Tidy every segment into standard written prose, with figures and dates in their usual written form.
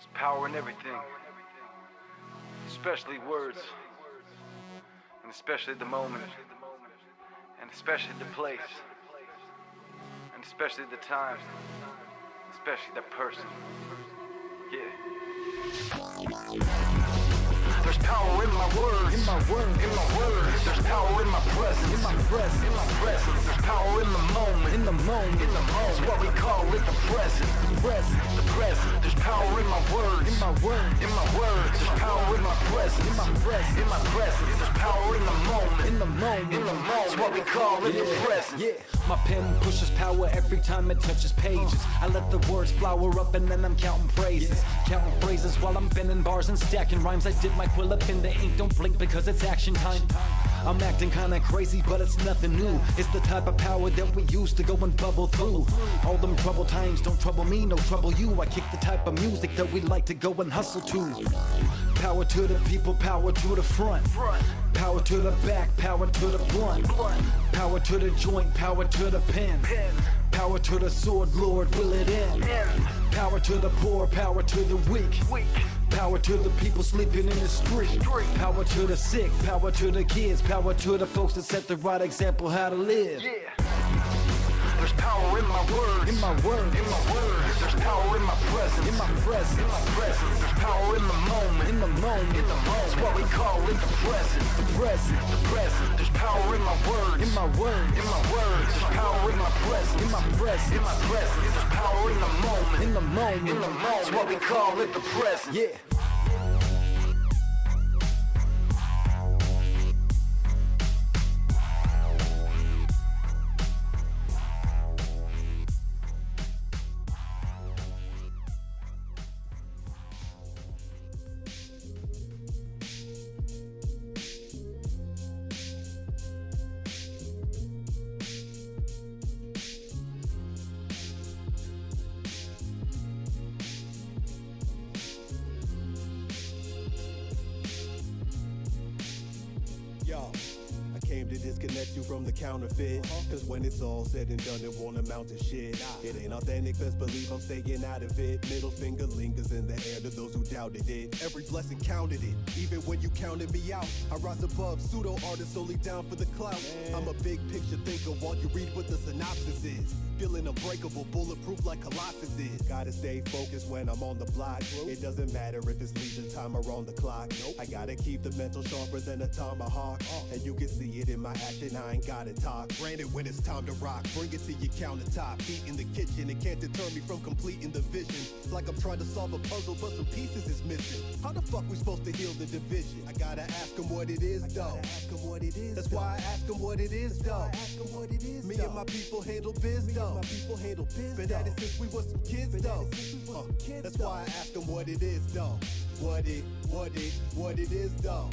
There's power in everything, especially words, and especially the moment, and especially the place, and especially the time, especially the person. Yeah. There's power in my words, in my words. There's power in my presence, in my presence. There's power in the moment, in the moment. It's what we call it the present, the present. There's power in my words, in my words. There's power in my presence, in my presence. There's power in the moment, in the moment. It's what we call it the present. Yeah. My pen pushes power every time it touches pages. I let the words flower up and then I'm counting phrases, counting phrases while I'm bending bars and stacking rhymes. I dip my quill up in the ink, don't blink because it's action time. I'm acting kinda crazy, but it's nothing new. It's the type of power that we use to go and bubble through. All them troubled times don't trouble me, no trouble you. I kick the type of music that we like to go and hustle to. Power to the people, power to the front, power to the back, power to the blunt, power to the joint, power to the pen, power to the sword, Lord, will it end? Power to the poor, power to the weak, power to the people sleeping in the street, power to the sick, power to the kids, power to the folks that set the right example how to live. There's power in my words, in my words. There's power in my presence, In my presence. There's power in the moment, In the moment. It's what we call it the present, The present. There's power in my words, In my words. There's power in my presence, In my presence. There's power in the moment, In the moment. It's what we call it the present. Yeah. Yo, I came to disconnect you from the counterfeit. Cause when it's all said and done, it won't amount to shit. It ain't authentic, best believe I'm staying out of it. Middle finger lingers in the air to those who doubted it. Every blessing counted it, even when you counted me out. I rise above pseudo artists only down for the clout. I'm a big picture thinker while you read what the synopsis is. Feeling unbreakable, bulletproof like Colossus is. Gotta stay focused when I'm on the block. It doesn't matter if it's leisure time or on the clock. I gotta keep the mental sharper than a tomahawk. And you can see it in my action, I ain't gotta talk. Granted, when it's time to rock, bring it to your countertop. Heat in the kitchen, it can't deter me from completing the vision. It's like I'm trying to solve a puzzle, but some pieces is missing. How the fuck we supposed to heal the division? I gotta ask him what it is, though. That's why I ask him what it is, though. Me and my people handle biz, though. Been at it since we was some kids, though. That's why I ask him what it is, though. What it is, though.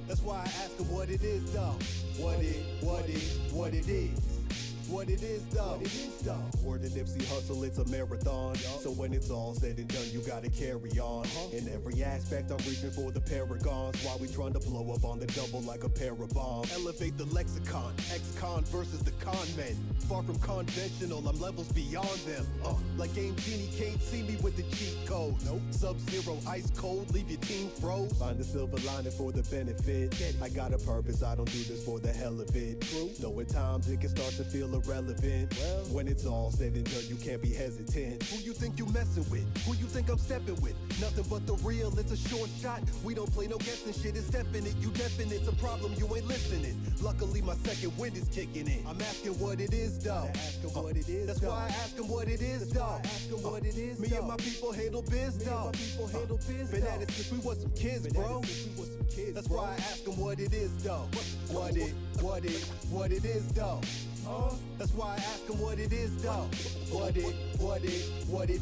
That's why I ask him what it is, though. What it is. What it is, though. Word to Nipsey Hustle, it's a marathon. So when it's all said and done, you gotta carry on. In every aspect, I'm reaching for the paragons. While we trying to blow up on the double like a pair of bombs. Elevate the lexicon, ex-con versus the con men. Far from conventional, I'm levels beyond them. Like Game Genie can't see me with the cheat code. Nope. Sub-zero, ice cold, leave your team froze. Find the silver lining for the benefit. I got a purpose, I don't do this for the hell of it. True. Though at times it can start to feel irrelevant. Well, when it's all said and done, you can't be hesitant. Who you think you messing with? Who you think I'm stepping with? Nothing but the real, it's a short shot. We don't play no guessing shit, it's definite. You definite, it's a problem, you ain't listening. Luckily my second wind is kicking in. I'm asking what it is, though. That's why I ask him what it is, though. Me and my people handle biz, though. Been at it since we was some kids, bro. That's why I ask him what it is, though. What it is, though. That's why I ask him what it is, though. What it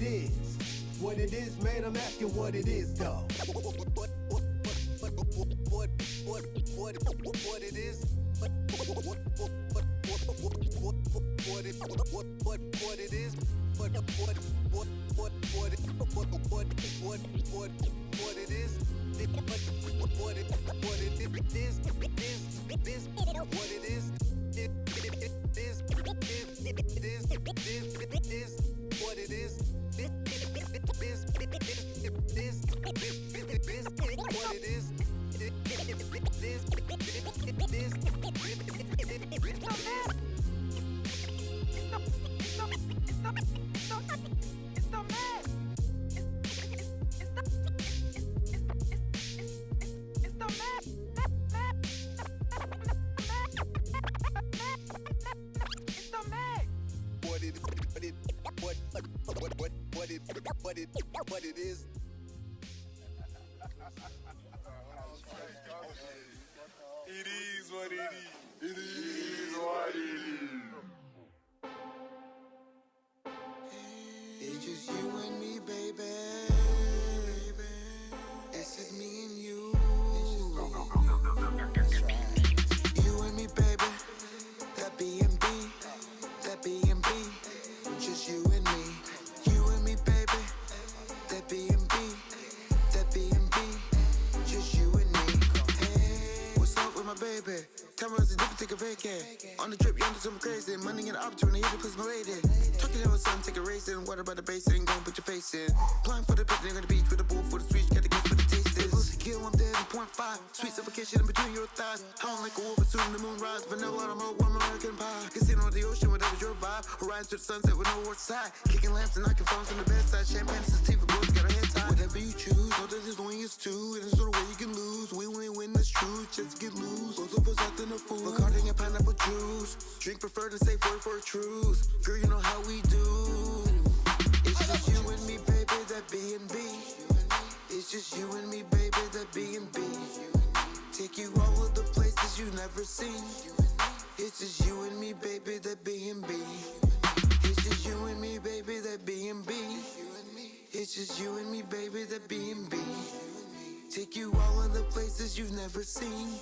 is. What it is, man, I'm asking what it is, though. What it is. What it is. What it is. What it is. What it is. It is what it is. It is what it is. It's just you and me, baby. It's just me and you. That's right. You and me, baby. That B&B. That B&B. Just you and me. You and me, baby. That B&B. That B&B. Just you and me. Hey, what's up with my baby? Cameras and different, take a vacay. On the trip, you something crazy. Money in the opportunity, hit the place, my lady. Talking to son, take a race in. Water by the basin, go and put your face in. Blind for the picnic on the beach with a bowl for the switch. Got the gas for the taste is. Lucy kill, I'm dead in 0.5. Sweet suffocation in between your thighs. Howling like a wolf, soon the moon rise. Vanilla, I'm a warm American pie. Casino on the ocean, whatever's your vibe. Horizon to the sunset with no north side. Kicking lamps and knocking phones from the bedside. Champagne and sativa, boys got our head tied. Whatever you choose, know that there's only is two. And there's no way you can lose. We win, that's true. Just to get loose. Both of us acting a fool. Bacardi and pineapple juice. Drink preferred and safe word for a truth. Girl, you know how we do. It's just you and me, baby, that B&B. It's just you and me, baby, that B&B. Take you all of the places you've never seen. It's just you and me, baby, that B&B. It's just you and me, baby, that B&B. It's just you and me, baby, that B&B. Take you all of the places you've never seen.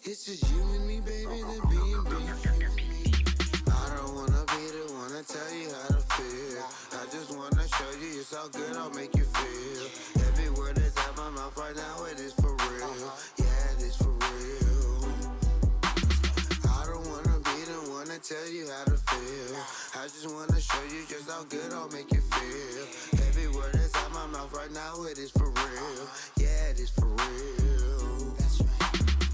It's just you and me, baby, that B&B. I don't wanna be the one to tell you how to feel. I just wanna show you just how good I'll make you feel. Every word that's out my mouth right now, it is for real. Yeah, it is for real. I don't wanna be the one to tell you how to feel. I just wanna show you just how good I'll make you feel. Every word that's out my mouth right now, it is for real. Yeah, it is for real. That's right.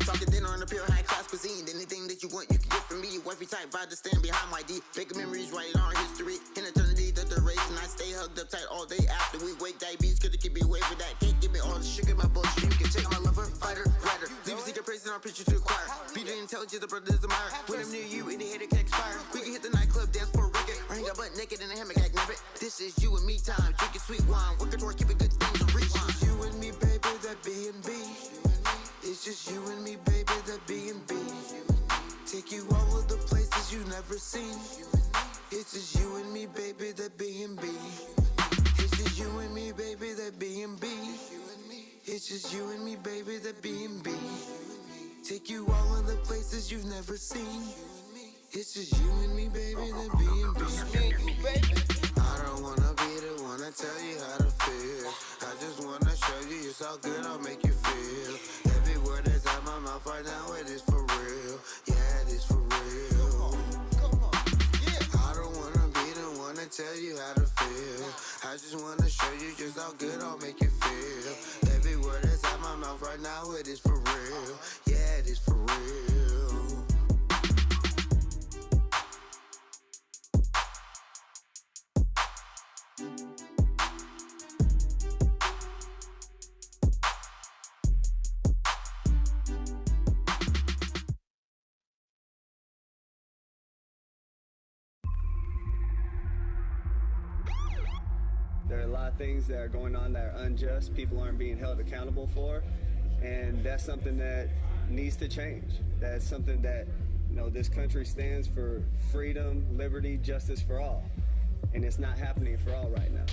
Talking dinner on the pure high class cuisine. Anything that you want, you can get from me. Wifey type vibe to stand behind my D. Making memories, writing our history. In eternity, the duration. I stay hugged up tight all day after we wake. Diabetes could keep me away from that. Can't give me all the sugar in my bloodstream. Can take my lover, fighter, writer. Leave a secret praise in our picture to acquire. Be the intelligence, the brothers admire. When I'm near you, any hater can expire. We can hit the nightclub, dance for a record. Or hang out butt naked in a hammock, act never. This is you and me time. Drinking sweet wine. Working towards keeping good things and reach. It's just you and me, baby, that B&B. It's just you and me, baby, that B&B. Take you all of the places you've never seen. It's just you and me, baby, that B&B. It's just you and me, baby, that B&B. It's just you and me, baby, that B&B. Take you all of the places you've never seen. It's just you and me, baby, that B&B. I don't wanna be the one to tell you how to feel. I just wanna show you just how good I'll make you feel. Every word that's out my mouth right now, it is for real. Yeah, it is for real. I don't wanna be the one to tell you how to feel. I just wanna show you just how good I'll make you feel. Every word that's out my mouth right now, it is for real. Yeah, it is for real. There are a lot of things that are going on that are unjust, people aren't being held accountable for, and that's something that needs to change. That's something that, you know, this country stands for freedom, liberty, justice for all, and it's not happening for all right now.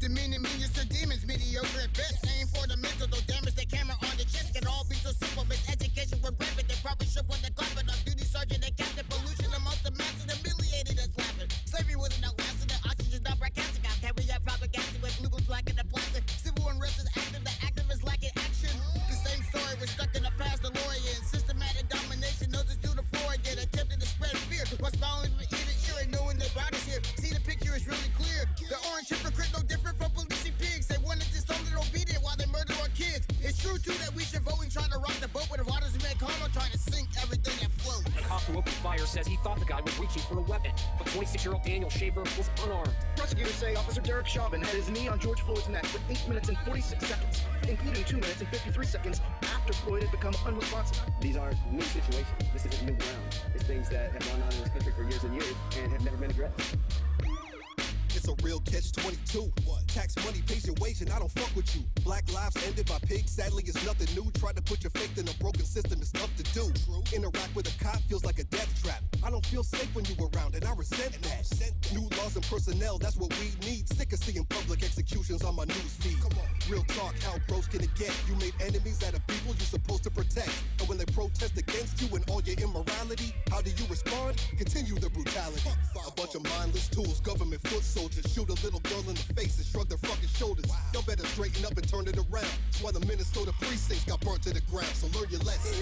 Demeaning millions of demons, mediocre at best. Aim for the mental, don't damage the camera on the chest. Can all be so simple, miseducation was rampant. They probably should put the carpet on duty sergeant and captain. Pollution amongst the masses, humiliated as laughing. Slavery wasn't outlasting, the oxygen's not broadcasting. I'll carry out propaganda with glucose black in the plastic. Civil unrest is active, the activists lacking action. The same story, we're stuck in the past, DeLorean. Systematic domination, noses to the floor again. Attempting to spread fear, while smiling from ear to ear and knowing the body's here. See, the picture is really clear. The orange hypocrite, no different from policing pigs. They want says he thought the guy was reaching for a weapon, but 26-year-old Daniel Shaver was unarmed. Prosecutors say Officer Derek Chauvin had his knee on George Floyd's neck for 8 minutes and 46 seconds, including 2 minutes and 53 seconds after Floyd had become unresponsive. These aren't new situations. This isn't new ground. It's things that have gone on in this country for years and years and have never been addressed. It's a real catch-22. Tax money pays your wage and I don't fuck with you. Black lives ended by pigs, sadly it's nothing new. Try to put your faith in a broken system, it's tough to do. Interact with a cop feels like a death trap. I don't feel safe when you around and I resent that. New laws and personnel, that's what we need. Sick of seeing public executions on my news feed. Real talk, how gross can it get? You made enemies out of people you're supposed to protect. And when they protest against you and all your immorality, how do you respond? Continue the brutality. A bunch of mindless tools, government foot soldiers, shoot a little girl in the face and shrug their fucking shoulders. Y'all better straighten up and turn it around. That's why the Minnesota precincts got burnt to the ground. So learn your lesson.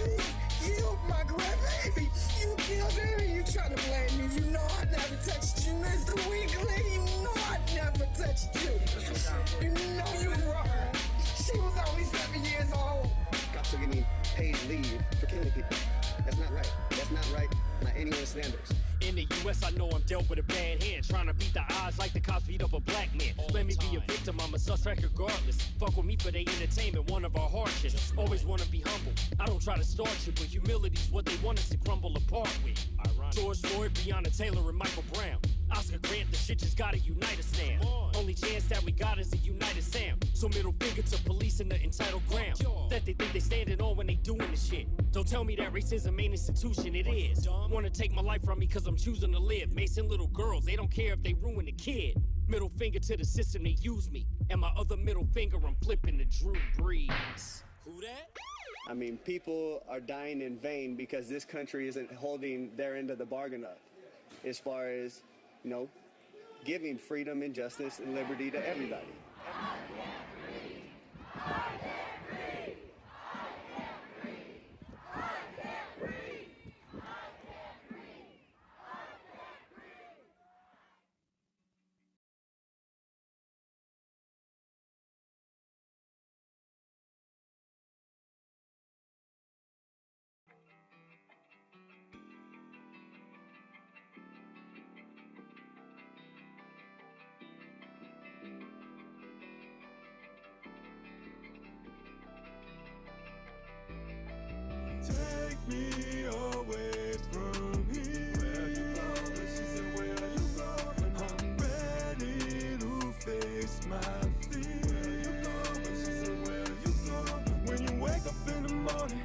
You, my grandbaby, you killed him and you try to blame me. You know I never touched you, Mr. Weekly. You know I never touched you. You know you wrong. She was only 7 years old. Cops are getting paid leave for killing people. That's not right. That's not right by anyone's standards. In the US, I know I'm dealt with a bad hand, trying to beat the odds like the cops beat up a black man. Let me be a victim, I'm a suspect regardless. Fuck with me for their entertainment, one of our hardships. Always wanna be humble, I don't try to start shit, but humility's what they want us to crumble apart with. George Floyd, Breonna Taylor, and Michael Brown. Oscar Grant, the shit just gotta unite us now. Only chance that we got is a united sound. So middle finger to police in the entitled ground that they think they standing on when they doing the shit. Don't tell me that racism ain't institution, it is. Wanna take my life from me cause I'm choosing to live. Macing little girls, they don't care if they ruin a kid. Middle finger to the system, they use me. And my other middle finger, I'm flipping to Drew Brees. Who that? I mean, people are dying in vain because this country isn't holding their end of the bargain up as far as, you know, giving freedom and justice and liberty to everybody. Take me away from here. Where you going? She said, where you going? I'm ready to face my fear. Where you going? She said, where you going? When you wake up in the morning,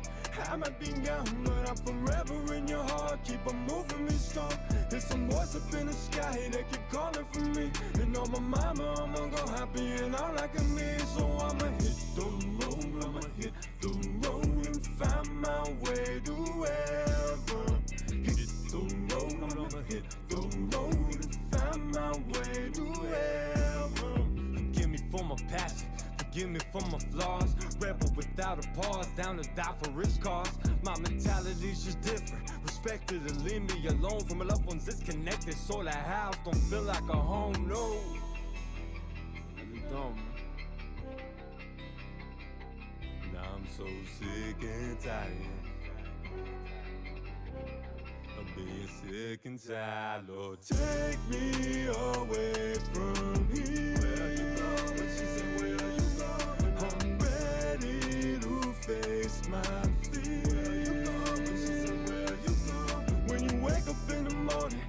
I might be gone, but I'm forever in your heart. Keep on moving me strong. There's some voice up in the sky that keep calling for me. And on my mama, I'ma go happy and all I can be. So I'ma hit the road, I'ma hit the road and find my way to heaven. Hit the road, I'ma hit the road and find my way to heaven. Forgive me for my passion, forgive me for my flaws. Rebel without a pause, down to die for its cause. My mentality's just different. Respected and leave me alone from my loved ones disconnected. So that house don't feel like a home, no. Really don't, man. Now I'm so sick and tired of being sick and tired. Lord, take me away from here. Where you going? She said, where you going? I'm ready to face my fear. Where you going? She said, where you going? When you wake up in the morning,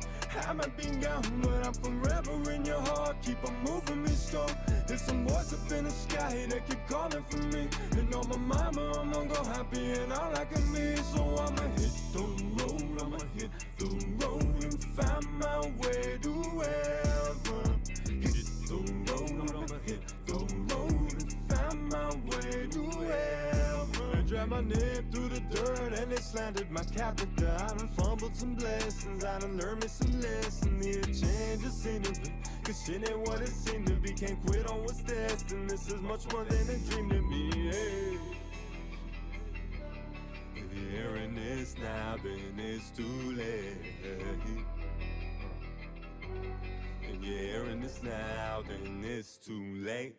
I might be gone, but I'm forever in your heart. Keep on moving me strong. There's some voice up in the sky that keep calling for me. And on my mama, I'ma go happy and all I can be. So I'ma hit the road, I'ma hit the road and find my way to heaven. Hit the road, I'ma hit the road and find my way to heaven. They dragged my name through the dirt and they slandered my character. I done fumbled some blessings, I done learned me some lessons. Need a change of scenery, cause shit ain't what it seemed to be. Can't quit on what's destined, this is much more than a dream to me, hey. If you're hearing this now, then it's too late. If you're hearing this now, then it's too late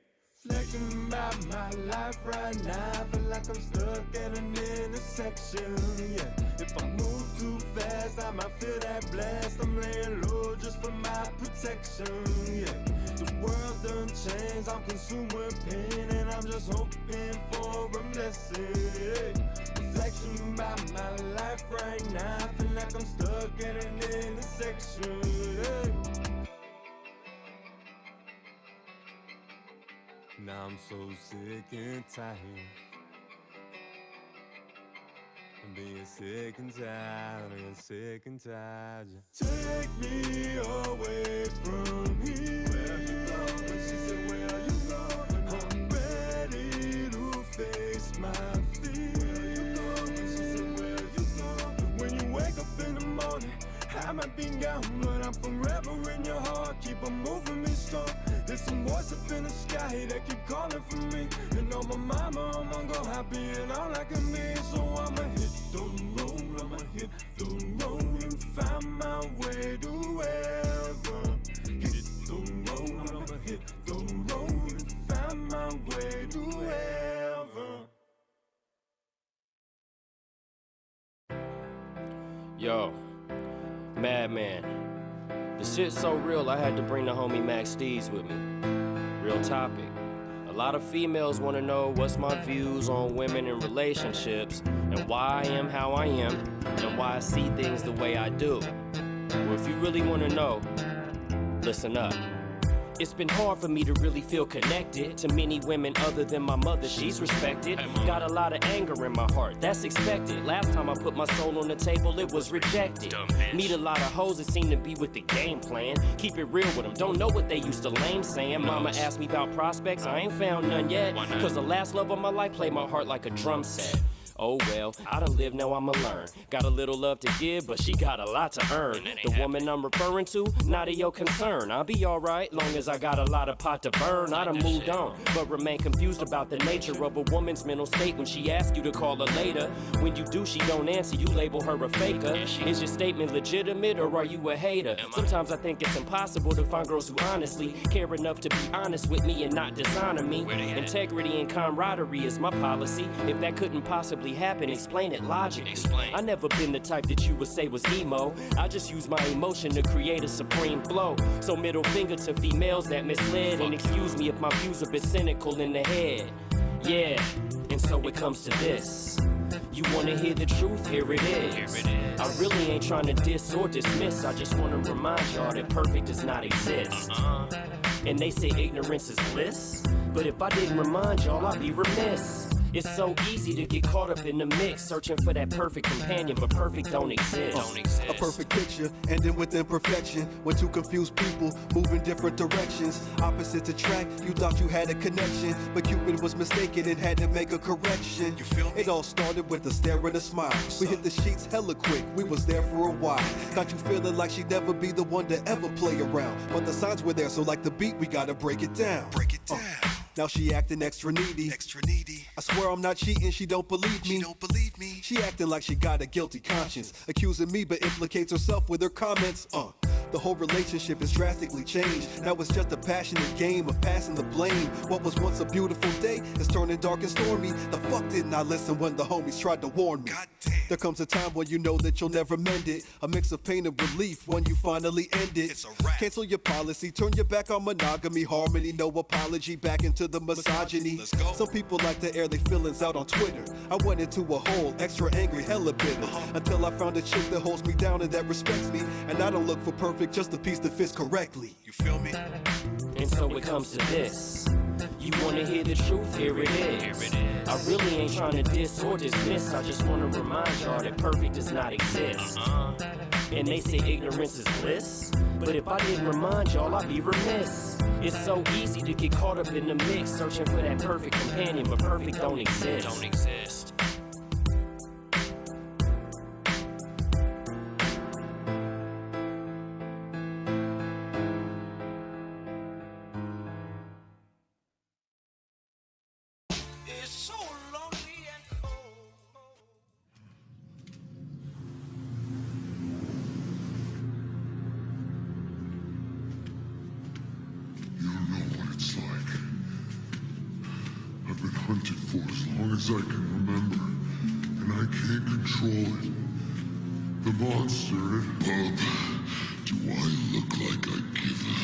Reflecting about my life right now, I feel like I'm stuck at an intersection, yeah. If I move too fast, I might feel that blast. I'm laying low just for my protection, yeah. The world done changed, I'm consumed with pain, and I'm just hoping for a blessing, yeah. Reflection about my life right now, I feel like I'm stuck at an intersection, yeah. Now I'm so sick and tired of being sick and tired, being sick and tired. Take me away from here. Where you going? She said, where you going? I'm ready to face my fear. Where you going? She said, where you going? When you wake up in the morning, I might be gone, but I'm forever in your heart. Keep on moving me strong. There's some voice up in the sky that keep calling for me. And on my mama, I'm gonna go happy and all I can be. So I'ma hit the road, I'ma hit the road and find my way to heaven. Hit the road, I'ma hit the road and find my way to heaven. Yo, Madman. The shit's so real, I had to bring the homie Max Steez with me. Real topic. A lot of females want to know what's my views on women and relationships, and why I am how I am, and why I see things the way I do. Well, if you really want to know, listen up. It's been hard for me to really feel connected to many women other than my mother, she's respected. Got a lot of anger in my heart, that's expected. Last time I put my soul on the table, it was rejected. Meet a lot of hoes that seem to be with the game plan. Keep it real with them, don't know what they used to lame saying. Mama asked me about prospects, I ain't found none yet. Cause the last love of my life played my heart like a drum set. Oh well, I done live, now I'ma learn. Got a little love to give, but she got a lot to earn. The woman I'm referring to, not of your concern. I'll be alright, long as I got a lot of pot to burn. I done moved on, but remain confused about the nature of a woman's mental state when she asks you to call her later. When you do, she don't answer, you label her a faker. Is your statement legitimate, or are you a hater? Sometimes I think it's impossible to find girls who honestly care enough to be honest with me and not dishonor me. Integrity and camaraderie is my policy. If that couldn't possibly happen, explain it logically. I never been the type that you would say was emo. I just use my emotion to create a supreme flow. So middle finger to females that misled, and excuse me if my views a bit cynical in the head. Yeah, and so it comes to this. You wanna hear the truth? Here it is. I really ain't trying to diss or dismiss. I just wanna remind y'all that perfect does not exist. And they say ignorance is bliss, but if I didn't remind y'all, I'd be remiss. It's so easy to get caught up in the mix, searching for that perfect companion, but perfect don't exist. A perfect picture, ending with imperfection. When two confused people move in different directions, opposites attract, you thought you had a connection, but Cupid was mistaken and had to make a correction. You feel me? It all started with a stare and a smile. We hit the sheets hella quick, we was there for a while. Got you feeling like she'd never be the one to ever play around, but the signs were there, so like the beat, we gotta break it down. Break it down. Now she acting extra needy. I swear I'm not cheating, she don't believe me. She acting like she got a guilty conscience, accusing me but implicates herself with her comments. The whole relationship has drastically changed. Now it's just a passionate game of passing the blame. What was once a beautiful day is turning dark and stormy. The fuck didn't I listen when the homies tried to warn me? There comes a time when you know that you'll never mend it. A mix of pain and relief when you finally end it. It's a wrap. Cancel your policy, turn your back on monogamy. Harmony, no apology, back into the misogyny. Let's go. Some people like to air their feelings out on Twitter. I went into a hole, extra angry, hella bitter, until I found a chick that holds me down and that respects me. And I don't look for perfect, just a piece that fits correctly. You feel me? And so it comes to this. You wanna hear the truth? Here it is. I really ain't trying to diss or dismiss. I just wanna remind y'all that perfect does not exist. And they say ignorance is bliss, but if I didn't remind y'all, I'd be remiss. It's so easy to get caught up in the mix, searching for that perfect companion, but perfect don't exist. for as long as I can remember, and I can't control it. The monster at Bub. Do I look like I give a...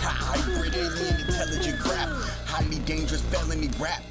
Hybrid alien intelligent crap, highly dangerous felony rap,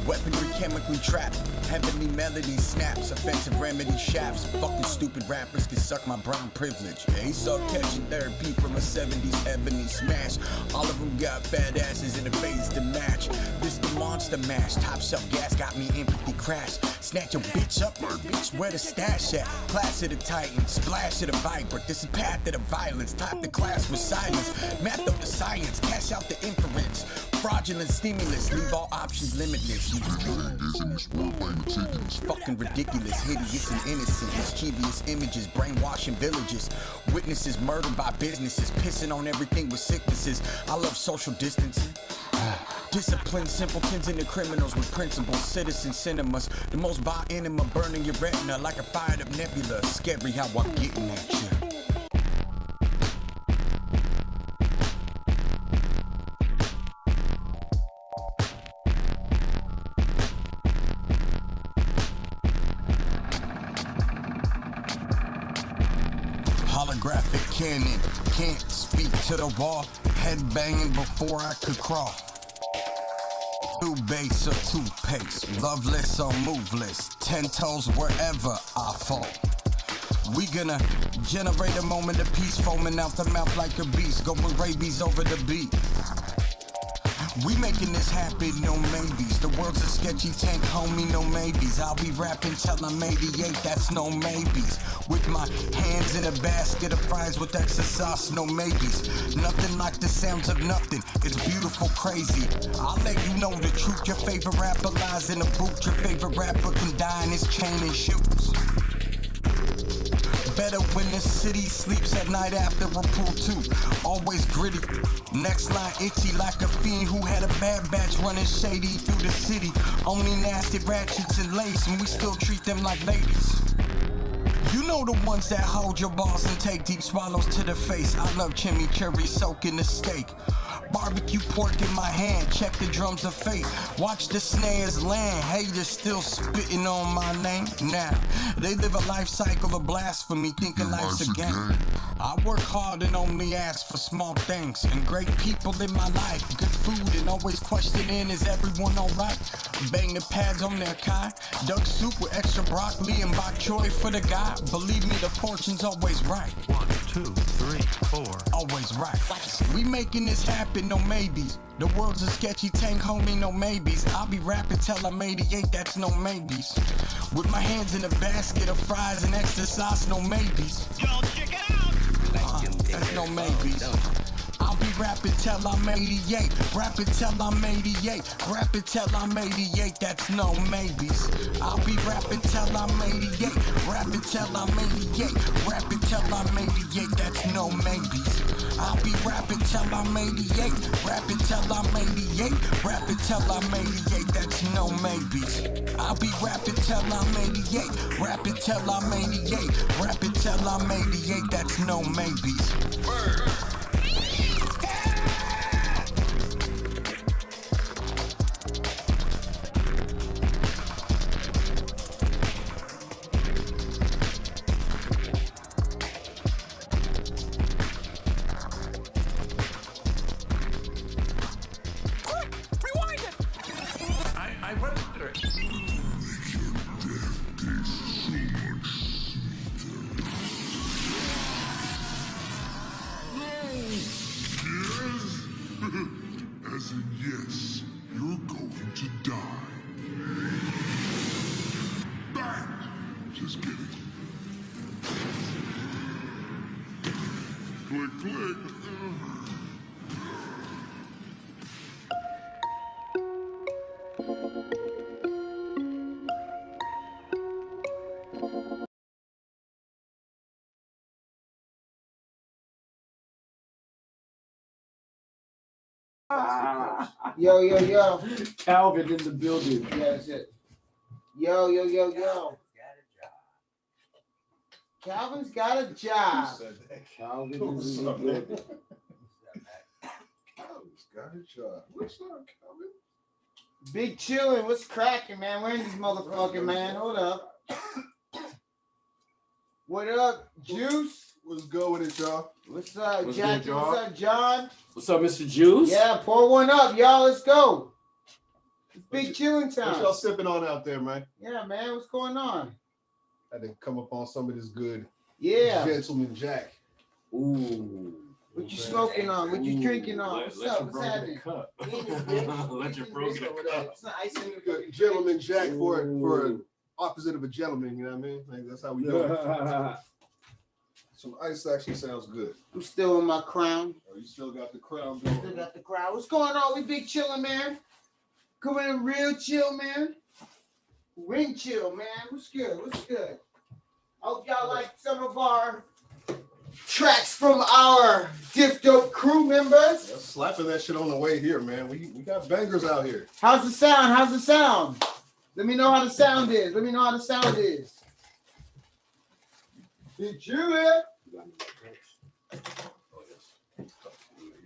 weaponry chemically trapped, heavenly melody snaps, offensive remedy shafts. Fucking stupid rappers can suck my brown privilege. Yeah, he saw catching therapy from a 70s ebony smash. All of them got fat asses in a phase to match. This the monster mash, top shelf gas got me empathy crash. Snatch your bitch up, bitch, where the stash at? Class of the Titan, splash of the vibrant. This is path of the violence, type the class with silence. Math of the science, cash out the inference. Fraudulent stimulus, leave all options limitless. Fucking ridiculous, hideous and innocent. Mischievous images, brainwashing villages. Witnesses murdered by businesses, pissing on everything with sicknesses. I love social distancing. Disciplined simpletons and the criminals with principles, citizen cinemas. The most vile enema burning your retina like a fired up nebula. Scary how I'm getting at you. Holographic cannon, can't speak to the wall. Head banging before I could crawl. Two base or toothpaste, loveless or moveless, 10 toes wherever I fall. We gonna generate a moment of peace, foaming out the mouth like a beast, going rabies over the beat. We making this happen, no maybes. The world's a sketchy tank, homie, no maybes. I'll be rapping till I'm 88, that's no maybes. With my hands in a basket of fries with extra sauce, no maybes. Nothing like the sounds of nothing, it's beautiful, crazy. I'll let you know the truth, your favorite rapper lies in a boot. Your favorite rapper can die in his chain and shoes. Better when the city sleeps at night after a pool too. Always gritty. Next line itchy like a fiend who had a bad batch running shady through the city. Only nasty ratchets and lace, and we still treat them like ladies. You know the ones that hold your balls and take deep swallows to the face. I love chimichurri soaking the steak. Barbecue pork in my hand, check the drums of fate. Watch the snares land, haters still spitting on my name. Now, they live a life cycle of blasphemy, thinking life's a game. I work hard and only ask for small things. And great people in my life, good food and always questioning, is everyone alright? Bang the pads on their kai. Duck soup with extra broccoli and bok choy for the guy. Believe me, the fortune's always right. 1, 2, 3, 4. Always right. We making this happen, no maybes. The world's a sketchy tank, homie, no maybes. I'll be rapping till I'm 88, that's no maybes. With my hands in a basket of fries and extra sauce, no maybes. Yo, check it out! That's no maybes. I'll be rapping till I'm 88, rapping till I'm 88, rapping till I'm 88, that's no maybes. I'll be rapping till I'm 88, rapping till I'm 88, rapping till I'm 88, that's no maybes. I'll be rapping till I'm 88, rapping till I'm 88, rapping till I'm 88, that's no maybes. I'll be rapping till I'm 88, rapping till I'm 88, rapping till I'm 88, that's no maybes. Rewind I register it. As in, yes, you're going to die. Bang! Just kidding. Click, click. Yo, yo, yo. Calvin in the building. Yeah, that's it. Yo, yo, yo, yo. Calvin's got a job. Calvin is in the building. Calvin's got a job. What's up, Calvin? Big Chillin, what's cracking, man? We're in this motherfucker, man. Hold up. What up, Juice? What's good with it, y'all? What's up, What's Jackie? good, y'all? What's up, John? What's up, Mr. Juice? Yeah, pour one up, y'all. Let's go. It's Big Chillin What time. y'all sipping on out there, man? Yeah, man. What's going on? Had to come up on some of this good Yeah. Gentleman Jack. Ooh. What you smoking on? What you drinking on? What's Let up? your What's bro get a happening? cup. Let Let your bro get a cup. It's not ice in the Good Gentleman Jack for an opposite of a gentleman, you know what I mean? Like, that's how we do it. Some ice actually sounds good. I'm still in my crown. Oh, you still got the crown going. Still got the crowd. What's going on? We Big Chillin', man. Coming in real chill, man. Ring chill, man. What's good? What's good? I hope y'all like some of our tracks from our Diff Dope crew members. Yeah, slapping that shit on the way here, man. We got bangers out here. How's the sound? How's the sound? Let me know how the sound is. Let me know how the sound is. Did you it?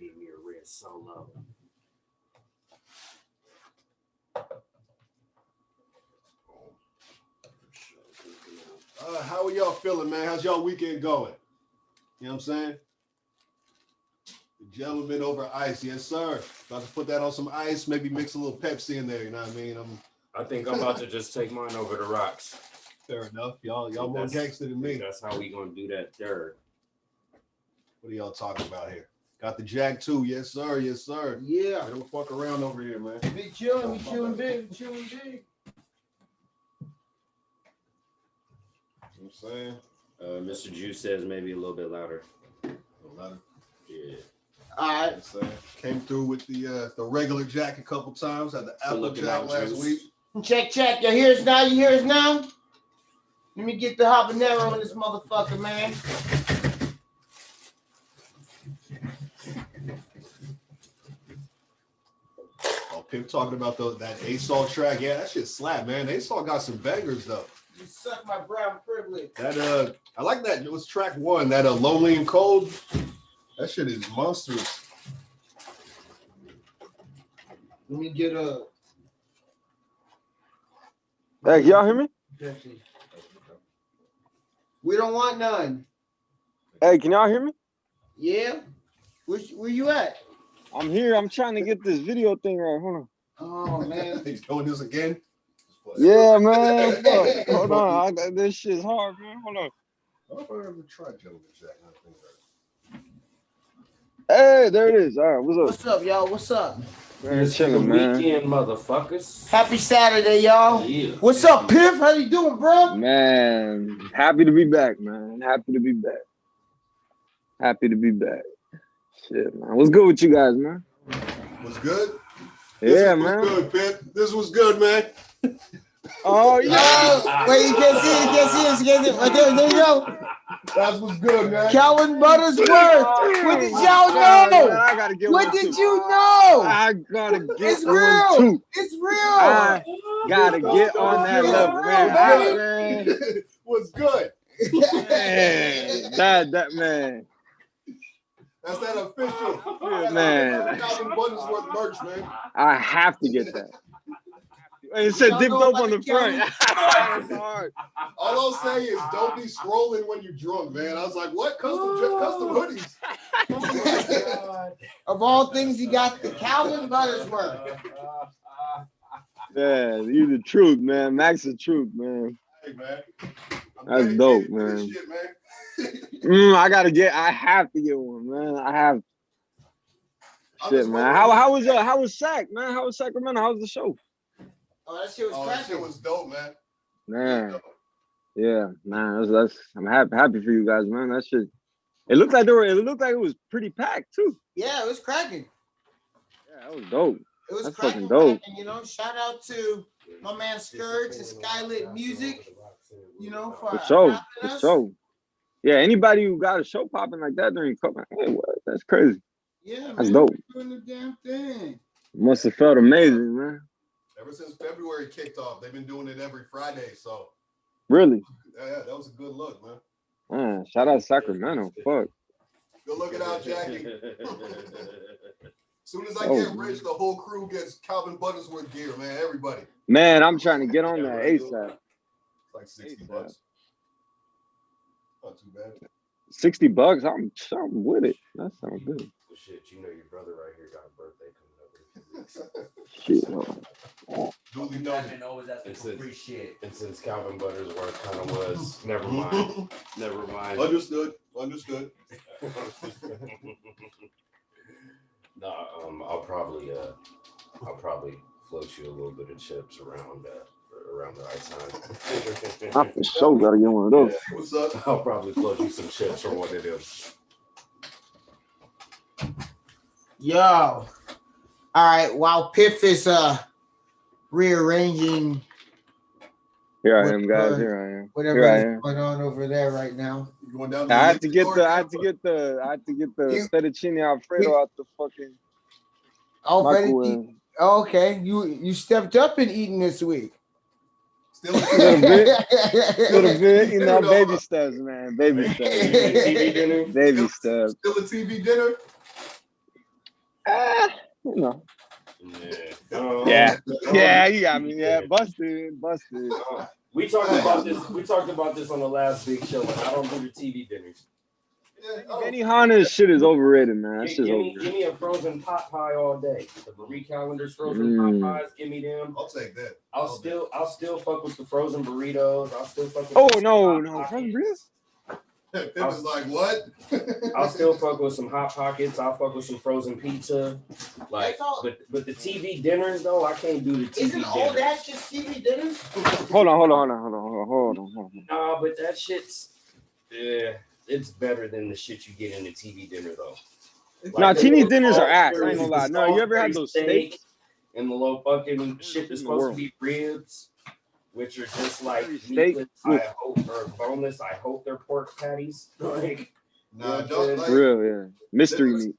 Need me a red solo. How are y'all feeling, man? How's y'all weekend going? You know what I'm saying? The gentleman over ice, yes, sir. About to put that on some ice, maybe mix a little Pepsi in there, you know what I mean? I think I'm about to just take mine over the rocks. Fair enough. Y'all more gangster than me. That's how we gonna do that third. What are y'all talking about here? Got the Jack too, yes, sir, yes, sir. Yeah. Don't fuck around over here, man. Big chillin', we chillin' big, we chillin' big. You know what I'm saying? Mr. Juice says maybe a little bit louder. A little louder. Yeah. All right. You know what I'm saying? Came through with the regular Jack a couple times. Had the Apple Jack last week. Check, check. You hear us now? You hear us now? Let me get the habanero in this motherfucker, man. Oh, Pimp talking about that A-Saw track. Yeah, that shit slap, man. A-Saw got some bangers, though. You suck my brown privilege. That I like that. It was track one. That Lonely and Cold. That shit is monstrous. Let me get a. Hey, can y'all hear me? We don't want none. Hey, can y'all hear me? Yeah. Where you at? I'm here. I'm trying to get this video thing right. Hold on. Oh man. He's doing this again. Yeah, man. Fuck. Hold on. This shit's hard, man. Hold on. I don't know if I ever tried Gentleman Jack. Hey, there it is. All right, what's up? What's up, y'all? What's up? Man, chilling, man. Weekend, motherfuckers. Happy Saturday, y'all. Yeah. What's up, Piff? How you doing, bro? Man, happy to be back, man. Happy to be back. Happy to be back. Shit, man. What's good with you guys, man? Was good? Yeah, this man. Was good, Pimp. This was good, man. Oh, yeah. Wait, you can't see it. You can't see it. You can't see it. Right there you go. That was good, man. Calvin Buttersworth. What did y'all know? I gotta get What one did too. you know? I gotta get It's one real. too. It's real. I gotta get on that level, man. Was good. Man, that man. That's that official. Man. Calvin Buttersworth merch, man. I have to get that. It said Diff Dope on the front. That's hard. All I'll say is don't be scrolling when you're drunk, man. I was like, what? Custom hoodies. Of all things, he got the Calvin Buttersworth. Yeah, you the truth, man. Max the truth, man. Hey, man. That's dope, man. Shit, man. I have to get one, man. I have. Shit, man. How was Sac, man? How was Sacramento? How was the show? Oh, that shit was cracking. That shit was dope, man. Man. Yeah, man. That's I'm happy for you guys, man. That shit. It looked like it was pretty packed too. Yeah, it was cracking. Yeah, that was dope. It was That's cracking, fucking dope. you know. Shout out to my man Scourge and Skylit Music, you know, for sure. Yeah, anybody who got a show popping like that during COVID, hey, what? That's crazy. Yeah, that's man, dope. doing the damn thing. Must have felt amazing, man. Ever since February kicked off, they've been doing it every Friday. So really, yeah, that was a good look, man. Man, shout out Sacramento. Fuck. Good looking out, Jackie. As soon as I get rich, the whole crew gets Calvin Buttersworth gear, man. Everybody. Man, I'm trying to get on that ASAP. Like $60. Not too bad. $60. I'm with it. That sounds good. Well, shit, you know your brother right here got a birthday coming up. Shit. Duly noted. Always asking for free shit. And since Calvin Buttersworth kind of was, never mind. Understood. Nah, I'll probably float you a little bit of chips around the right time. I for sure gotta get one of those. Yeah, what's up? I'll probably float you some chips from one of them. Yo, all right. While Piff is rearranging. Here I am, guys. Here I am. Whatever is going on over there right now. You going down? I had to get the fettuccine Alfredo out the fucking. Oh, okay. You stepped up in eating this week. Still a little bit, you know, baby steps, man. Baby steps. TV dinner. Baby steps. Still a TV dinner. You know. Yeah. Yeah, you got me. Yeah, busted. We talked about this on the last big show, and I don't do the TV dinners. Benny Hanna's shit is overrated, man. That shit's overrated. Give me a frozen pot pie all day. The Marie Callender's frozen pot pies, give me them. I'll take that. I'll still fuck with the frozen burritos. I'll still fuck with frozen burritos. It was like what? I'll still fuck with some hot pockets. I'll fuck with some frozen pizza. Like, but the TV dinners though, I can't do the TV Isn't all that just TV dinners? Hold on. Nah, but that shit's it's better than the shit you get in the TV dinner though. Like, TV dinners are ass. I ain't gonna lie. No, you ever had those steaks? And the little fucking shit that's supposed to be ribs, which are just like meatless, I hope, or boneless. I hope they're pork patties. Like, nah, don't like real, yeah. Mystery meat.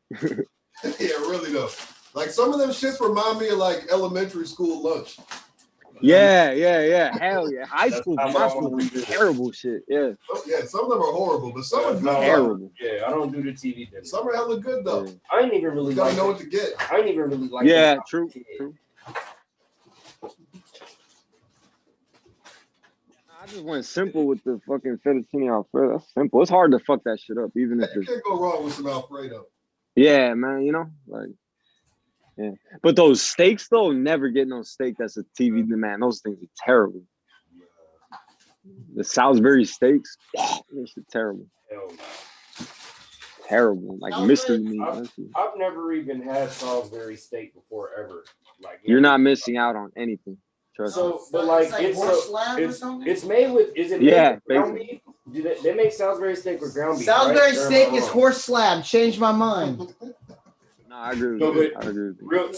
Yeah, really though. Like some of them shits remind me of like elementary school lunch. Yeah. Hell yeah. High school, my school was terrible shit. Yeah. Yeah, some of them are horrible, but some are good. Terrible. Yeah, I don't do the TV dinner. Some are hella good though. Yeah. I ain't even really gotta know what to get. I ain't even really like. Yeah, true. I just went simple with the fucking fettuccine Alfredo. That's simple. It's hard to fuck that shit up, even if you it's. can't go wrong with some Alfredo. Yeah, man. You know, like. Yeah, but those steaks though, never get no steak that's a TV. Man, those things are terrible. The Salisbury steaks, this shit terrible. Terrible, like mystery meat. I've never even had Salisbury steak before ever. Like you're not missing out on anything. Trust me. But like it's made with ground beef? Do they make Salisbury steak with ground beef? Salisbury steak is horse slab. Changed my mind. I agree with you. Real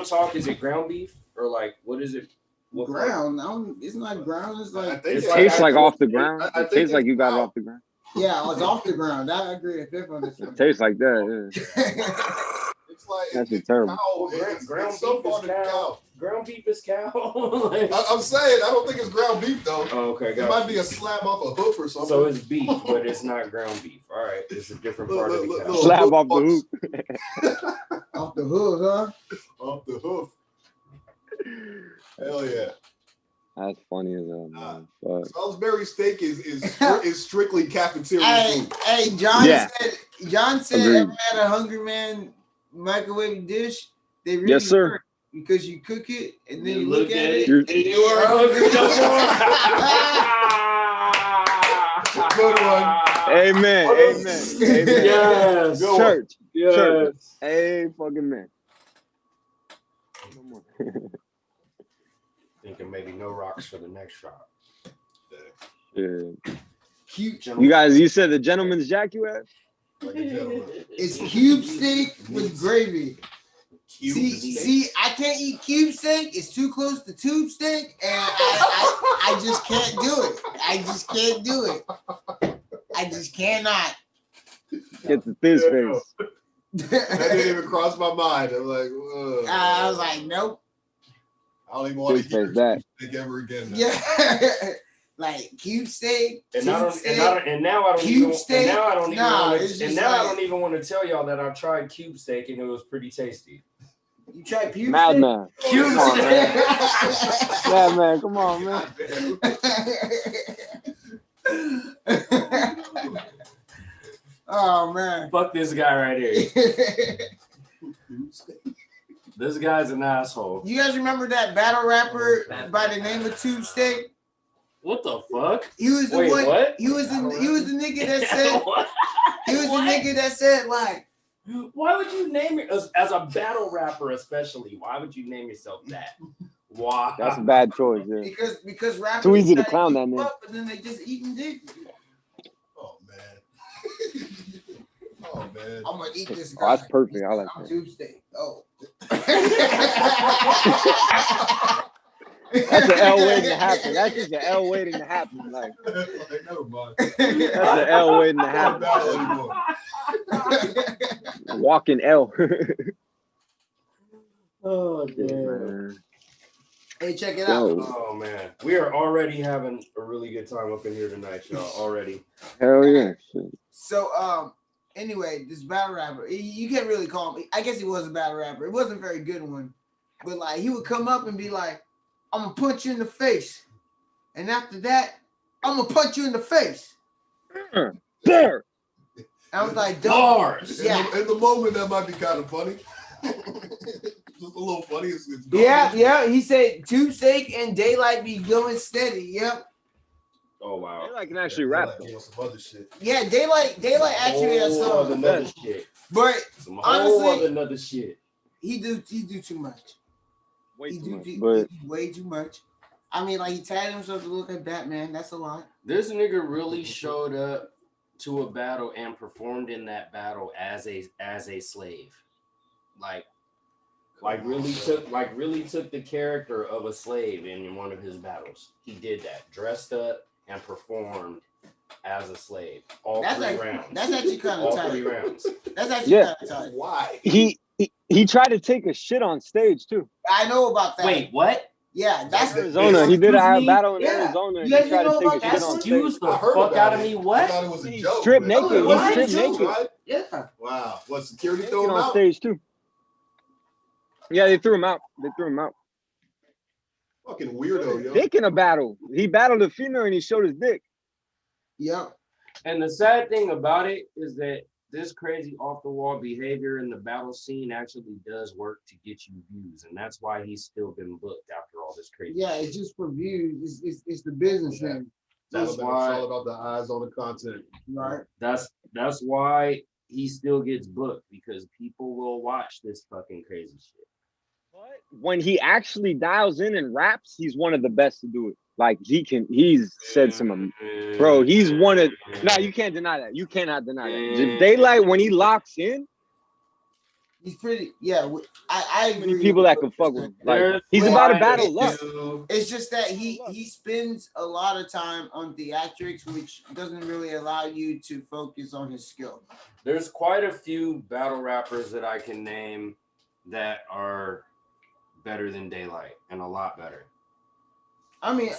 talk. Is it ground beef or like what is it? What ground? It's not ground. It's like it tastes like off the ground. It tastes like you got it off the ground. Yeah, it's off the ground. I agree with Biff on this one. It tastes like that. Yeah. It's like that's terrible. Ground beef is cow. I'm saying I don't think it's ground beef though. Oh, okay, it might be a slab off a hoof or something. So it's beef, but it's not ground beef. All right, it's a different part of the cow. Slab off the hoof. Off the hoof, huh? Off the hoof. Hell yeah. That's funny as hell, man. Salisbury steak is strictly cafeteria food. Hey, John said ever had a Hungry Man microwave dish? They really yes, sir. because you cook it and then you look look at at it. and you were hungry no more. Good one. Amen. Amen. Amen. Yes. Church. Yes. Church. Hey, fucking man. Thinking maybe no rocks for the next shot. Yeah. Cute. You guys, you said the gentleman's jack you had? It's cube steak with gravy. See, I can't eat cube steak. It's too close to tube steak, and I just can't do it. I just can't do it. I just cannot. Get the fizz face. That didn't even cross my mind. I'm like, whoa. I was like, nope. I don't even want to hear that steak ever again. Now. Yeah. Like cube steak, and now I don't even want to tell y'all that I tried cube steak and it was pretty tasty. You tried cube Madman. steak? Cube steak. Madman, come on, man. Oh man. Fuck this guy right here. This guy's an asshole. You guys remember that battle rapper by the name of Tube Steak? What the fuck? He was the one. What? He was the nigga that said. He was the nigga that said like. Why would you name it as a battle rapper, especially? Why would you name yourself that? Why? That's a bad choice. Yeah. Because rappers too easy to clown that name. But then they just eating dick. Oh man. Oh man. I'm gonna eat this guy. Oh, that's perfect. I like that. Tube Steak. Oh. That's an L waiting to happen. That's just an L waiting to happen. Like, never mind. That's an L waiting to happen. Walking L. Oh damn. Hey, check it out. Oh man, we are already having a really good time up in here tonight, y'all. Already. Hell yeah. So anyway, this battle rapper, you can't really call him. I guess he was a battle rapper. It wasn't a very good one, but like he would come up and be like, "I'm gonna punch you in the face," and after that, "I'm gonna punch you in the face." There. I was like, "Bars." Yeah. In the moment, that might be kind of funny. Just a little funny. It's yeah. He said Tube Steak and Daylight be going steady. Yep. Oh wow. Daylight can actually rap though. Some other shit. Yeah, Daylight actually has some another shit. But some honestly, another shit. He do too much. Way too much. He But do way too much. I mean, like he tagged himself to look like Batman. That's a lot. This nigga really showed up to a battle and performed in that battle as a slave. Like really took the character of a slave in one of his battles. He did that, dressed up and performed as a slave. All three rounds. That's actually kind of tight. All 3 rounds. That's actually kind of tight. Why? He tried to take a shit on stage too. I know about that. Wait, what? Yeah, that's Arizona. He did a battle in Arizona. And he tried to take a shit on stage. Excuse the fuck out of me. What? I thought it was a joke. Stripped naked. What? He stripped naked. Right? Yeah. Wow. What, security Naked threw him on out? stage too. Yeah, they threw him out. Fucking weirdo, yo. Dick in a battle. He battled a female and he showed his dick. Yep. And the sad thing about it is that this crazy off the wall behavior in the battle scene actually does work to get you views, and that's why he's still been booked after all this crazy. Yeah, it's just for views. It's the business thing. That's It's why. all about the eyes on the content. Right. That's why he still gets booked, because people will watch this fucking crazy shit. When he actually dials in and raps, he's one of the best to do it. Like he's said some, bro. He's one of. No, you can't deny that. You cannot deny that. Daylight, when he locks in, he's pretty. Yeah, I agree. People that can fuck with him. Like he's about to battle luck. It's just that he spends a lot of time on theatrics, which doesn't really allow you to focus on his skill. There's quite a few battle rappers that I can name that are better than Daylight, and a lot better. I mean,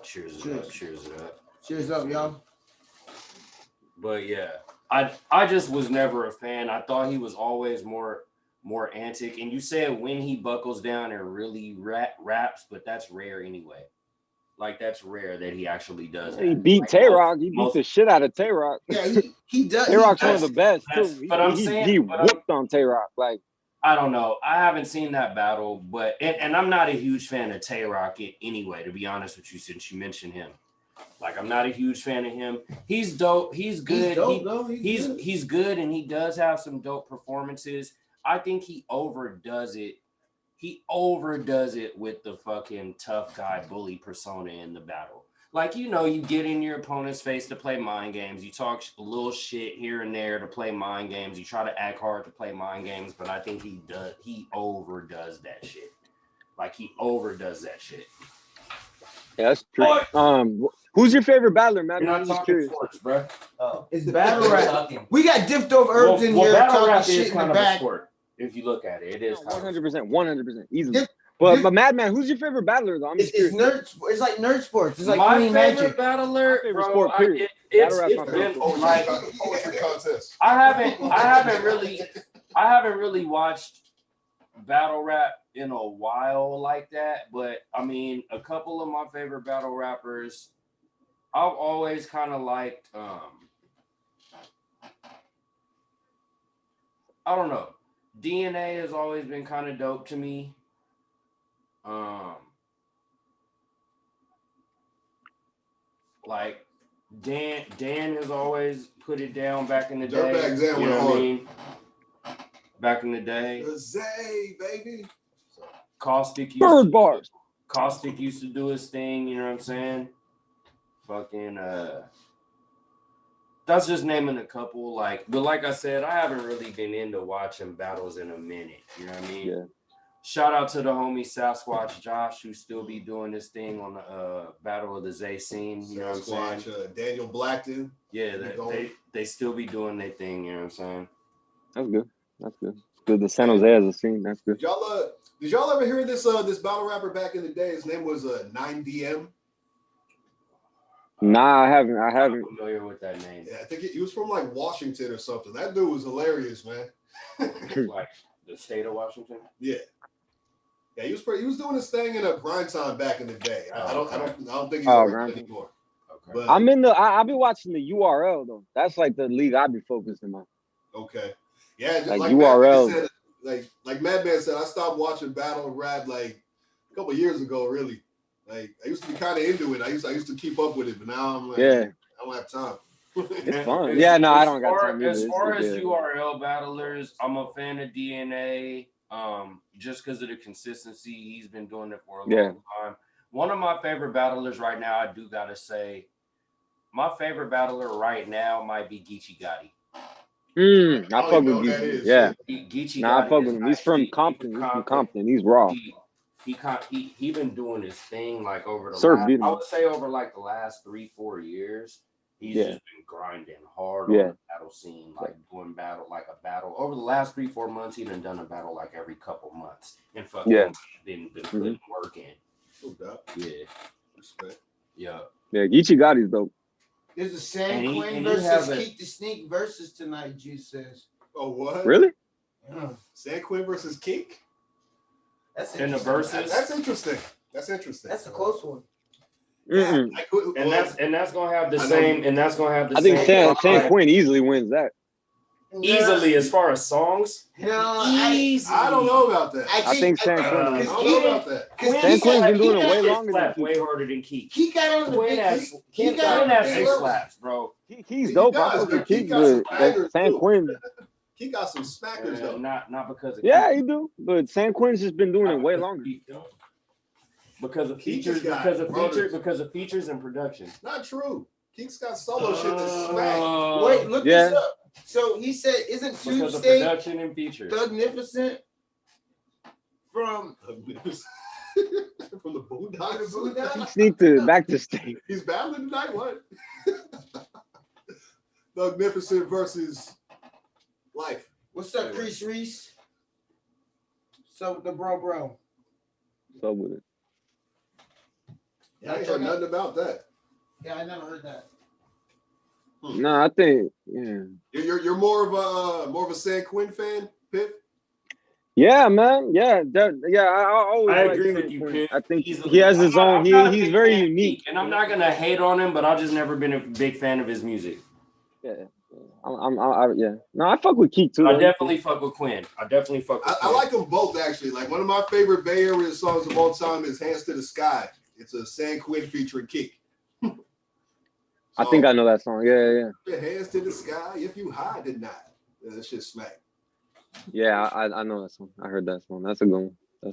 Cheers it up. Cheers up, y'all. But yeah, I just was never a fan. I thought he was always more antic. And you said when he buckles down and really raps, but that's rare anyway. Like that's rare that he actually does that. He beat Tay-Rock. He beat the shit out of Tay-Rock. Yeah, he does. Tay-Rock's one of the best too. But I'm saying he whooped on Tay-Rock. Like I don't know. I haven't seen that battle, but and I'm not a huge fan of Tay Rock anyway, to be honest with you, since you mentioned him. Like, I'm not a huge fan of him. He's dope. He's good. He's good, and he does have some dope performances. I think he overdoes it. He overdoes it with the fucking tough guy bully persona in the battle. Like, you know, you get in your opponent's face to play mind games. You talk a little shit here and there to play mind games. You try to act hard to play mind games, but I think he overdoes that shit. Like, he overdoes that shit. Yeah, that's true. Who's your favorite battler, man? You're not I'm just talking curious. sports, bro. It's battle rap. We got Diff Dope Herbs in here battle rap talking shit is in the kind of a back. sport. If you look at it, it is 100%, easily. But Madman, who's your favorite battler though? I'm just It's curious. nerd. It's like nerd sports. It's like my Queen favorite Magic. battler, favorite bro. sport, period. It's Battle rap's my been favorite. like Poetry contest. I haven't really watched battle rap in a while like that. But I mean, a couple of my favorite battle rappers, I've always kind of liked. I don't know. DNA has always been kind of dope to me. Like Dan has always put it down back in the day. You know what I mean? Back in the day. Zay, baby. Caustic used to do his thing, you know what I'm saying? Fucking that's just naming a couple. But like I said, I haven't really been into watching battles in a minute. You know what I mean? Yeah. Shout out to the homie Sasquatch Josh, who still be doing this thing on the Battle of the Zay scene. You know what I'm saying? Daniel Blackton. Yeah, they still be doing their thing. You know what I'm saying? That's good. That's good. Good. The San Jose as a scene. That's good. Did y'all ever hear this battle rapper back in the day? His name was 9DM. Nah, I haven't. I'm not familiar with that name. Yeah, I think he was from like Washington or something. That dude was hilarious, man. Like the state of Washington. Yeah. Yeah, he was doing his thing in a grind time back in the day. I don't think he's around anymore. Okay. But, I'm in the. I be watching the URL though. That's like the league I be focusing on. Okay. Yeah, just like URL. URL. Like Madman said, I stopped watching battle rap like a couple years ago. Really, like I used to be kind of into it. I used to keep up with it, but now I'm like, I don't have time. It's fun. Yeah, no, I don't got time. As far as URL battlers, I'm a fan of DNA. Just because of the consistency, he's been doing it for a long time. One of my favorite battlers right now, I do gotta say, my favorite battler right now might be Geechee Gotti. I fuck with Geechee. Yeah. Geechee Nah, I Gotti fuck with him. He's from Compton. He's from Compton. He's raw. He been doing his thing like over the Surf last, beating. I would say over like the last 3-4 years. He's just been grinding hard on the battle scene, like doing battle like a battle. Over the last 3-4 months, he done a battle like every couple months. And fucking been putting work in. Yeah. Respect. Yeah. Yeah, Geechee Gotti's dope. There's a San Quinn versus Keek the Sneak versus tonight, Juice says. Oh, what? Really? Yeah. San Quinn versus Keek? That's in the verses. That's interesting. That's interesting. That's a close one. And that's gonna have the same. And that's gonna have the I same. think San Quinn easily wins that. Easily, as far as songs. No, I don't know about that. I think San Quinn. I don't know about that. San Quinn's been doing it way longer than Keek. Way harder than Keek. He got on the Quinn has some slaps, bro. He's dope. I fuck with Keek, but San Quinn. He got some smackers though. Not because of Yeah, Keek. he do. But San Quinn's just been doing it way longer. Because of features, because of features and production. Not true. Keek's got solo shit to smack. Wait, look this up. So he said, isn't Tube State production and features Thugnificent from from the Boondocks? Sneak back to state. He's battling tonight. What? Thugnificent versus Life. What's up, Chris Reese? So the bro. So with it. Yeah, I ain't heard nothing about that. Yeah, I never heard that. No, I think You're more of a San Quinn fan, Pip? Yeah, man. Yeah, I always. I agree with you, Pip. I think he has his own. He's very unique. And I'm not gonna hate on him, but I've just never been a big fan of his music. Yeah, Yeah. No, I fuck with Keek too. I definitely fuck with Quinn. I like them both actually. Like one of my favorite Bay Area songs of all time is "Hands to the Sky." It's a San Quinn featuring Keek. I think I know that song. Yeah. Hands to the sky if you hide tonight. Yeah, that shit smack. Yeah, I know that song. I heard that song. That's a good one. I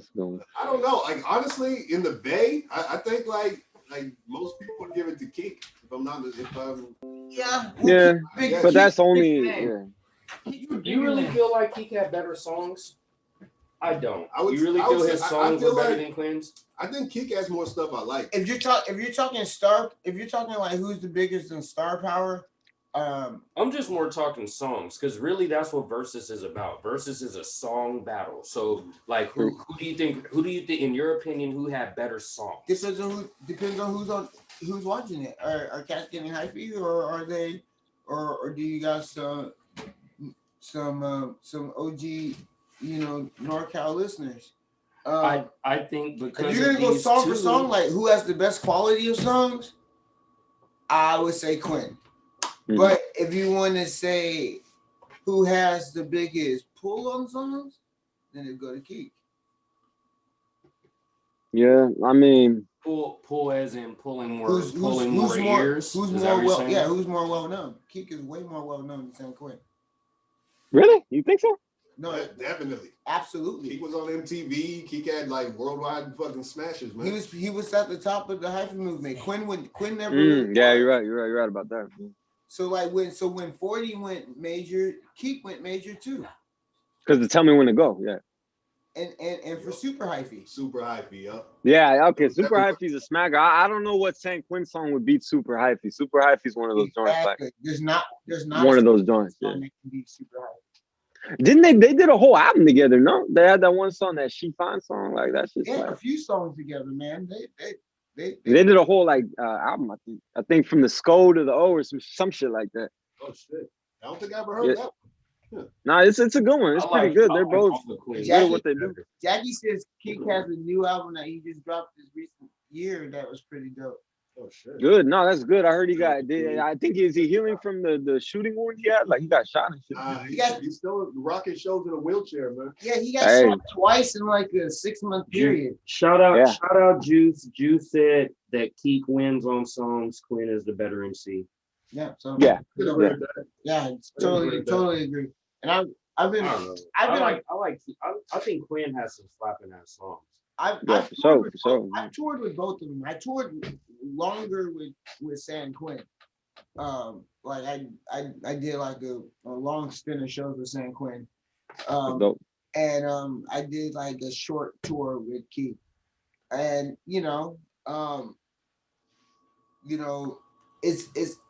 don't know. Like honestly, in the Bay, I think like most people would give it to Keek. If I'm not, Yeah. But that's only. Yeah. Do you really feel like Keek had better songs? I don't. You really I feel would his say- songs feel were better like- than Quinn's? I think Keek has more stuff I like. If you're talking like who's the biggest in star power, I'm just more talking songs because really that's what Versus is about. Versus is a song battle. So like who do you think in your opinion who had better songs? depends on who's watching it. Are cats getting hypey or are they or do you got some OG NorCal listeners? I think because if you're gonna go song for song, like who has the best quality of songs, I would say Quinn. Mm-hmm. But if you want to say who has the biggest pull on songs, then it'd go to Keek. Yeah, I mean, pull as in pulling more Who's more ears. Who's Is that more what you're well? saying? Yeah, who's more well known? Keek is way more well known than San Quinn. really? You think so? No, definitely. Absolutely. Keek was on MTV. Keek had like worldwide fucking smashes, man. He was at the top of the hyphy movement. Quinn never. Yeah, you're right about that. So when 40 went major, Keek went major too. Because to tell me when to go, yeah. And for super hyphy. Super hyphy, yeah. Yeah, okay. Super hyphy's a smacker. I don't know what San Quinn song would beat Super hyphy. Super hyphy's one of those joints. Like, There's not one of those joints. Yeah. that can beat super hyphy. Didn't they did a whole album together? No, they had that one song, that She Fine song. Like that's just a few songs together, man. They did a whole like album. I think from the SCO to the O or some shit like that. Oh shit! I don't think I ever heard that. No, it's a good one. It's pretty good. They're both good at what they do. Jackie says Keek has a new album that he just dropped this recent year that was pretty dope. Oh shit! Good. No, that's good. I heard he got. I think is he healing from the shooting wound he had? Like he got shot and shit. He's still rocking shows in a wheelchair, man. Yeah, he got shot twice in like a 6-month period. Shout out Juice. Juice said that Keek wins on songs. Quinn is the better MC. Yeah. So yeah, totally agree. And I think Quinn has some slapping ass songs. I've toured with both of them. I toured longer with San Quinn. Like I did like a long stint of shows with San Quinn. And I did like a short tour with Keith. And it's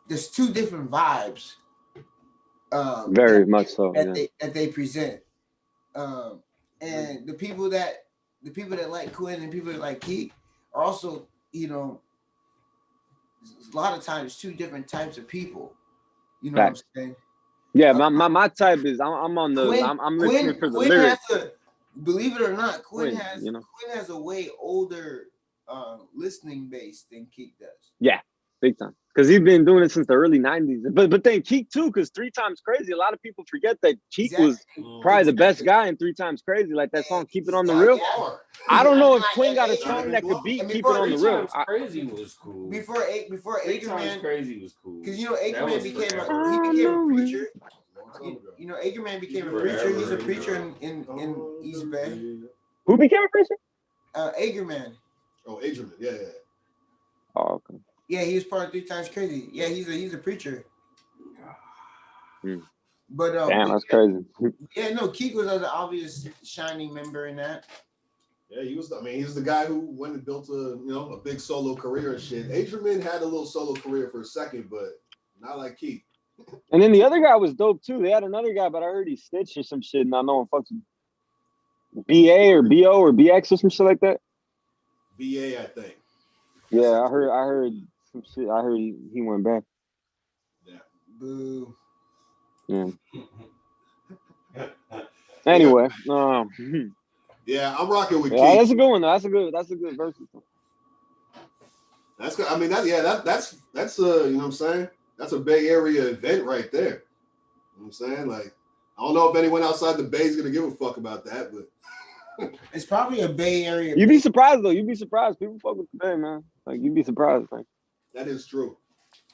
there's two different vibes. Very much so. That they present. And the people that like Quinn and people that like Keek are also, a lot of times two different types of people. You know what I'm saying? Yeah, my type is I'm on the I'm listening for the lyrics. Believe it or not, Quinn has a way older listening base than Keek does. Yeah, big time. Because he's been doing it since the early 90s. But then Keek too, because 3 Times Crazy, a lot of people forget that Keek was probably the best guy in 3 Times Crazy. Like that song, Keep It On The Real. I don't know if Quinn got a song that could beat Keep It On The Real. Crazy was cool. Before 3 Times Crazy was cool. Because Anchorman became a preacher. Anchorman became a preacher. He's a preacher in East Bay. Who became a preacher? Anchorman. Oh, Adrian, yeah. Oh, okay. Yeah, he was part of 3 Times Crazy. Yeah, he's a preacher. But damn, that's crazy. Yeah, no, Keek was the obvious shining member in that. Yeah, he was the guy who went and built a big solo career and shit. Adrian had a little solo career for a second, but not like Keek. And then the other guy was dope too. They had another guy, but I heard he stitched or some shit, and I know him fucks with BA or BO or BX or some shit like that. BA, I think. Yeah, I heard some shit. I heard he went back. Yeah. Boo. Yeah. Anyway, yeah, I'm rocking with Keek. That's a good one though. That's a good verse. That's good. I mean, that's you know what I'm saying? That's a Bay Area event right there. what I'm saying? Like, I don't know if anyone outside the Bay is gonna give a fuck about that, but it's probably a Bay Area. You'd be surprised though. You'd be surprised. People fuck with the Bay, man. Like you'd be surprised. Like that is true.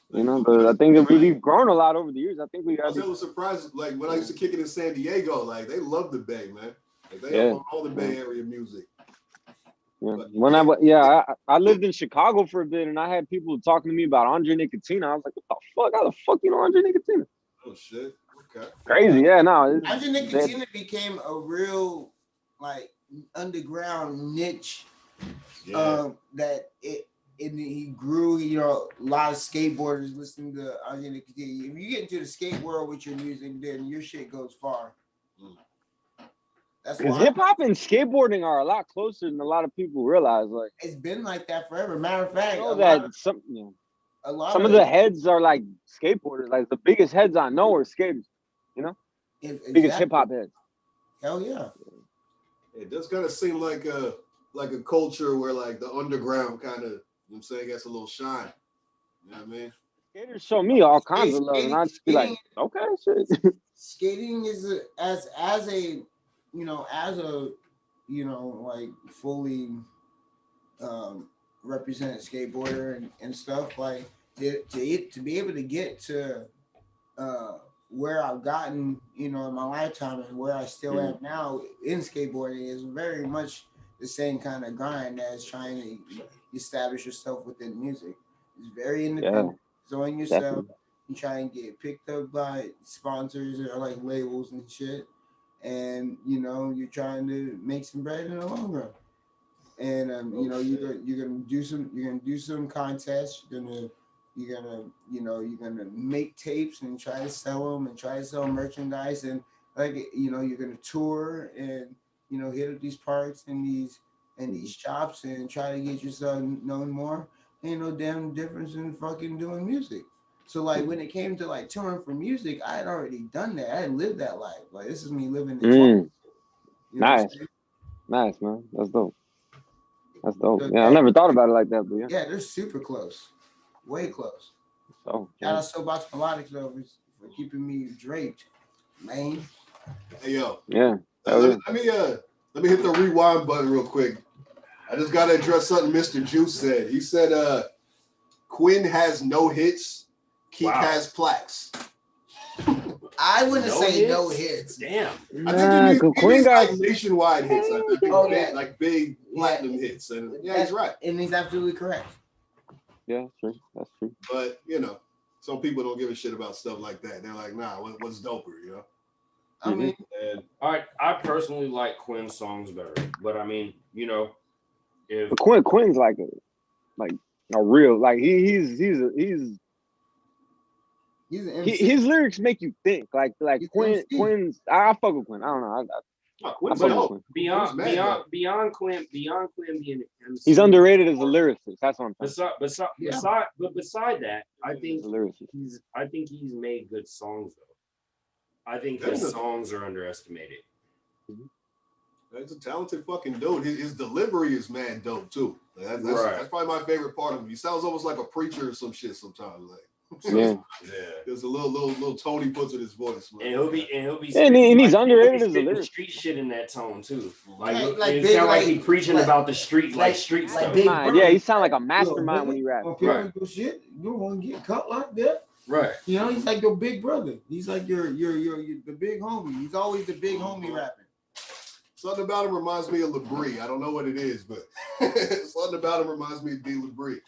You know, but I think we've grown a lot over the years. I think we got. I was surprised. Like when I used to kick it in San Diego, like they love the Bay, man. Like they love all the Bay Area music. Yeah. When I lived in Chicago for a bit, and I had people talking to me about Andre Nickatina. I was like, what the fuck? How the fuck you know Andre Nickatina? Oh shit. Okay. Crazy, yeah. No. Andre Nickatina became a real like underground niche. That he grew. You know, a lot of skateboarders listening to Andre Nickatina. If you get into the skate world with your music, then your shit goes far. That's because why hip hop and skateboarding are a lot closer than a lot of people realize. Like it's been like that forever. Matter of fact, some of the heads are like skateboarders. Like the biggest heads I know are skaters. You know, biggest hip hop heads. Hell yeah. It does kind of seem like a culture where like the underground kind of, you know what I'm saying, gets a little shine. You know what I mean? Skaters show me all kinds of love, and I just be like, okay, shit. Skating is as a like fully represented skateboarder and stuff, like to be able to get to where I've gotten, in my lifetime and where I still am now in skateboarding is very much the same kind of grind as trying to establish yourself within music. It's very independent. Throwing yourself. Definitely. You try and get picked up by sponsors or like labels and shit. And you're trying to make some bread in the long run, and you're gonna do some contests. You're gonna make tapes and try to sell them and try to sell merchandise, and you're gonna tour and hit up these parks and these shops and try to get yourself known more. Ain't no damn difference in fucking doing music. So like when it came to like touring for music, I had already done that. I had lived that life. Like this is me living the Nice, man. That's dope. Yeah, I never thought about it like that, but yeah, they're super close, way close. So shout out Soapbox Melodics though for keeping me draped, man. Hey yo, yeah. Let me hit the rewind button real quick. I just gotta address something Mr. Juice said. He said Quinn has no hits. Keek has plaques. I wouldn't say no hits. Damn. I think he means like nationwide hits. Like big platinum hits. And he's right. And he's absolutely correct. Yeah, true. That's true. But some people don't give a shit about stuff like that. They're like, nah, what's doper, I mean, I personally like Quinn's songs better. But I mean, if Quinn's like a real, like he's his lyrics make you think. Like Quinn's. I fuck with Quinn. I don't know. Beyond Quinn being an MC, he's underrated as a lyricist. That's what I'm saying. Beside that, I think he's made good songs though. I think his songs are underestimated. He's a talented fucking dude. His delivery is mad dope too. That's probably my favorite part of him. He sounds almost like a preacher or some shit sometimes. Like. There's a little tone he puts in his voice, man. And he's underrated as a lyricist. Street shit in that tone too. It sounds like he's preaching about the street, street stuff. Yeah, he sounds like a mastermind when he raps. Right. Shit, you want to get cut like that? Right. He's like your big brother. He's like your the big homie. He's always the big homie rapping. Something about him reminds me of LeBrie. I don't know what it is, but something about him reminds me of D. LeBrie.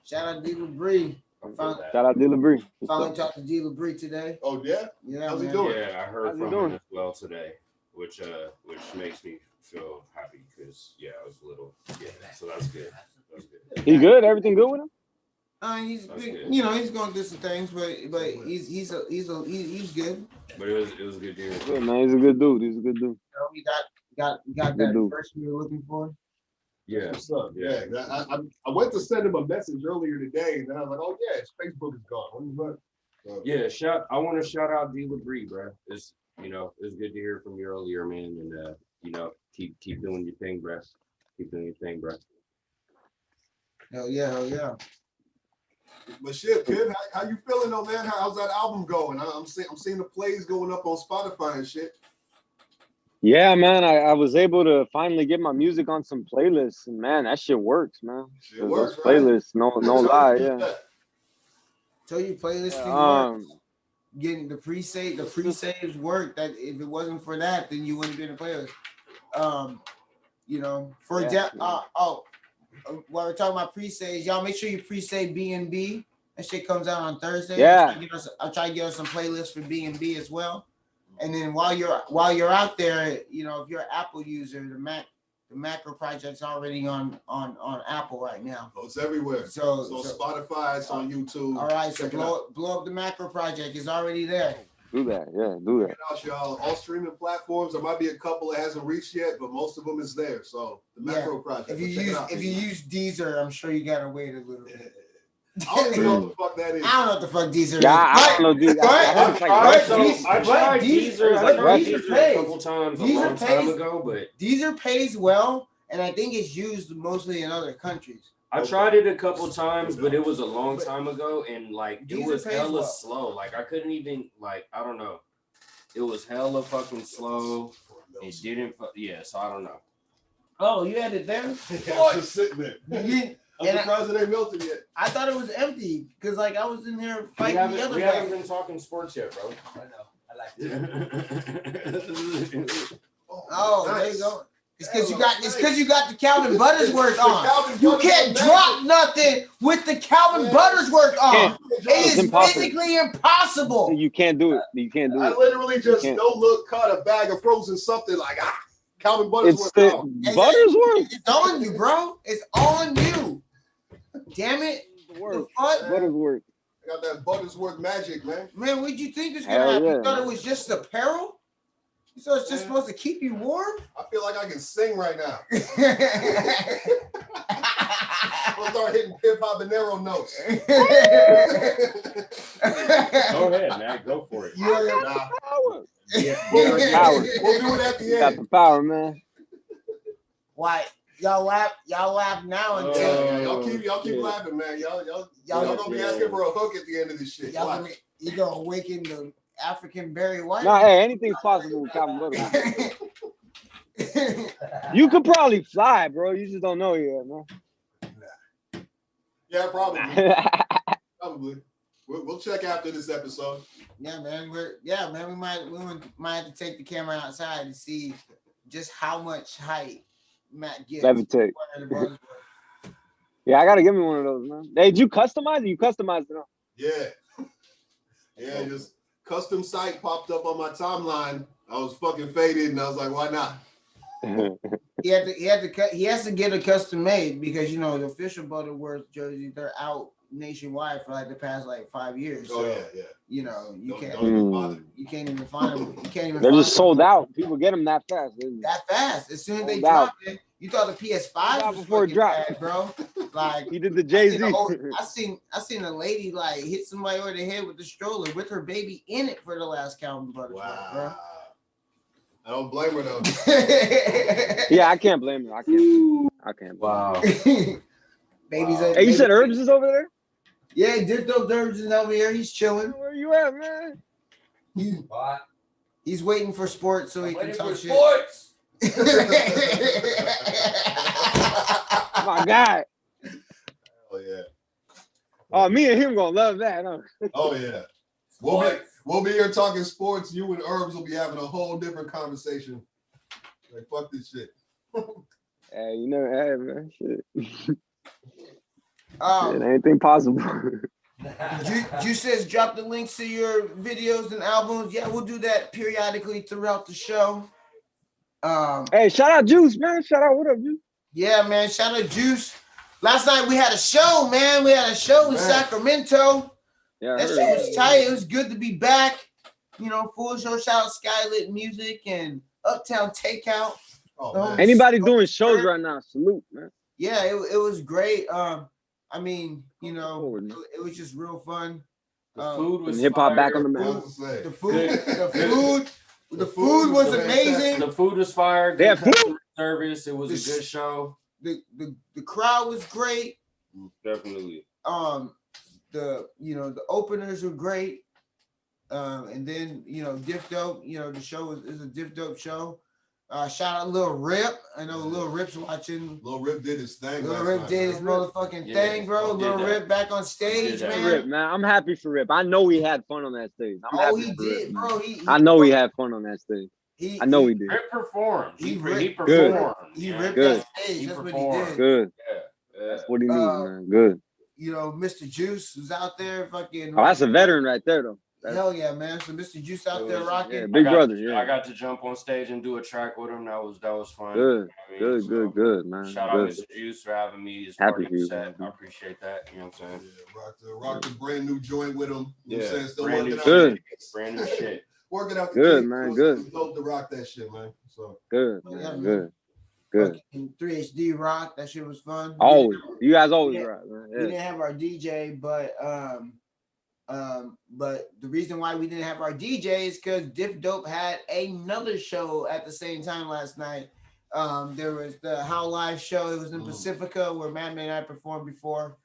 Shout out D. LeBrie. Shout out D. LeBrie. Finally talked to D. LeBrie today. Oh yeah? Yeah. How's he doing? Yeah, I heard from him as well today, which makes me feel happy because I was a little so that's good. He good? Everything good with him? He's big, he's going through some things, but he's good. But it was a good year. Yeah, man, he's a good dude. He got that person we were looking for. Yeah. What's up? Yeah. I went to send him a message earlier today, and then I was like, oh yeah, his Facebook is gone. I want to shout out D. LeBrie, bro. It's it's good to hear from you earlier, man, and keep doing your thing, bro. Keep doing your thing, bro. Hell yeah. But shit, kid, how you feeling though, man? How's that album going? I'm seeing the plays going up on Spotify and shit. Yeah, man, I was able to finally get my music on some playlists, and man, that shit works, man. Shit works, those playlists, no lie, yeah. So you playlists work. Getting the pre-saves work. That if it wasn't for that, then you wouldn't be in the playlist. You know, for example, while we're talking about pre-saves, y'all make sure you pre-save B&B. That shit comes out on Thursday. Yeah. I'll try to get us some playlists for B&B as well. And then while you're out there, you know, if you're an Apple user, the macro project's already on Apple right now. Oh, it's everywhere. So Spotify, it's on YouTube. All right, so blow up the macro project. It's already there. Do that, yeah, do that. Check it out, y'all. All streaming platforms. There might be a couple that hasn't reached yet, but most of them is there. So the macro project. If you use Deezer, I'm sure you gotta wait a little bit. I don't even know what the fuck that is. I don't know what the fuck Deezer is. Yeah, I don't know Deezer. I tried Deezer a couple times a long time ago, but Deezer pays well, and I think it's used mostly in other countries. I tried it a couple times, but it was a long time ago, and like it was hella slow. Like I couldn't even I don't know. It was hella fucking slow. It didn't. So I don't know. Oh, you had it there? Yeah, it's just sitting there. I'm surprised it ain't melted yet. I thought it was empty because I was in here fighting the other guy. We haven't been talking sports yet, bro. I know. I like it. Oh, nice. There you go. It's because you got the Calvin Buttersworth on. You can't drop nothing with the Calvin Buttersworth on. It is physically impossible. You can't do it. You can't do it. I literally just caught a bag of frozen something like Calvin Buttersworth. Buttersworth. It's on you, bro. It's on you. Damn it. Buttersworth. I got that Buttersworth magic, man. Man, what did you think was gonna happen? You thought it was just apparel? You thought it's just supposed to keep you warm? I feel like I can sing right now. I'll start hitting Pip Habanero notes. Go ahead, man. Go for it. Power. We'll do it at the end. Got the power, man. Why? Y'all laugh now until y'all keep laughing, man. Y'all gonna be asking for a hook at the end of this shit. You gonna awaken the African Barry White? Nah, hey, anything's possible with Calvin Buttersworth. You could probably fly, bro. You just don't know yet, man. Yeah, probably. Probably. We'll check after this episode. Yeah, man. We might have to take the camera outside to see just how much height Matt gets. Levitate. Yeah, I gotta give me one of those, man. Hey, did you customize it? You customized it, huh? Yeah, just custom site popped up on my timeline. I was fucking faded, and I was like, why not? He has to get a custom made because the official Butterworth jerseys, they're out nationwide for like the past 5 years. Oh, so, yeah. You can't even find them. You can't even. They're just sold out. People get them that fast. That fast. As soon as they drop it, you thought the PS5 was before it dropped, bad, bro. Like he did the Jay-Z. I seen a lady hit somebody over the head with the stroller with her baby in it for the last Calvin Buttersworth, bro. I don't blame her though. Yeah, I can't blame her. I can't. Wow. Baby's Hey, you said Herbs is over there? Yeah, Diff Dope Herbs is over here. He's chilling. Where you at, man? He's waiting for sports so he can talk shit. Sports. My guy. Oh yeah. Oh, me and him gonna love that, huh? Oh yeah. We'll be here talking sports. You and Herbs will be having a whole different conversation. Like fuck this shit. Hey, hey, man, shit. Shit, anything possible. Juice says drop the links to your videos and albums. Yeah, we'll do that periodically throughout the show. Hey, shout out Juice, man. Shout out, what up, Juice? Yeah, man. Shout out Juice. Last night we had a show, man. We had a show in Sacramento. Yeah, that show was tight. It was good to be back. Full show. Shout out Skylit Music and Uptown Takeout. Oh, anybody doing shows right now, salute, man. Yeah, it was great. I mean, it was just real fun. The food was hip hop back on the map. The food was amazing. The food was fire. They Good have customer service. It was a good show. The crowd was great. Definitely. the openers were great. And then Diff Dope, the show is a Diff Dope show. Shout out Lil Rip. I know Lil Rip's watching. Lil Rip did his thing. Lil Rip did his motherfucking thing, bro. Lil Rip back on stage, man. Rip, man. I'm happy for Rip. I know he had fun on that stage. He did, Rip, bro. I know he had fun on that stage. I know he did. Rip performed. He performed. He ripped that stage. That's what he did. Good. That's what he needs, man. Good. Mr. Juice was out there fucking. Oh, that's a veteran right there, though. Hell yeah, man. So Mr. Juice out there rocking. Yeah, big brother. Yeah. I got to jump on stage and do a track with him. That was fun. Good. Good, man. Shout out Mr. Juice for having me as part of the set. I appreciate that. You know what I'm saying? Yeah, rock the brand new joint with him. You know what I'm saying? Still brand working new out. good. Brand new shit. Working out the good, kick. man. Good. Dope to rock that shit, man. So good, man. Good. 3HD rock. That shit was fun. Always. You guys always rock, man. We didn't have our DJ, but the reason why we didn't have our DJ is because Diff Dope had another show at the same time last night. There was the How Live show. It was in Pacifica where Madman and I performed before.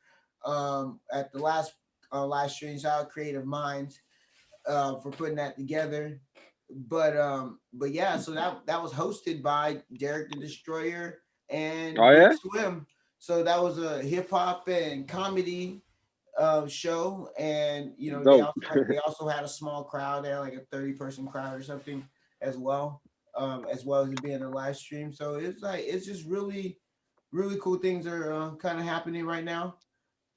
At the last live stream, shout out Creative Minds for putting that together. But yeah, so that was hosted by Derek the Destroyer and Swim. So that was a hip hop and comedy show, and they also had a small crowd there, like a 30-person crowd or something as well as it being a live stream. So it's just really, really cool things are kind of happening right now.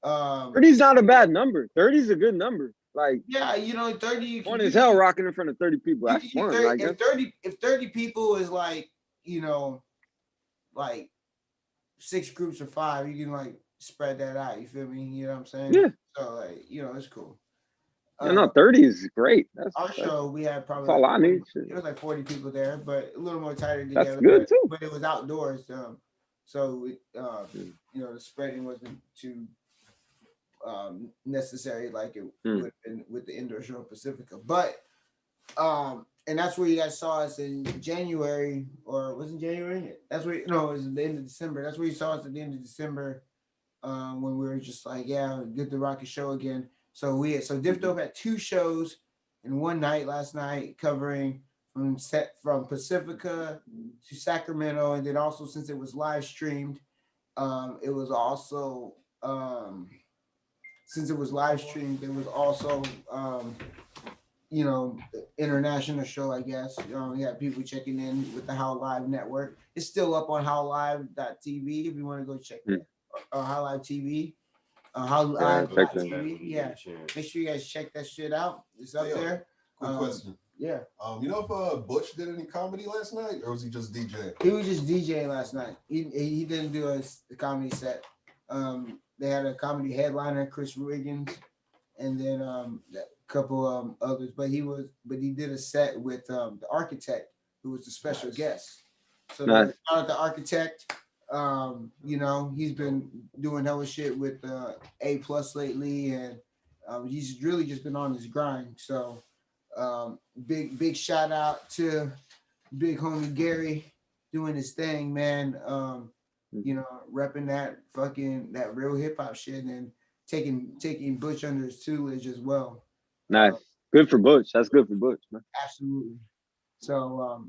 30's not a bad number. 30's a good number. Like 30 fun as hell rocking in front of 30 people. That's fun. 30, if 30 people is like 6 groups of 5, you can like spread that out. You feel me? You know what I'm saying? Yeah. So it's cool. 30 is great. Our show, we had probably that's all I need. It was like 40 people there, but a little more tighter together. That's good too. But it was outdoors, so the spreading wasn't too necessary like it would have been with the indoor show in Pacifica. But and that's where you guys saw us in January, or was it January? That's where it was the end of December. That's where you saw us at the end of December, when we were just like, good to rock a show again. So Diff Dope had 2 shows in one night last night, covering from Pacifica to Sacramento, and then also, since it was live streamed, it was also since it was live streamed, there was also international show, I guess. We had people checking in with the How Live network. It's still up on howlive.tv if you want to go check it. How Live TV. How Live TV. Yeah. Make sure you guys check that shit out. It's up there. Quick question. Yeah. You know if Butch did any comedy last night, or was he just DJing? He was just DJing last night. He didn't do a comedy set. They had a comedy headliner, Chris Wiggins, and then a couple others. But he did a set with the Architect, who was the special guest. So shout out the Architect. He's been doing hella shit with A+ lately, and he's really just been on his grind. So big shout out to big homie Gary doing his thing, man. Repping that real hip hop shit and taking Butch under his tutelage as well. Nice. Good for Butch. That's good for Butch, man. Absolutely. So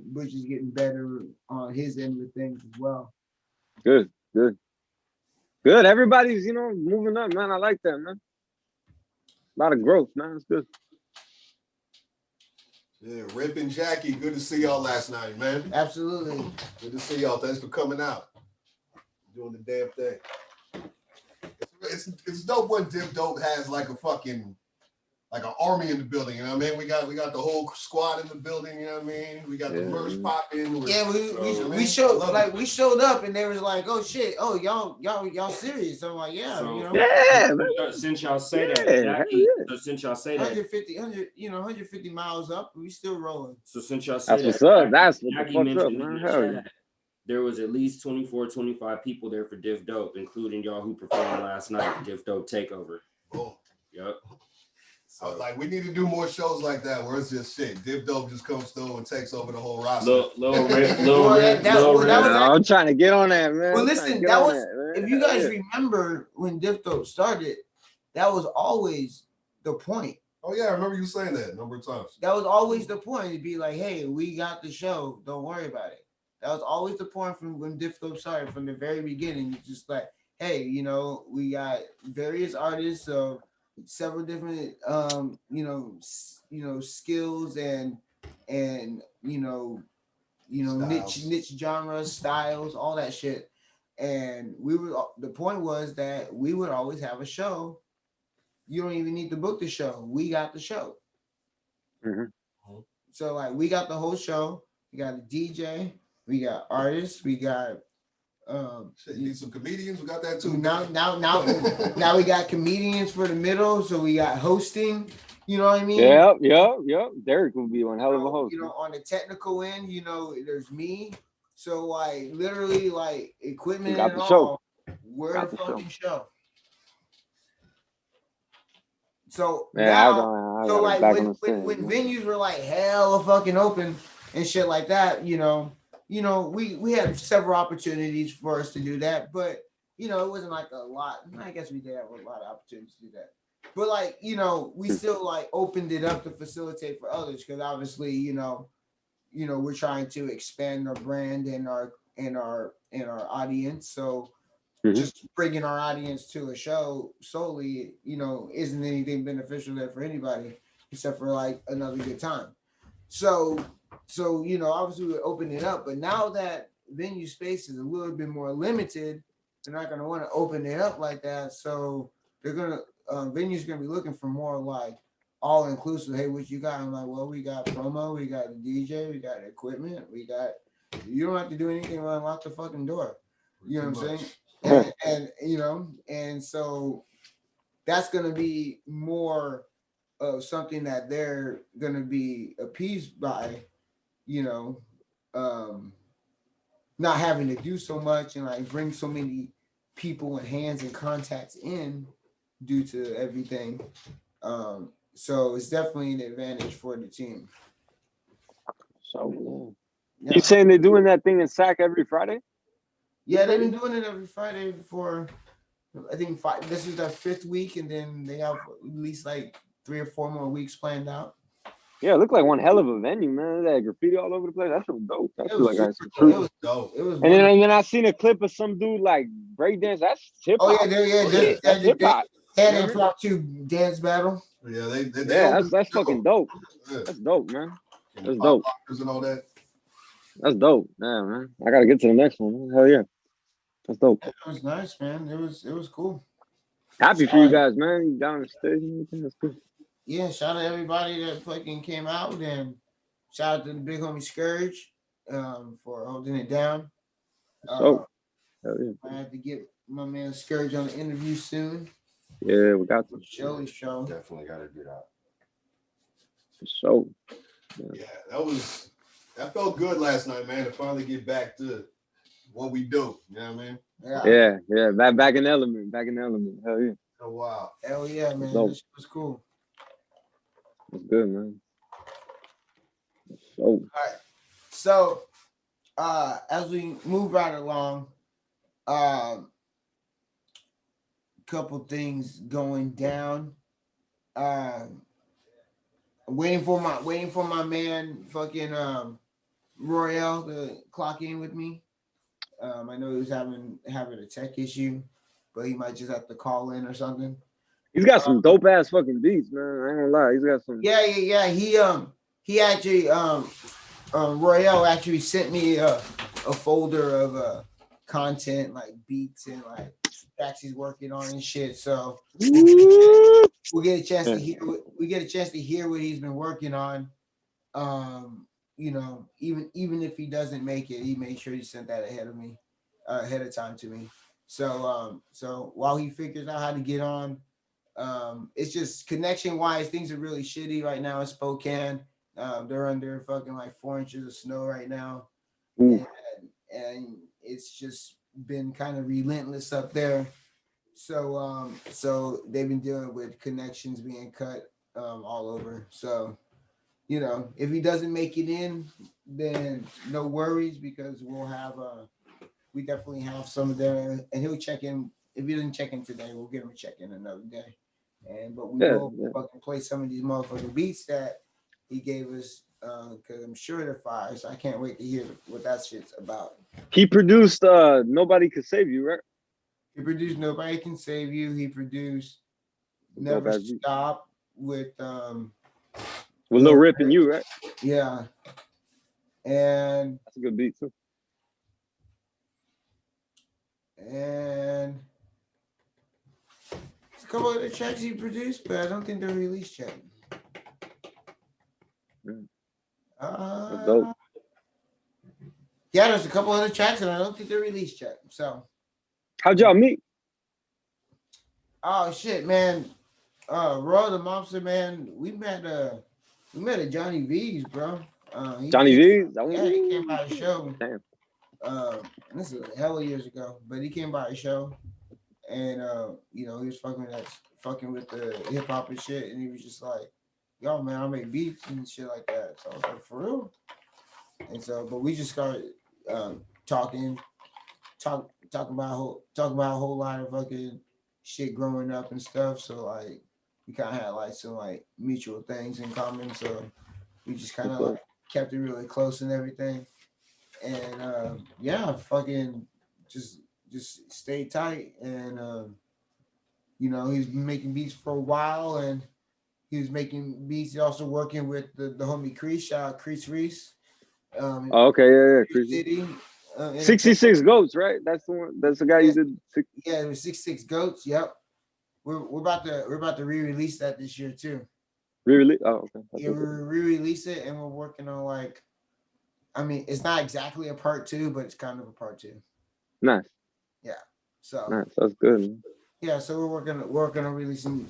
Butch is getting better on his end of things as well. Good. Everybody's moving up, man. I like that, man. A lot of growth, man. It's good. Yeah, Rip and Jackie, good to see y'all last night, man. Absolutely. Good to see y'all. Thanks for coming out. Doing the damn thing. It's dope when Diff Dope has like an army in the building, you know what I mean? We got the whole squad in the building, you know what I mean? We got the merch popping. Yeah, we showed up and they was like, oh shit, oh y'all serious? I'm like, since y'all say that, since y'all say that, 150 miles up, we still rolling. So since y'all say that's that, what's up. That's what the fuck's up, man. Hell yeah. There was at least 24, 25 people there for Diff Dope, including y'all who performed last night, Diff Dope Takeover. Oh. Yep. So we need to do more shows like that where it's just shit. Diff Dope just comes through and takes over the whole roster. I'm trying to get on that, man. Well, listen, if you guys remember when Diff Dope started, that was always the point. Oh yeah, I remember you saying that a number of times. That was always the point. To be like, hey, we got the show. Don't worry about it. That was always the point from when Diff Dope started from the very beginning. It's just like, hey, you know, we got various artists of several different, skills and niche genres, styles, all that shit. And the point was that we would always have a show. You don't even need to book the show. We got the show. Mm-hmm. So like we got the whole show. We got a DJ. We got artists. We got you need some comedians. We got that too. Now we got comedians for the middle. So we got hosting. You know what I mean? Yep. Derek will be one hell of a host. You know, on the technical end, you know, there's me. So like literally like equipment and all. We're the fucking show. So now, like when venues were like hella fucking open and shit like that, we had several opportunities for us to do that, but it wasn't like a lot. I guess we did have a lot of opportunities to do that, but like we still like opened it up to facilitate for others because obviously we're trying to expand our brand and our audience. So just bringing our audience to a show solely, isn't anything beneficial there for anybody except for like another good time. So obviously we opened it up, but now that venue space is a little bit more limited, they're not going to want to open it up like that. So they're going to, venues going to be looking for more like all inclusive. Hey, what you got? I'm like, well, we got promo, we got the DJ, we got equipment, you don't have to do anything but unlock the fucking door. You know what I'm saying? And so that's going to be more of something that they're going to be appeased by, not having to do so much and like bring so many people and hands and contacts in due to everything. So it's definitely an advantage for the team. So you saying they're doing that thing in SAC every Friday? Yeah, they've been doing it every Friday for, I think, this is their 5th week, and then they have at least like 3 or 4 more weeks planned out. Yeah, it looked like one hell of a venue, man. That graffiti all over the place. That's so dope. It was dope. And then I seen a clip of some dude like breakdance. That's hip hop. Oh yeah, that's hip hop. They had an impromptu dance battle. Yeah, that's fucking dope. Yeah. That's dope, man. That's dope. And all that. That's dope. Yeah, man. I gotta get to the next one. Hell yeah. That's dope. It was nice, man. It was cool. Happy for you guys, man. You down the stage and everything. That's cool. Yeah, shout out to everybody that fucking came out, and shout out to the big homie Scourge for holding it down. Hell yeah. I have to get my man Scourge on the interview soon. Yeah, we got to. Shelly show. Definitely got to do that. So. Yeah, that felt good last night, man, to finally get back to what we do. You know what I mean? Yeah. Back in the element. Hell yeah. Oh wow. Hell yeah, man. This was cool. It's good, man. So. All right. So, as we move right along, couple things going down. Waiting for my man, fucking Royale to clock in with me. I know he was having a tech issue, but he might just have to call in or something. He's got some dope ass fucking beats, man. I ain't gonna lie. He's got some. Yeah. He actually Royale actually sent me a folder of content like beats and like tracks he's working on and shit. So we'll get a chance to hear. We get a chance to hear what he's been working on. Even if he doesn't make it, he made sure he sent that ahead of time to me. So while he figures out how to get on, it's just connection wise, things are really shitty right now in Spokane. They're under fucking like 4 inches of snow right now, and it's just been kind of relentless up there. So they've been dealing with connections being cut all over. So if he doesn't make it in, then no worries, because we definitely have some there, and he'll check in. If he doesn't check in today, we'll get him a check in another day. But we will fucking play some of these motherfucking beats that he gave us, because I'm sure they're fire. So I can't wait to hear what that shit's about. He produced Nobody Could Save You, right? He produced Nobody Can Save You. He produced Never Stop with Lil Rip and you, right? Yeah. And that's a good beat too. And there's a couple other tracks he produced, but I don't think they're released yet. Yeah, there's a couple other tracks, and I don't think they're released yet. So, how'd y'all meet? Oh shit, man! Royale The Mobbsta, man. We met at Johnny V's, bro. Johnny V's? Yeah, he came by the show. Damn. This is a hell of years ago, but he came by the show, and he was fucking with the hip hop and shit, and he was just like, "Yo, man, I make beats and shit like that." So I was like, "For real?" And so, but we just started talking about a whole lot of fucking shit growing up and stuff. So like, we kind of had like some like mutual things in common. So we just kind of like kept it really close and everything. And fucking just stay tight. And he's been making beats for a while, and he was making beats. He's also working with the homie Crease, Crease Reese. Crease City. 66 Goats, right? That's the one. That's the guy you did. Yeah, it was 66 Goats. Yep. We're about to re-release that this year too. Re-release? Oh, okay. Yeah, we re-release it, and we're working on like, I mean, it's not exactly a part 2, but it's kind of a part 2. Nice. Yeah. So. Nice. That's good. Yeah. So we're working on releasing.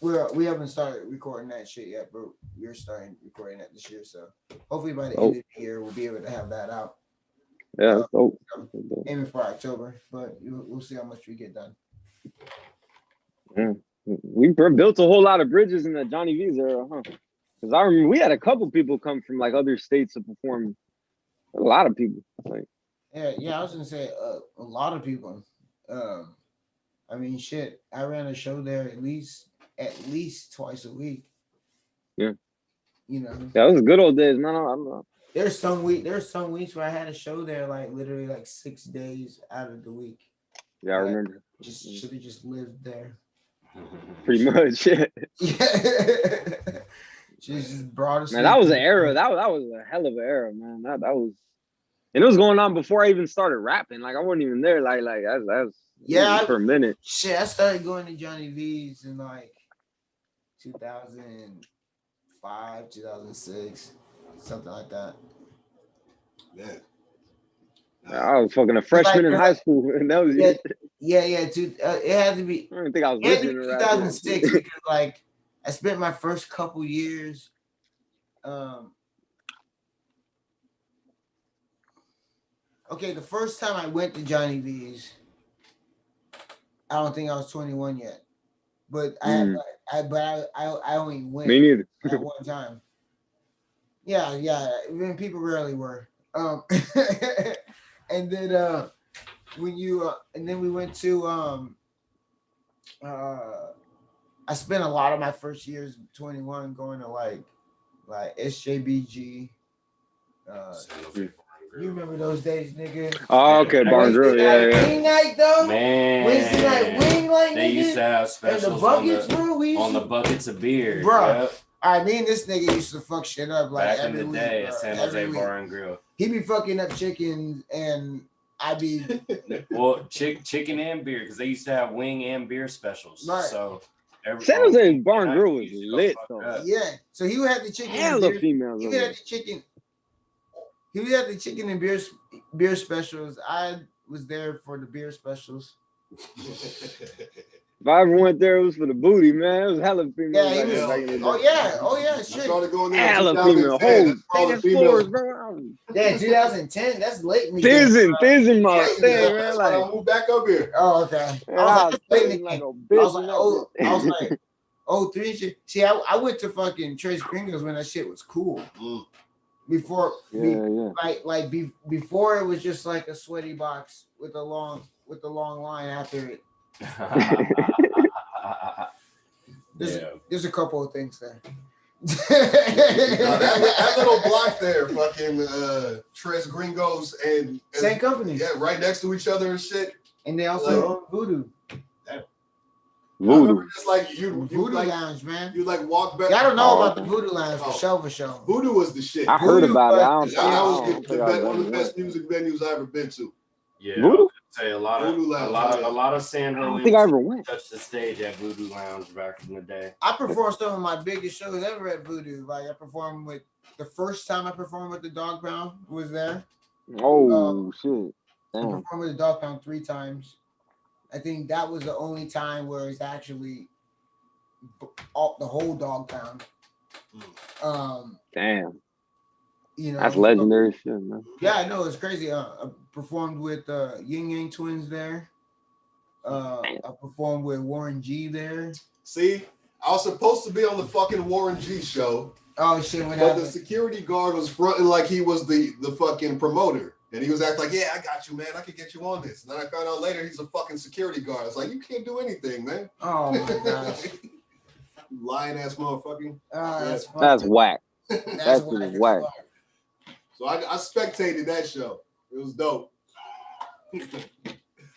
We haven't started recording that shit yet, but we're starting recording that this year. So hopefully by the end of the year, we'll be able to have that out. Yeah, that's dope. Aiming for October, but we'll see how much we get done. Yeah. We built a whole lot of bridges in the Johnny V's era, huh? Because I remember we had a couple people come from like other states to perform. A lot of people. Like, yeah, I was gonna say a lot of people. I mean, shit, I ran a show there at least twice a week. Yeah. Yeah, it was good old days, man. I don't know. There's some weeks where I had a show there like literally like 6 days out of the week. Yeah, I remember. Should have just lived there. Pretty much, yeah. Just brought us. Man, that was an era. That was a hell of an era, man. That was, and it was going on before I even started rapping. Like I wasn't even there. Like that was for a minute. Shit, I started going to Johnny V's in like 2005, 2006, something like that. Yeah. I was fucking a freshman in high school, and that was it had to be. I don't think I was. It had to be 2006 because like I spent my first couple years. Okay, the first time I went to Johnny V's, I don't think I was 21 yet, but I only went. Me neither. At one time. Yeah. I mean, people rarely were. And then and then we went to I spent a lot of my first years 21 going to like SJBG. You remember those days, nigga? Oh, okay, Bar and Grill, yeah. Wing night though, man. Wednesday night wing night. They used to have specials and the buckets, on the buckets of beer, bro. Yep. I mean, this nigga used to fuck shit up like back in the day at San Jose week. Bar and Grill. He be fucking up chickens, and I be chicken and beer because they used to have wing and beer specials. Right. So San Jose Bar and Grill was lit though. Yeah. So he would have the chicken. Hell of females. He would have the chicken. He would have the chicken and beer specials. I was there for the beer specials. If I ever went there, it was for the booty, man. It was hella female. Yeah, oh yeah, shit. I started going there. Hella female. Whole floors, bro. Yeah, 2010. That's late. Thizzing my thing, man. Like I moved back up here. Oh, okay. I was like, oh, 3 shit. See, I went to fucking Trace Gringos when that shit was cool. Before, before it was just like a sweaty box with a long line after it. There's a couple of things there. that little block there, fucking Tres Gringos and same company. Yeah, right next to each other and shit. And they also own Voodoo. Voodoo. Just like you Voodoo like, Lounge, man. You like walk back. Yeah, I don't know about the Voodoo Lounge for sure. Voodoo was the shit. I heard about it. That was one of the best music venues I ever been to. Yeah, Voodoo? Say a lot of Sandra. I don't think I ever went. Touched the stage at Voodoo Lounge back in the day. I performed some of my biggest shows ever at Voodoo. Like I performed with the first time I performed with the Dog Pound was there. Oh shit! I performed with the Dog Pound 3 times. I think that was the only time where it's actually the whole Dog Pound. Damn. You know, that's legendary shit, man. Yeah, I know it's crazy. I performed with Yin Yang Twins there. I performed with Warren G there. See, I was supposed to be on the fucking Warren G show. Oh shit! But the security guard was fronting like he was the fucking promoter, and he was acting like, "Yeah, I got you, man. I can get you on this." And then I found out later he's a fucking security guard. I was like, "You can't do anything, man." Oh my gosh! Lying ass motherfucker. That's whack. That's whack. So I spectated that show. It was dope.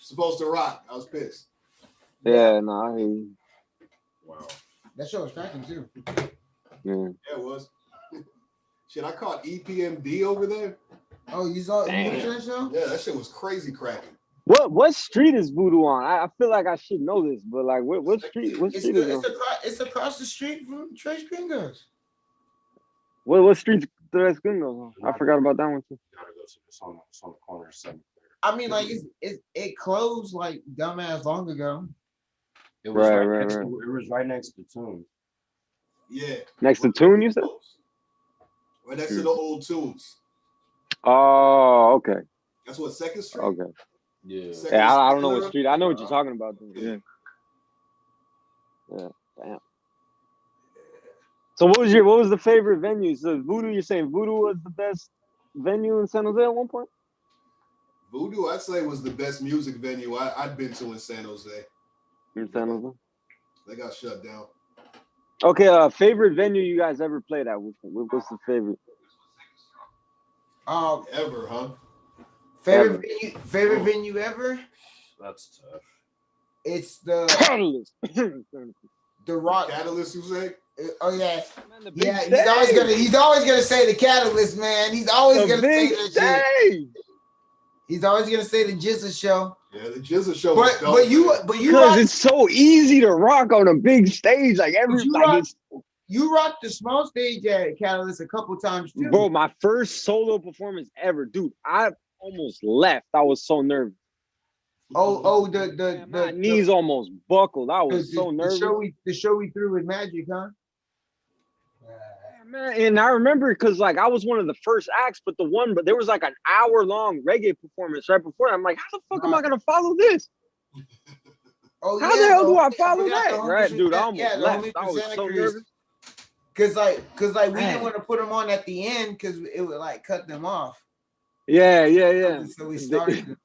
Supposed to rock. I was pissed. Yeah, no, I hear you. Wow. That show was cracking too. Yeah. Yeah, it was. Shit, I caught EPMD over there. Oh, you saw that show? Yeah, that shit was crazy cracking. What street is Voodoo on? I feel like I should know this, but like what street? What street is it? It's across the street from Tres Gringos. What street's Tres Gringos on? I forgot about that one too. Gotta go to it's on the corner of 7th. I mean, like it closed like dumbass long ago. It was right. It was right next to Tune. Yeah. Next to Tune, you said? Right next to the old Tunes. Oh, okay. That's what 2nd Street. Okay. Yeah. I don't know what street. I know what you're talking about. Yeah. Yeah. Damn. So what was the favorite venue? So Voodoo, you're saying Voodoo was the best venue in San Jose at one point? Voodoo, I'd say, was the best music venue I'd been to in San Jose. In San Jose? They got shut down. Okay, favorite venue you guys ever played at? What's the favorite? Ever, huh? Favorite venue ever? That's tough. It's the Catalyst. The Rock. Catalyst, you say? Oh yeah, yeah. He's always gonna say the Catalyst, man. He's always gonna say that shit. He's always gonna say the Jizza show. Yeah, the Jizza show. But you because it's so easy to rock on a big stage, like you rocked the small stage at Catalyst a couple times too. Bro, my first solo performance ever, dude. I almost left. I was so nervous. The knees almost buckled. I was so nervous. The show we threw with Magic, huh? Man, and I remember because like I was one of the first acts, but there was like an hour-long reggae performance right before. I'm like, how the fuck am I gonna follow this? How the hell do I follow that? Right, dude, I almost left. I was so nervous. Cause we didn't want to put them on at the end because it would like cut them off. Yeah. So we started.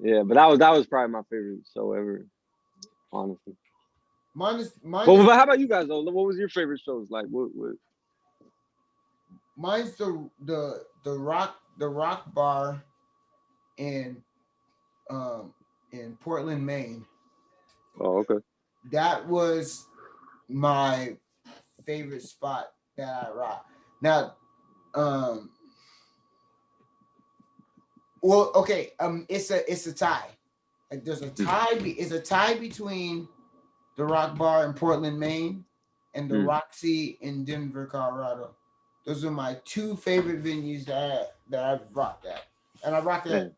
Yeah, but that was probably my favorite show ever, honestly. But how about you guys though? What was your favorite shows like? What? Mine's the rock bar in Portland, Maine. Oh, okay. That was my favorite spot that I rocked. Now, well, okay, it's a tie. Like there's a tie. It's a tie between the Rock Bar in Portland, Maine, and the Roxy in Denver, Colorado. Those are my two favorite venues that I've rocked at. And I've only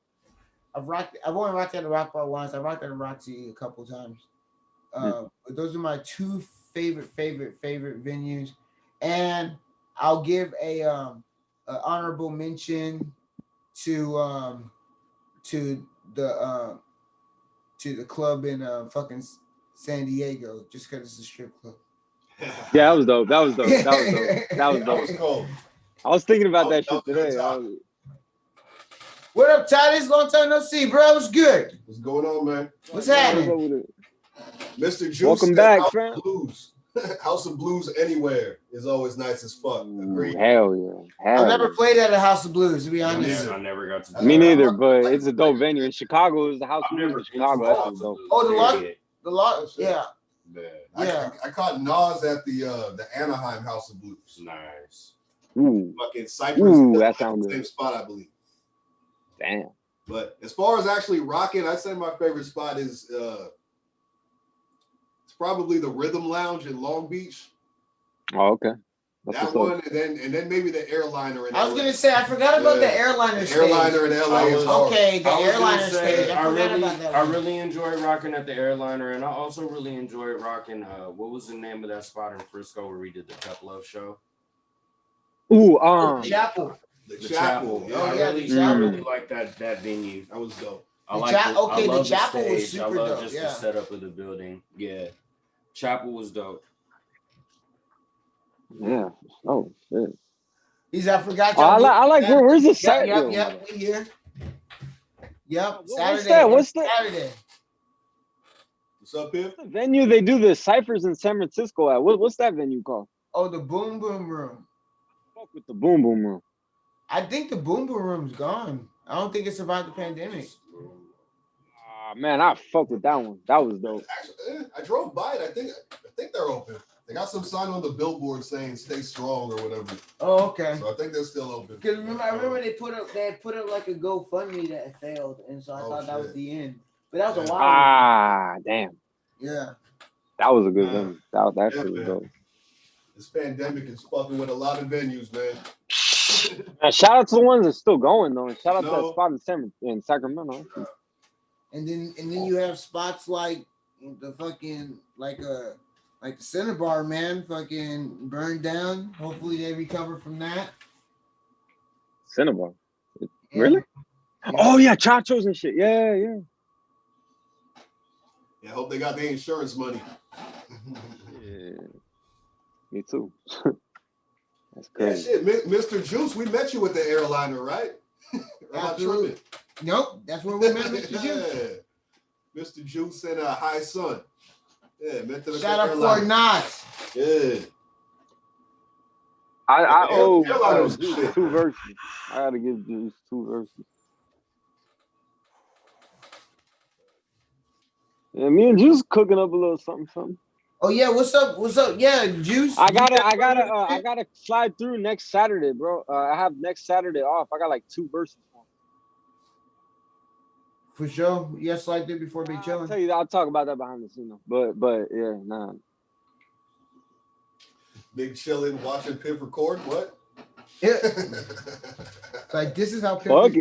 rocked at the Rock Bar once. I rocked at the Roxy a couple times. But those are my two favorite venues. And I'll give a honorable mention to the club in fucking San Diego, just because it's a strip club. Yeah, that was dope. That was cool. I was thinking about that shit today. What up, Titus? Long time no see, bro. What's good? What's going on, man? What's happening? Mr. Juice. Welcome back, House fam. of Blues. House of Blues anywhere is always nice as fuck. Agreed. Hell yeah. I've never played at a House of Blues, to be honest. I never got to. Me neither, but it's a dope venue. In Chicago, is the House of Blues in Chicago. That's dope. Oh, the lot, yeah. Yeah. I caught Nas at the Anaheim House of Blues. Nice. Ooh. Fucking Cypress. Ooh, that sounds same good. spot, I believe. Damn. But as far as actually rocking, I'd say my favorite spot is it's probably the Rhythm Lounge in Long Beach. Oh, okay. That one, and then maybe the Airliner in LA. I was gonna say I forgot about the Airliner stage. Airliner in LA is hard. Okay, the Airliner stage. I forgot about that. I really enjoy rocking at the Airliner, and I also really enjoy rocking. What was the name of that spot in Frisco where we did the Pep Love show? Ooh, Chapel. The Chapel. Yeah, I really like that venue. That was dope. I love the Chapel stage. was super I love dope. just Yeah. the setup of the building. Yeah, Chapel was dope. Yeah. Oh shit. I forgot. Oh, I like where's the site? Yep, we here. Yep, Saturday. What's that? Saturday. What's up, Pip? The venue they do the ciphers in San Francisco at? What's that venue called? Oh, the Boom Boom Room. Fuck with the Boom Boom Room. I think the Boom Boom Room's gone. I don't think it survived the pandemic. Man, I fuck with that one. That was dope. Actually, I drove by it. I think they're open. They got some sign on the billboard saying "Stay strong" or whatever. Oh, okay. So I think they're still open. Because I remember they had put up like a GoFundMe that failed, and so I thought that was the end. But that was a while. Ah, damn. Yeah. That was a good venue. That shit was dope. This pandemic is fucking with a lot of venues, man. Man, shout out to the ones that's still going though. And shout out to that spot in Sacramento. And then you have spots like the fucking like the Cinnabar, man, fucking burned down. Hopefully they recover from that. Cinnabar. Really? Yeah. Oh yeah, Chachos and shit. Yeah. Yeah, I hope they got the insurance money. Yeah. Me too. That's crazy. Yeah, shit, Mr. Juice, we met you at the Airliner, right? Absolutely. Nope, that's where we met Mr. Juice. Mr. Juice and High Sun. Yeah, met to the Shout out Fort Knox. Yeah. I owe Juice 2 verses. I gotta give Juice 2 verses. Yeah, me and Juice cooking up a little something. Oh yeah, what's up? Yeah, Juice. I gotta slide through next Saturday, bro. I have next Saturday off. I got like 2 verses. For sure. Yes, like that before Big Chillin. I'll tell you, I'll talk about that behind the scenes. But yeah, nah. Big Chillin watching Pip record. What? Yeah. Like this is how Pip works.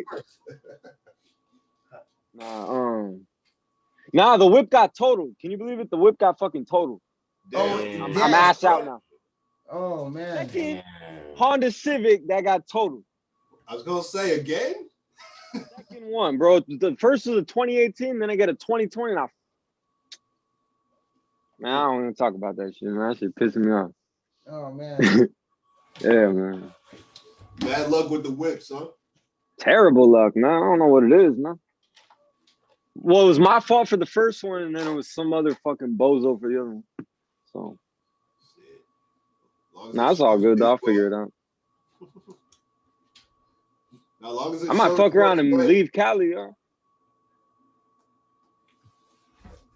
Nah, the whip got totaled. Can you believe it? The whip got fucking totaled. I'm ass out now. Oh man. Second Honda Civic that got totaled. I was gonna say again. Second one, bro. The first was a 2018, then I get a 2020. And man, I don't want to talk about that shit, man. That shit pissing me off. Oh man. Yeah, man. Bad luck with the whips, huh? Terrible luck, man. I don't know what it is, man. Well, it was my fault for the first one, and then it was some other fucking bozo for the other one. So, nah, it's all good, though. I'll figure it out. Now, long as I might fuck around and leave Cali, yo.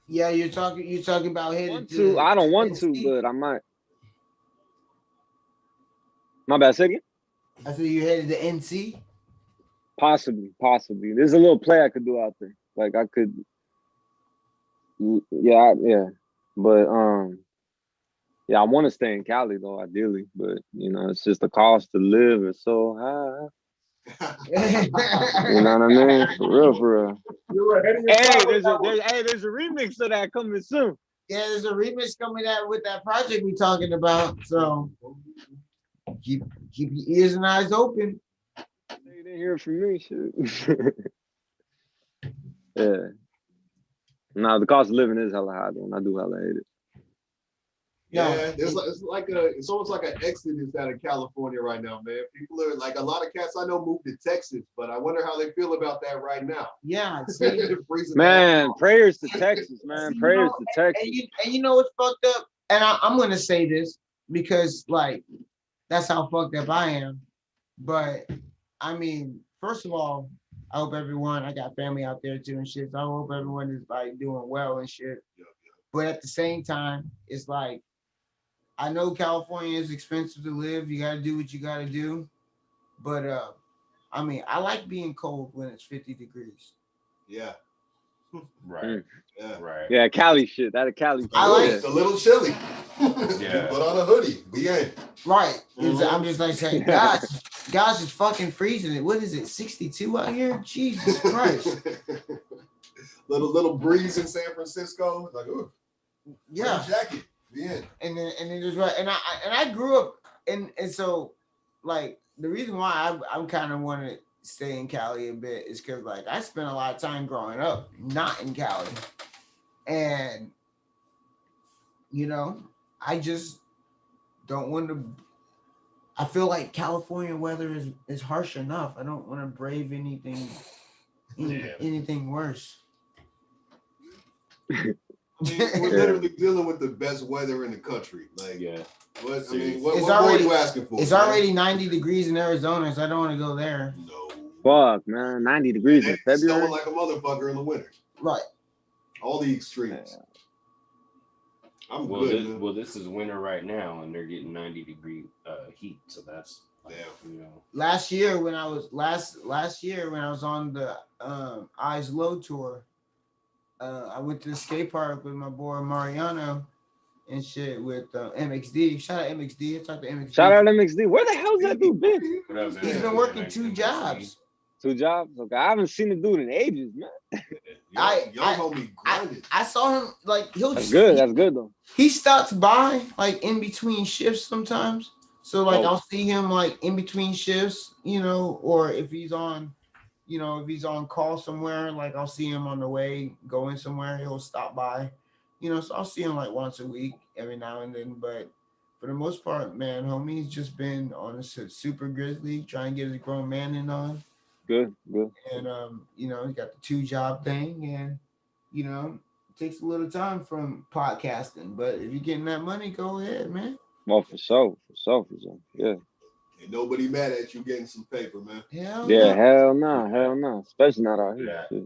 Yeah, you're talking about heading to. I don't want to, but I might. My bad, second. I said you headed to NC. Possibly. There's a little play I could do out there. Like I could. Yeah. But yeah, I want to stay in Cali though, ideally. But you know, it's just the cost to live is so high. You know what I mean? For real. There's a remix of that coming soon. Yeah, there's a remix coming out with that project we talking about. So keep your ears and eyes open. You didn't hear it from me, shit. Yeah. Nah, the cost of living is hella high though, and I do hella hate it. Yeah, it's almost like an exodus out of California right now, man. People are like, a lot of cats I know moved to Texas, but I wonder how they feel about that right now. Yeah, man, prayers to Texas, man. Prayers to Texas. And you know what's fucked up? And I'm gonna say this because like that's how fucked up I am. But I mean, first of all, I hope everyone, I got family out there too and shit. So I hope everyone is like doing well and shit. But at the same time, it's like, I know California is expensive to live. You got to do what you got to do. But I mean, I like being cold when it's 50 degrees. Yeah. Right. Yeah. Right. Yeah, Cali shit. That a Cali. I like it's a little chilly. Yeah. Put on a hoodie. Be in. Right. I'm just like saying, gosh, it's fucking freezing it. What is it? 62 out here? Jesus Christ. little breeze in San Francisco. Like, ooh. Yeah. Jacket. Yeah. And then just right. And I grew up and so like the reason why I'm kind of want to stay in Cali a bit is because like I spent a lot of time growing up not in Cali. And you know, I just don't want to. I feel like California weather is harsh enough. I don't want to brave anything worse. I mean, we're literally dealing with the best weather in the country. Like, what more are you asking for? It's already 90 degrees in Arizona, so I don't want to go there. No. Fuck, man. 90 degrees in February. Snowing like a motherfucker in the winter. Right. All the extremes. I'm well, good. Well, this is winter right now, and they're getting 90-degree heat, so that's you know. Last year when I was on the Eyes Low tour, I went to the skate park with my boy Mariano and shit with MXD. Shout out MXD. I talked to MXD. Shout out MXD. Where the hell's that dude been? He's been working 2 jobs. 2 jobs? Okay, I haven't seen the dude in ages, man. I saw him like That's good. That's good though. He stops by like in between shifts sometimes. So like I'll see him like in between shifts, you know, or if he's on call somewhere, like I'll see him on the way going somewhere, he'll stop by. You know, so I'll see him like once a week every now and then. But for the most part, man, homie's just been on a super grizzly, trying to get his grown man in on. Good. And you know, he got the 2-job thing, and you know, it takes a little time from podcasting. But if you're getting that money, go ahead, man. Well, for sure. Yeah. Ain't nobody mad at you getting some paper, man. Hell no. Especially not out here. Yeah.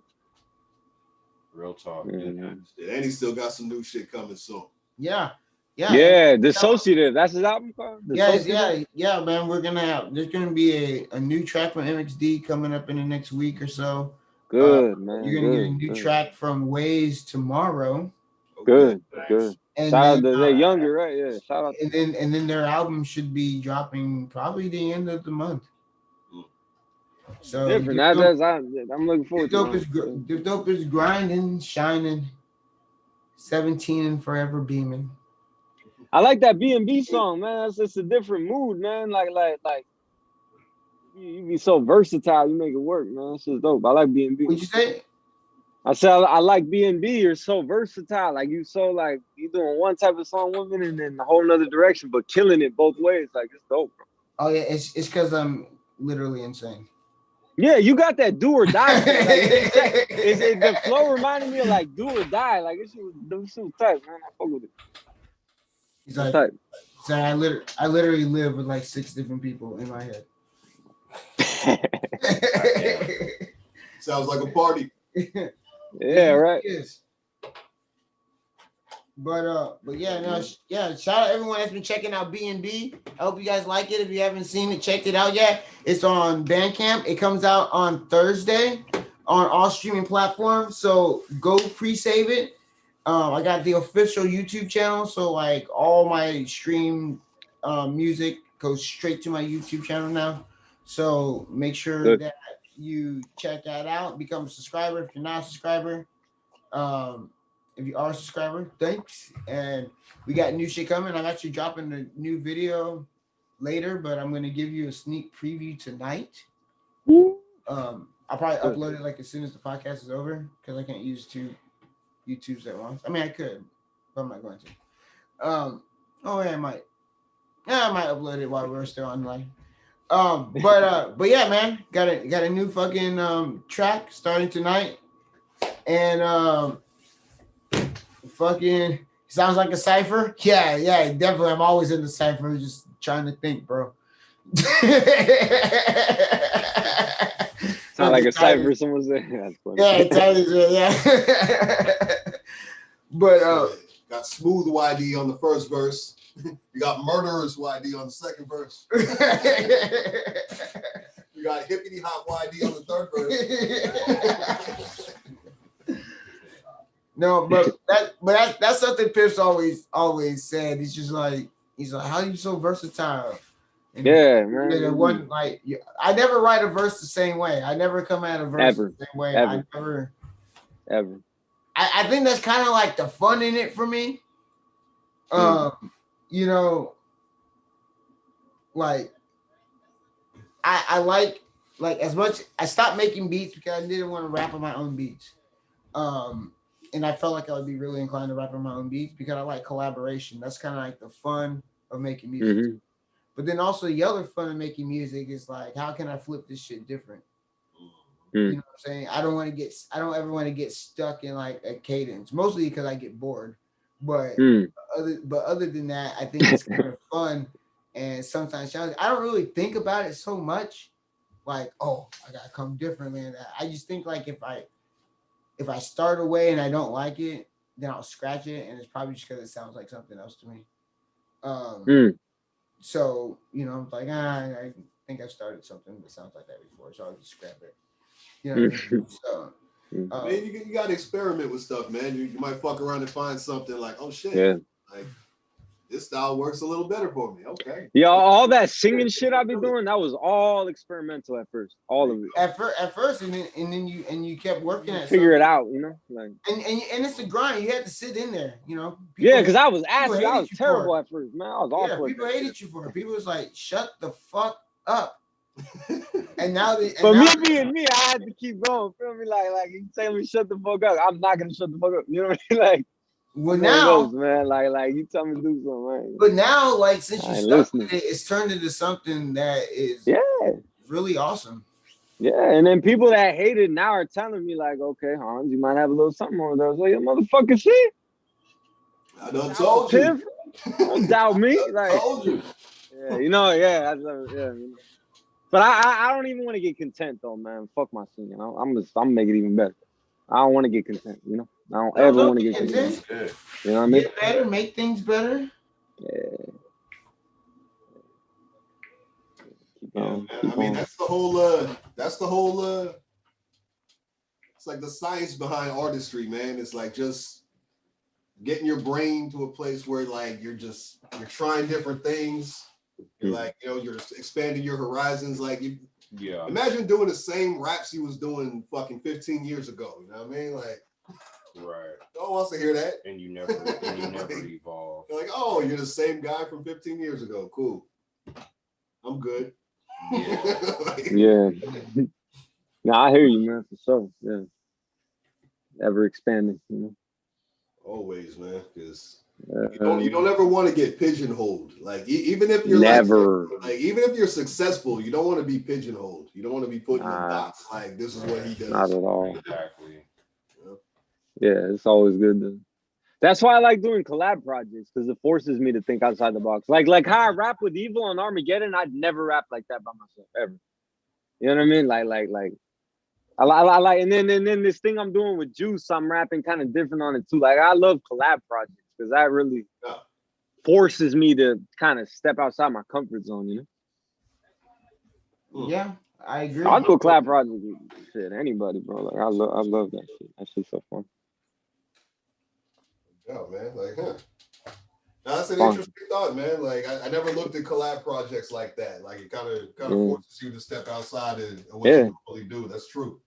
Real talk. And he still got some new shit coming soon. Yeah. Dissociative. That's his album called? Yeah, man. There's gonna be a new track from MXD coming up in the next week or so. Good, man. You're gonna get a new track from Waze tomorrow. Good. And shout out to they're younger, right? Yeah. Shout out. And then their album should be dropping probably the end of the month. So different. I'm looking forward to it. Diff Dope is grinding, shining, 17 and forever beaming. I like that B&B song, man. It's a different mood, man. Like you be so versatile. You make it work, man. It's just dope. I like B&B. What'd you say? I said I like B&B. You're so versatile. Like you doing one type of song with it and then a whole nother direction, but killing it both ways. Like it's dope, bro. Oh yeah, it's because I'm literally insane. Yeah, you got that do or die. The flow reminded me of like do or die. Like it was tight, man. I fuck with it. He's like, I literally live with like 6 different people in my head. Sounds like a party. Yeah, right. But shout out everyone that's been checking out B&B. I hope you guys like it. If you haven't seen it, checked it out yet. It's on Bandcamp. It comes out on Thursday on all streaming platforms. So go pre-save it. I got the official YouTube channel, so like all my stream music goes straight to my YouTube channel now. So make sure that you check that out. Become a subscriber if you're not a subscriber. If you are a subscriber, thanks. And we got new shit coming. I'm actually dropping a new video later, but I'm gonna give you a sneak preview tonight. I'll probably upload it like as soon as the podcast is over because I can't use 2 YouTubes at once. I mean, I could, but I'm not going to. Oh yeah, I might. Yeah, I might upload it while we're still online. But yeah, man, got a new fucking track starting tonight, and fucking sounds like a cipher. Yeah, definitely. I'm always in the cipher, just trying to think, bro. Sound like a cipher. Someone said. That's funny. Yeah, yeah. But got Smooth YD on the first verse. You got Murderers YD on the second verse. You got Hippity Hop YD on the third verse. No, but that's something Pips always said. He's like, how are you so versatile? And yeah, man. One like I never write a verse the same way. I never come at a verse the same way. Ever. I think that's kind of like the fun in it for me. You know, like I like as much. I stopped making beats because I didn't want to rap on my own beats. And I felt like I would be really inclined to rap on my own beats because I like collaboration. That's kind of like the fun of making music. Mm-hmm. But then also the other fun of making music is like, how can I flip this shit different? You know what I'm saying? I don't ever want to get stuck in like a cadence, mostly because I get bored. But other than that, I think it's kind of fun and sometimes challenging. I don't really think about it so much, like, oh, I gotta come differently. And I just think like if I start away and I don't like it, then I'll scratch it, and it's probably just because it sounds like something else to me. So, you know, I'm like, I think I've started something that sounds like that before, so I'll just scrap it. You know what I mean? So, man, you got to experiment with stuff, man. You might fuck around and find something like, oh shit, like this style works a little better for me. Okay. Yeah, all that singing shit I be doing, that was all experimental at first. All of it. At first, and then you kept working at figure it out, you know, like and it's a grind. You had to sit in there, you know. Yeah, because I was asking, I was terrible at first, man. I was awful. Yeah, people hated you for it. People was like, "Shut the fuck up." And now me being me, I had to keep going. Feel me? Like you tell me shut the fuck up, I'm not gonna shut the fuck up. You know what I mean? Like. Well, now, man, like you tell me to do something, right? But now, like since you stuck with it, it's turned into something that is really awesome. Yeah, and then people that hate it now are telling me like, okay, Hans, you might have a little something on there. I was like, you motherfucking shit. I done told you. Don't doubt me. Like, I told you. Yeah, you know, yeah. But I don't even want to get content though, man. Fuck my singing. I'm make it even better. I don't want to get content, you know. I don't ever want to get content. You know what I mean? Get better, make things better. Yeah. I mean, that's the whole. It's like the science behind artistry, man. It's like just getting your brain to a place where like you're trying different things. You're like, you know, you're expanding your horizons. Like imagine doing the same raps you was doing fucking 15 years ago. You know what I mean? Like, right. No one wants to hear that. And you never evolve. They're like, oh, you're the same guy from 15 years ago. Cool. I'm good. Yeah. No, I hear you, man, for sure. Yeah. Ever expanding, you know. Always, man, because you don't ever want to get pigeonholed. Like even if you're like even if you're successful, you don't want to be pigeonholed. You don't want to be put in a box like this is what he does. Not at all. Exactly. Yeah, it's always good to. That's why I like doing collab projects because it forces me to think outside the box. Like how I rap with Evil on Armageddon, I'd never rap like that by myself ever. You know what I mean? Like. I like, and then this thing I'm doing with Juice, I'm rapping kind of different on it too. Like I love collab projects because that really forces me to kind of step outside my comfort zone, you know? Yeah, I agree. I'll do a collab project with shit, anybody, bro. Like I love that shit. That shit's so fun. Yeah, man. Like, Now, that's an interesting thought, man. Like I never looked at collab projects like that. Like it kind of forces you to step outside and what you really do. That's true.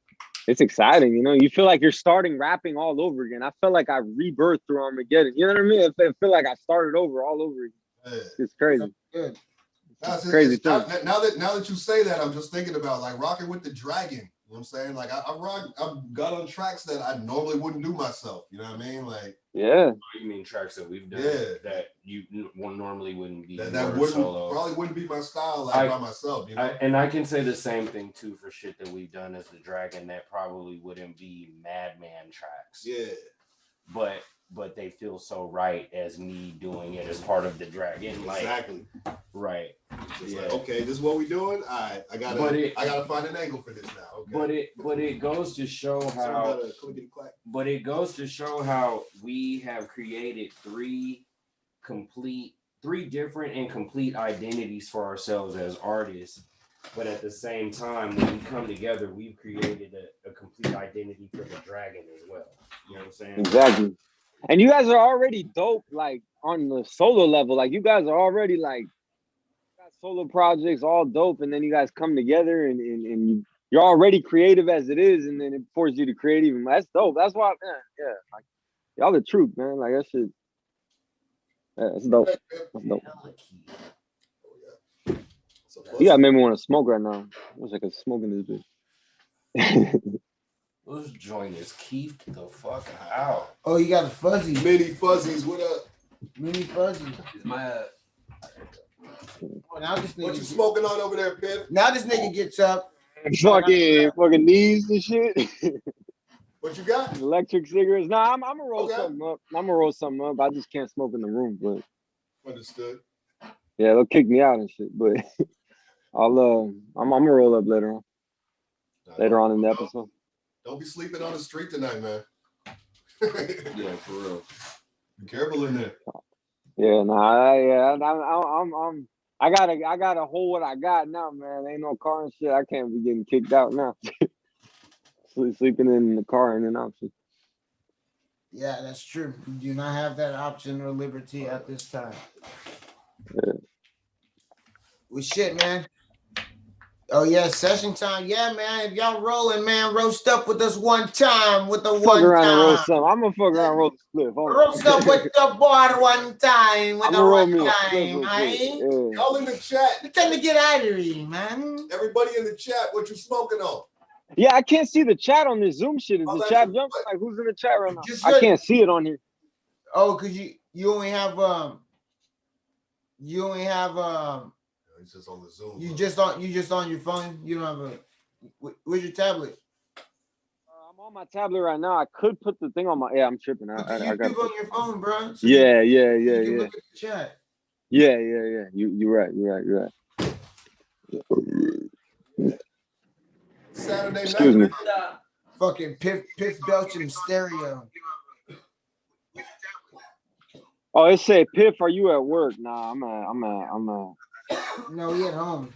It's exciting, you know. You feel like you're starting rapping all over again. I felt like I rebirthed through Armageddon. You know what I mean? I feel like I started over all over again. It's crazy. Crazy thing. Now that you say that, I'm just thinking about like rocking with the Dragon. You know what I'm saying? Like I've got on tracks that I normally wouldn't do myself. You know what I mean? Like yeah. You mean tracks that we've done that you normally wouldn't be that probably wouldn't be my style like by myself. You know? And I can say the same thing too for shit that we've done as the Dragon that probably wouldn't be Madman tracks. Yeah. But they feel so right as me doing it as part of the Dragon. Like, exactly. Right. It's like, okay, this is what we doing. I gotta find an angle for this now. Okay. But it goes to show how. But it goes to show how we have created three different and complete identities for ourselves as artists. But at the same time, when we come together, we've created a complete identity for the Dragon as well. You know what I'm saying? Exactly. And you guys are already dope, like on the solo level. Like you guys are already like got solo projects, all dope, and then you guys come together and you're already creative as it is, and then it forces you to create even. That's dope. That's why, man. Yeah, like y'all the truth, man. Like that shit. Yeah, that's dope. That's dope. You gotta make me want to smoke right now. I wish I could smoke in this bitch. Let's join this. Keep the fuck out. Oh, you got the fuzzy. Mini fuzzies. What up? Mini fuzzy. Is my Oh, now this nigga what you smoking on over there, Piff? Now this nigga gets up. Fucking knees and shit. What you got? Electric cigarettes. Nah, I'm gonna roll something up. I'm gonna roll something up. I just can't smoke in the room, but understood. Yeah, they'll kick me out and shit. But I'm gonna roll up later on. Later on in the episode. Don't be sleeping on the street tonight, man. Yeah, for real. Be careful in there. Yeah, I gotta hold what I got now, man. Ain't no car and shit. I can't be getting kicked out now. Sleeping in the car ain't an option. Yeah, that's true. You do not have that option or liberty at this time. Yeah. Well, shit, man. Oh yeah, session time. Yeah, man. If y'all rolling, man, roast up with us one time with the fuck one around time. And roll some. I'm gonna fuck around and roll the split. Roast up with the boy one time with the roll one me a time, split, man. yeah. Y'all in the chat. It's time to get out of here, man. Everybody in the chat, what you smoking on? Yeah, I can't see the chat on this Zoom shit. Is the chat jumping? Like who's in the chat right now? I can't see it on here. Oh, cause you only have It's just on the Zoom. you just on your phone. You don't have a. Where's your tablet? I'm on my tablet right now. I could put the thing on my. Yeah, I'm tripping. I got on your phone, bro. So yeah. You can look at the chat. Yeah. You're right. Saturday Excuse night. me. Fucking Piff Belching stereo. Oh, it said Piff, are you at work? Nah, I'm at. No, he at home.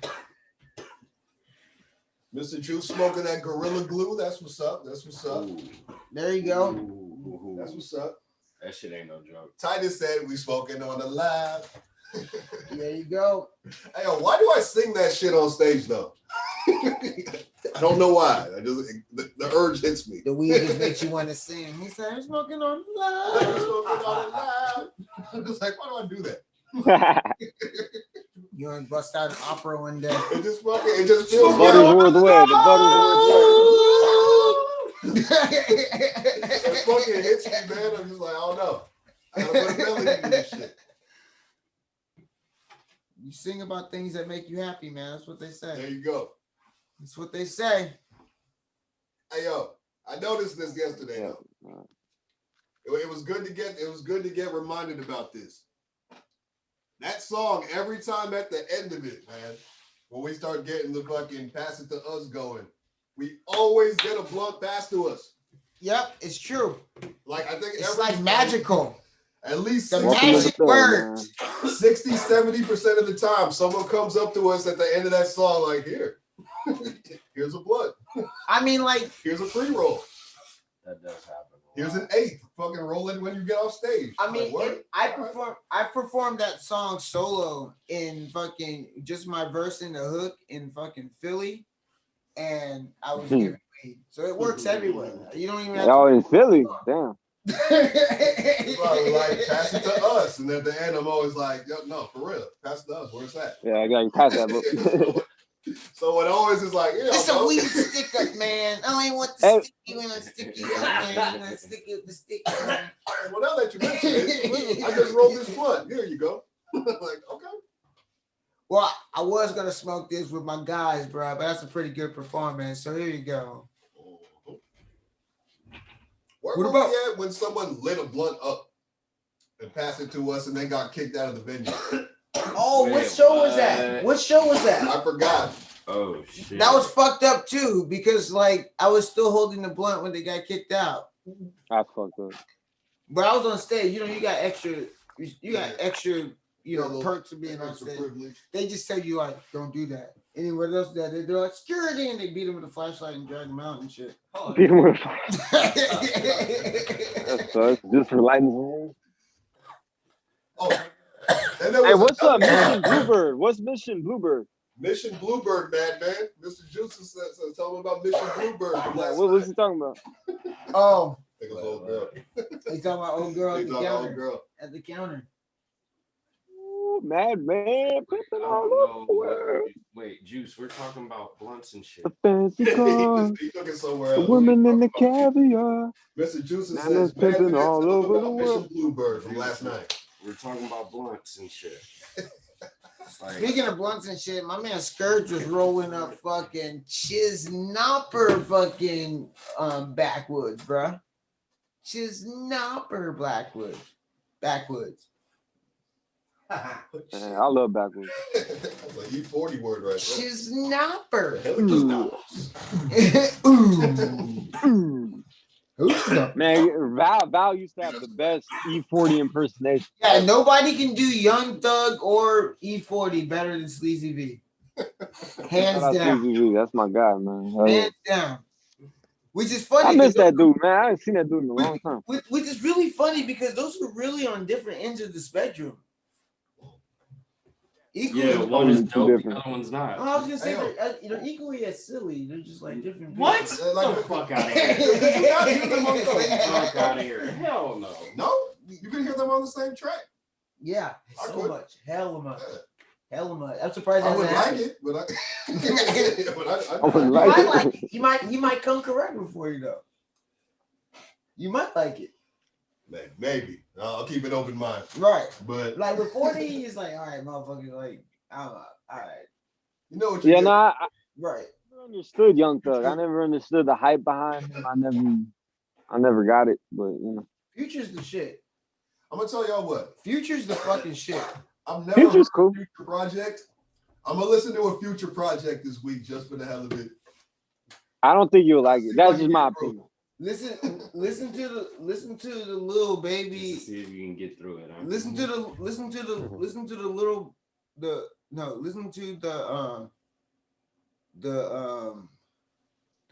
Mr. Juice smoking that Gorilla Glue. That's what's up. There you go. That's what's up. That shit ain't no joke. Titus said we smoking on the lab. There you go. Hey, yo, why do I sing that shit on stage though? I don't know why. The urge hits me. The weed just makes you want to sing. He said, "I'm smoking on the lab." I'm just like, why do I do that? You want to bust out an opera one day? It just feels the Butterworth way. The Butterworth way. It fucking hits me, man. I'm just like, I don't know. I gotta put a melody in this shit. You sing about things that make you happy, man. That's what they say. There you go. That's what they say. Hey yo, I noticed this yesterday though. It was good to get reminded about this. That song, every time at the end of it, man, when we start getting the fucking pass it to us going, we always get a blunt pass to us. Yep, it's true. Like I think it's like magical. At least the magic words. 60-70% of the time, someone comes up to us at the end of that song, like, here's a blunt. I mean, like, here's a pre-roll. That does happen. Here's an eighth. Fucking roll it when you get off stage. I mean, like, I performed that song solo in fucking just my verse in the hook in fucking Philly, and I was giving weed. So it works everywhere. You don't even have y'all in Philly. Damn. like pass it to us, and at the end I'm always like, yo, no, for real, pass it to us. Where's that? Yeah, I got you pass that book. So it always is like, yeah. It's a weed stick up, man. I ain't want the sticky when I stick you up, man. I stick you with the stick. Well, now that you mention it, I just rolled this blunt. Here you go. Like, okay. Well, I was gonna smoke this with my guys, bro, but that's a pretty good performance. So here you go. Where were we at when someone lit a blunt up and passed it to us and then got kicked out of the venue? Oh, what show was that? What show was that? I forgot. Oh shit. That was fucked up too, because like I was still holding the blunt when they got kicked out. I fucked up. But I was on stage. You know, you got extra, perks of being on stage. They just tell you like, don't do that. Anywhere else that they're like security, and they beat them with a flashlight and drag them out and shit. Beat him with a flashlight. That sucks. Just for lighting the room. Oh. Hey, what's up, Mission Bluebird? What's Mission Bluebird? Mission Bluebird, man. Mr. Juice says, tell him about Mission Bluebird. What was he talking about? Oh. I think it was old girl. They talking about old girl at the counter. At the counter. Ooh, mad man, pimping all over. Wait, Juice, we're talking about blunts and shit. The fancy car, he took it somewhere else. the women in the caviar. Mr. Juice Man, says, pimping all over the world. Mission Bluebird from last night. We're talking about blunts and shit. Speaking of blunts and shit, my man Scourge was rolling up fucking Chiznopper fucking backwoods, bruh. Chiznopper backwoods. Man, I love backwoods. That's an E40 word right there. Chiznopper. Man, Val used to have the best E40 impersonation. Yeah, nobody can do Young Thug or E40 better than Sleazy V. Hands down. Sleazy V, that's my guy, man. Hands down. Which is funny. I miss that dude, man. I haven't seen that dude in a long time. Which is really funny because those are really on different ends of the spectrum. Equally, yeah, one is dope, the other one's not. I was gonna say they're equally as silly. They're just like different. What? Like, the fuck out of here! Fuck out of here! Hell no! No, you can hear them on the same track. Yeah, so much. Hell of much. I'm surprised. I would like it, but I would like it. He might come correct for you though. You might like it. Maybe. I'll keep an open mind. Right. But like with 40, he's like, all right, motherfucker, like, all right. You know what you get? Right. I never understood Young Thug. I never understood the hype behind him. I never got it, but you know. Future's the shit. I'm gonna tell y'all what. Future's the fucking shit. I've never heard cool. Future project. I'm gonna listen to a Future project this week just for the hell of it. I don't think you'll like it. That's just my opinion. Listen to the little baby. See if you can get through it. Huh? Listen to the little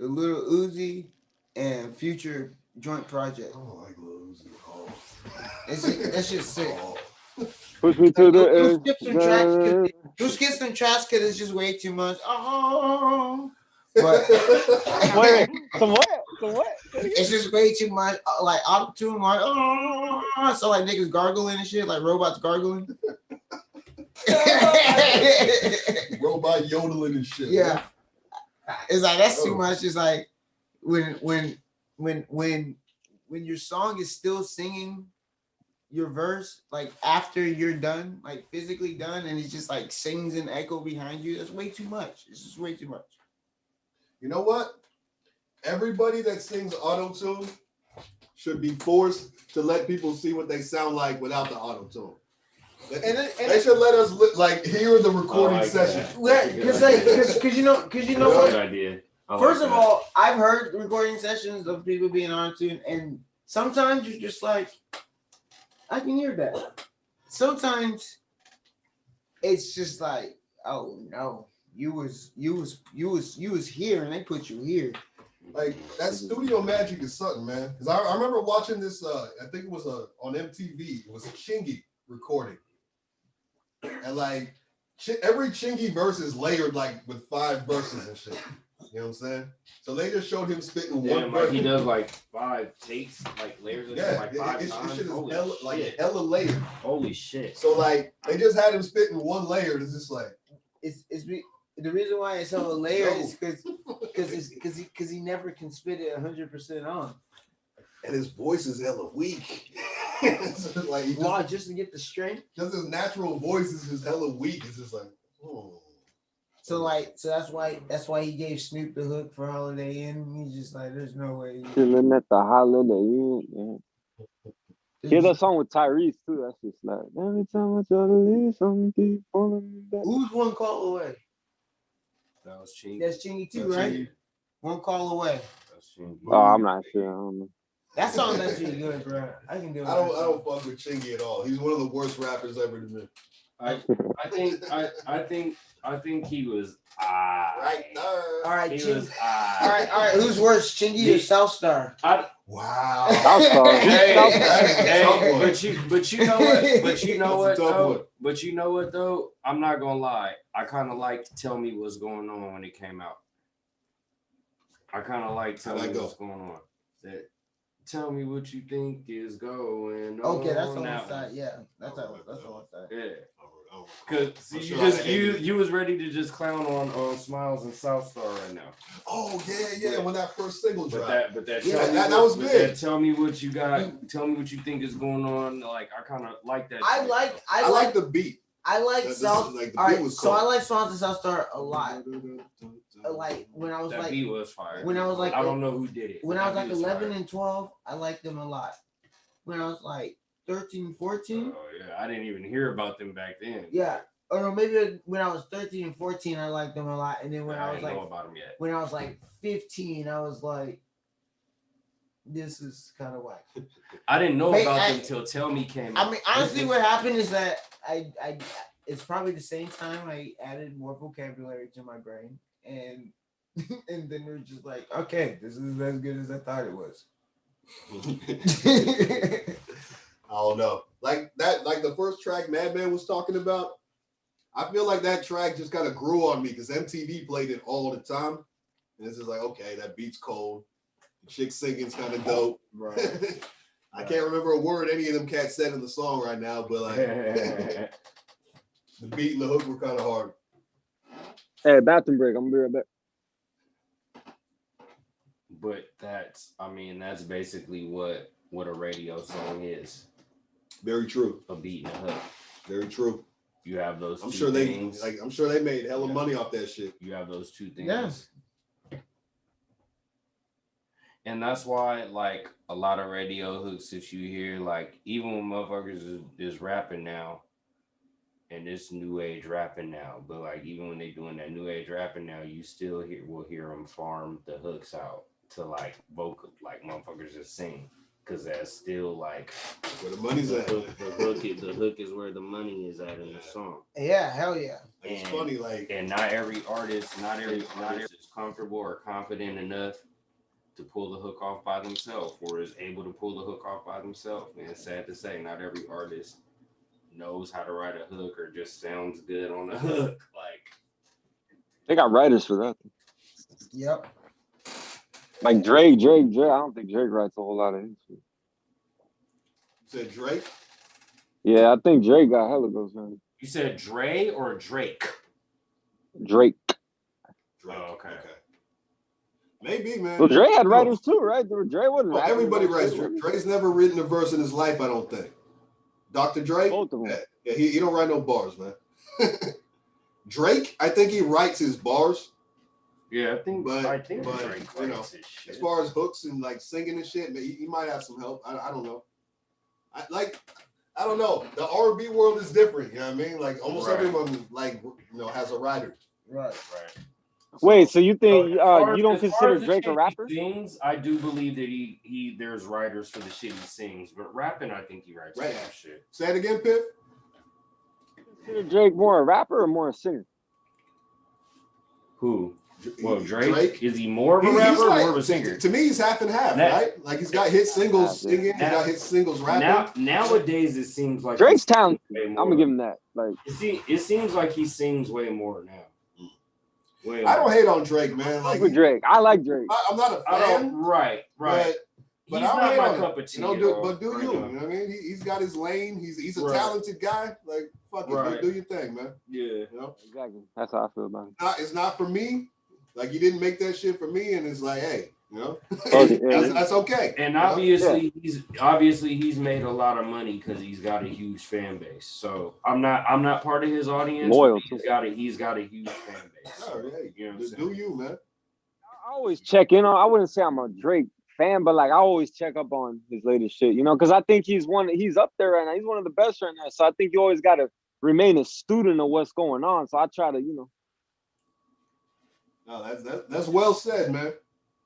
Uzi and Future joint project. Oh, like Lil Uzi. Oh. That's just sick. Push me to the edge. Those skips and tracks because it's just way too much. Oh. But wait, some what? It's just way too much, like auto-tune, like so like niggas gargling and shit, like robots gargling. Robot yodeling and shit. Yeah, it's like that's too much. It's like when your song is still singing your verse, like after you're done, like physically done, and it just like sings an echo behind you. That's way too much. It's just way too much. You know what? Everybody that sings auto-tune should be forced to let people see what they sound like without the auto-tune. They should let us hear the recording session. Because you know what? Good idea. First of all, I've heard recording sessions of people being auto-tuned, and sometimes you're just like, I can hear that. Sometimes it's just like, oh no. You was here and they put you here. Like that studio magic is something, man. Because I remember watching this. I think it was on MTV. It was Chingy recording, and like every Chingy verse is layered like with 5 verses and shit. You know what I'm saying? So they just showed him spitting one verse. He does like 5 takes, like layers of like 5 times. Shit is hella layered. Holy shit! So like they just had him spitting one layer. It's just like it's The reason why it's so layered is because he never can spit it 100% on. And his voice is hella weak. Like just to get the strength. Just his natural voice is just hella weak. It's just like, oh. So that's why he gave Snoop the hook for Holiday Inn. He's just like, there's no way. Chillin at the Holiday Inn. Hear that song with Tyrese too. That's just like every time I try to leave, something keep pulling me back. Who's One Call Away? That was Chingy. That's Chingy too, right? Chingy. One Call Away. That's Chingy. Oh, I'm not sure. I don't know. That song's actually good, bro. I can do it. I don't fuck with Chingy at all. He's one of the worst rappers ever to me. I think he was right there. All right, he Chingy. was All right. Who's worse, Chingy or Southstar? Wow. Southstar. Hey, but you know what? But you know what though? I'm not gonna lie. I kind of liked Tell Me What's Going On when it came out. I kind of like Tell Me What's Going On. That tell me what you think is going on. Okay, that's on the side. Yeah, that's on the side. Yeah. Cause you was ready to just clown on Smiles and Southstar right now. Oh yeah, when that first single dropped. That was big. Tell me what you got. Tell me what you think is going on. Like I kind of like that. I like the beat. I like South. Like, all right, so I like Smiles and Southstar a lot. Like when I was that beat was fire. When I was like, I don't know who did it. When I was like 11 and 12, I liked them a lot. When I was like 13, 14. Oh yeah, I didn't even hear about them back then. Yeah, or maybe when I was 13 and 14, I liked them a lot. And then when I was like, know about them yet. When I was like 15, I was like, this is kind of whack. I didn't know about them till Tell Me came out. I mean, honestly, what happened is that I it's probably the same time I added more vocabulary to my brain, and then we're just like, okay, this is as good as I thought it was. I don't know. Like the first track Madman was talking about, I feel like that track just kind of grew on me because MTV played it all the time. And it's just like, okay, that beat's cold. The chick singing's kind of dope. Right. I can't remember a word any of them cats said in the song right now, but like the beat and the hook were kind of hard. Hey, bathroom break. I'm gonna be right back. But that's basically what a radio song is. Very true. A beat and a hook. Very true. You have those. I'm sure they made hella money off that shit. You have those two things. Yes. And that's why, like, a lot of radio hooks that you hear, like, even when motherfuckers is rapping now, and it's new age rapping now, but like even when they doing that new age rapping now, you still will hear them farm the hooks out to like vocal, like motherfuckers just sing, because that's still like where the money's at. The hook is where the money is at in the song. Yeah, hell yeah. It's funny, like, and not every artist is comfortable or confident enough to pull the hook off by themselves, or is able to pull the hook off by themselves. And it's sad to say, not every artist knows how to write a hook or just sounds good on a hook. Like, they got writers for that. Yep. Like Drake. I don't think Drake writes a whole lot of his shit. You said Drake? Yeah, I think Drake got hella goes, man. You said Dre or Drake? Drake. Oh, okay. Maybe, man. Well, Dre had writers too, right? Dre wasn't. Everybody writes. Dre's never written a verse in his life, I don't think. Dr. Dre? Both of them. Yeah, he don't write no bars, man. Drake, I think he writes his bars. Yeah, I think Drake you know, his shit. As far as hooks and like singing and shit, he might have some help. I don't know. I don't know. The R&B world is different. You know what I mean? Like almost everyone, like has a writer. Right. Wait, so you think you don't consider Drake a rapper? Sings, I do believe that he there's writers for the shit he sings, but rapping, I think he writes that shit. Say it again, Piff. Consider Drake more a rapper or more a singer? Who? Well, Drake? Is he more of a rapper or more of a singer? To me, he's half and half, right? Like he's got hit singles singing, he's got hit singles rapping. Nowadays, it seems like Drake's talented. I'm gonna give him that. Like, it seems like he sings way more now. I don't hate on Drake, man. Like with Drake, I like Drake. I'm not a fan, right. But But he's not my cup of tea. But do you? You know what I mean? He's got his lane. He's a talented guy. Like, fuck it, do your thing, man. Yeah. You know? Exactly. That's how I feel about it. It's not for me. Like, you didn't make that shit for me, and it's like, hey, you know, that's okay. And obviously, he's made a lot of money because he's got a huge fan base. So I'm not part of his audience. Loyal. He's got a huge fan base. So, you know what I'm saying? Do you, man? I always check in on. I wouldn't say I'm a Drake fan, but like I always check up on his latest shit, you know, because I think he's up there right now. He's one of the best right now. So I think you always got to remain a student of what's going on. So I try to, you know. No, that's well said, man.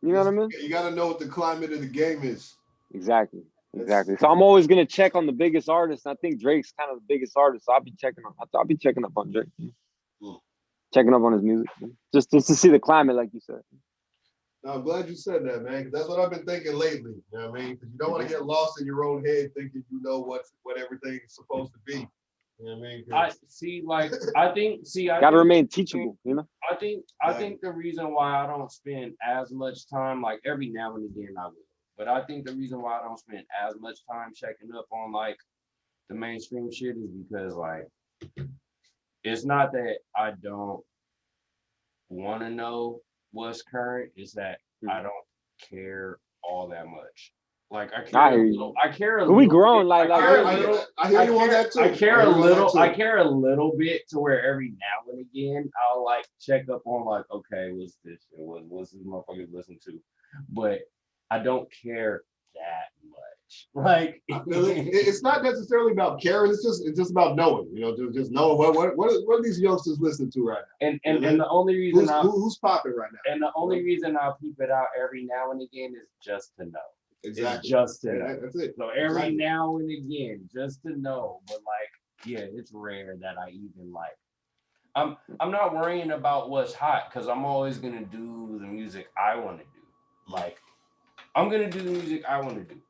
You know what I mean? You got to know what the climate of the game is. Exactly. So I'm always gonna check on the biggest artist. I think Drake's kind of the biggest artist. So I'll be checking up on Drake. Checking up on his music, just to see the climate, like you said. No, I'm glad you said that, man, because that's what I've been thinking lately. You know what I mean? Because you don't want to get lost in your own head thinking you know what everything is supposed to be. You know what I mean? I gotta remain teachable, you know? I think the reason why I don't spend as much time, like every now and again I will, but I think the reason why I don't spend as much time checking up on like the mainstream shit is because like it's not that I don't want to know what's current, it's that I don't care all that much. Like I care a little. I care a little. We grown I hear you on that too. I care a little bit to where every now and again I'll like check up on like, okay, what's this shit? What's this motherfucker listen to? But I don't care that much. Like it's not necessarily about caring. It's just about knowing. You know, just knowing what are these youngsters listening to right now. And the only reason who's popping right now. And the only reason I'll peep it out every now and again is just to know. Exactly. It's just to know. That's it. So every now and again, just to know. But like, yeah, it's rare that I even like. I'm not worrying about what's hot because I'm always gonna do the music I want to do. Like, I'm gonna do the music I want to do.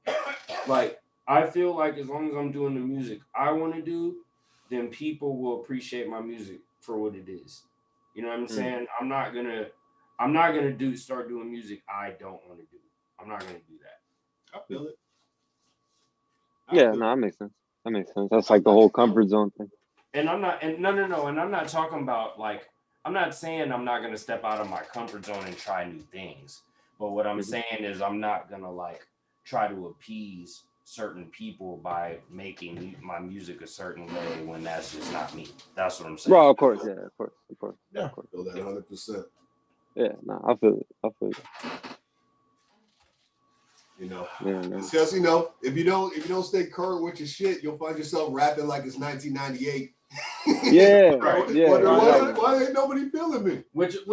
Like, I feel like as long as I'm doing the music I want to do, then people will appreciate my music for what it is. You know what I'm saying? I'm not gonna start doing music I don't want to do. I'm not gonna do that. I feel it. That makes sense. That's like the whole comfort zone thing. And I'm not, and no, and I'm not talking about like, I'm not saying I'm not gonna step out of my comfort zone and try new things. But what I'm saying is I'm not gonna like try to appease certain people by making my music a certain way when that's just not me. That's what I'm saying. Bro, of course. Yeah, I feel that 100%. Yeah, no, I feel it. You know, because you know, if you don't stay current with your shit, you'll find yourself rapping like it's 1998. Why ain't nobody feeling me? Which is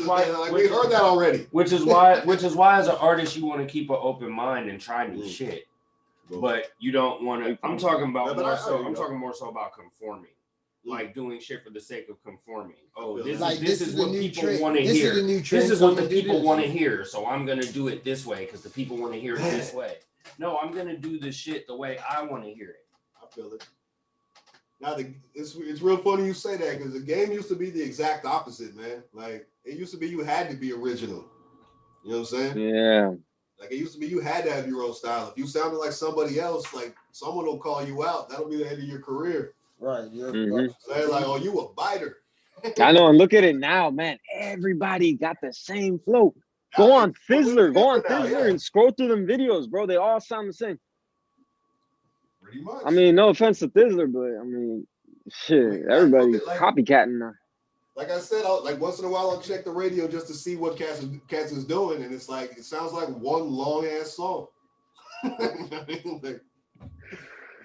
why like we heard that already. Which is why as an artist you want to keep an open mind and try new shit, but you don't want to. I'm talking about more so about conforming. Like doing shit for the sake of conforming. Oh, this is what people want to hear. This is what the people want to hear. So I'm gonna do it this way because the people want to hear it this way. No, I'm gonna do the shit the way I want to hear it. I feel it. Now it's real funny you say that because the game used to be the exact opposite, man. Like it used to be you had to be original. You know what I'm saying? Yeah. Like it used to be you had to have your own style. If you sounded like somebody else, like someone will call you out. That'll be the end of your career. Right. Yeah. Say like, oh, you a biter. I know, and look at it now, man. Everybody got the same flow. Go on Fizzler, and scroll through them videos, bro. They all sound the same. Pretty much. I mean, no offense to Fizzler, but I mean, shit, everybody's copycatting now. Like I said, like once in a while I'll check the radio just to see what Cats is doing, and it's like it sounds like one long ass song. It's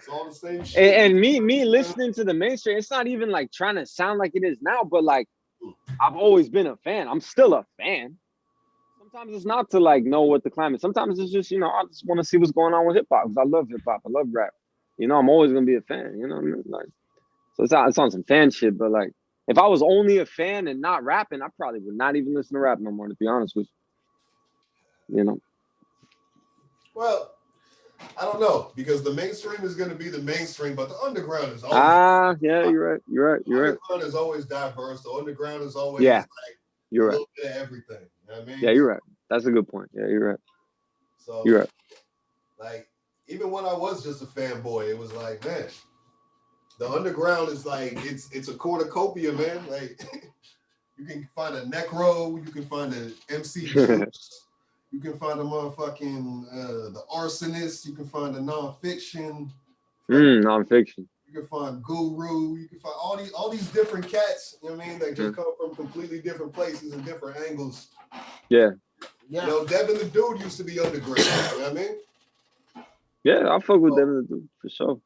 all the same shit. And me listening to the mainstream, it's not even like trying to sound like it is now, but like I've always been a fan. I'm still a fan. Sometimes it's not to like know what the climate. Sometimes it's just, you know, I just want to see what's going on with hip hop because I love hip hop. I love rap. You know, I'm always gonna be a fan. You know what I mean? Like, so it's on some fan shit. But like, if I was only a fan and not rapping, I probably would not even listen to rap no more. To be honest with you, you know. Well, I don't know because the mainstream is going to be the mainstream, but the underground is always you're right. The underground is always diverse. The underground is always like you're right. A little bit of everything. You know what I mean? Yeah, you're right. That's a good point. Yeah, you're right. So you're right. Like, even when I was just a fanboy, it was like, man, the underground is like, it's a cornucopia, man. Like, you can find a Necro, you can find an MC Juice, you can find a motherfucking the Arsonist, you can find a nonfiction. Nonfiction. You can find Guru, you can find all these different cats, you know what I mean, that just come from completely different places and different angles. Yeah. You know, Devin the Dude used to be underground, you know what I mean? Yeah, I fuck with Devin the Dude for sure.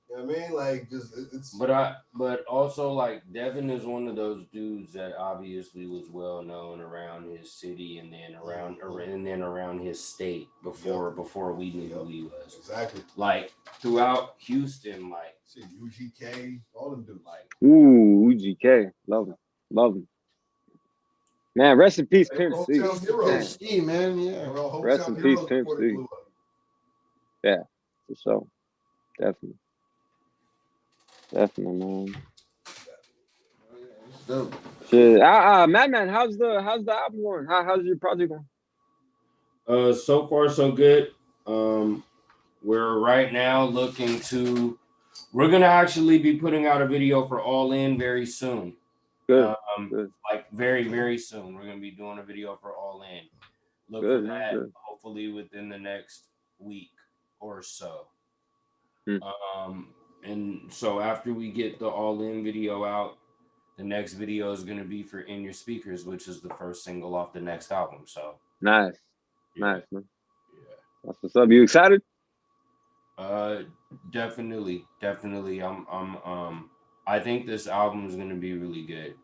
You know what I mean? Like, just it's. But also like Devin is one of those dudes that obviously was well known around his city and then around his state before we knew who he was. Exactly. Like throughout Houston, like UGK, all them dudes. Like UGK, love him. Man, rest in peace, Pimp C. Pimp C, man, yeah. Rest in peace, Pimp C. Yeah, for sure. Definitely, man. Dope. Shit. Madman, how's the album going? How's your project going? So far so good. We're right now looking to. We're gonna actually be putting out a video for All In very soon. Good. Like very, very soon. We're gonna be doing a video for All In. Look for that hopefully within the next week or so. And so after we get the All In video out, the next video is gonna be for In Your Speakers, which is the first single off the next album. So nice, man. Yeah. That's what's up. You excited? Definitely. I think this album is gonna be really good.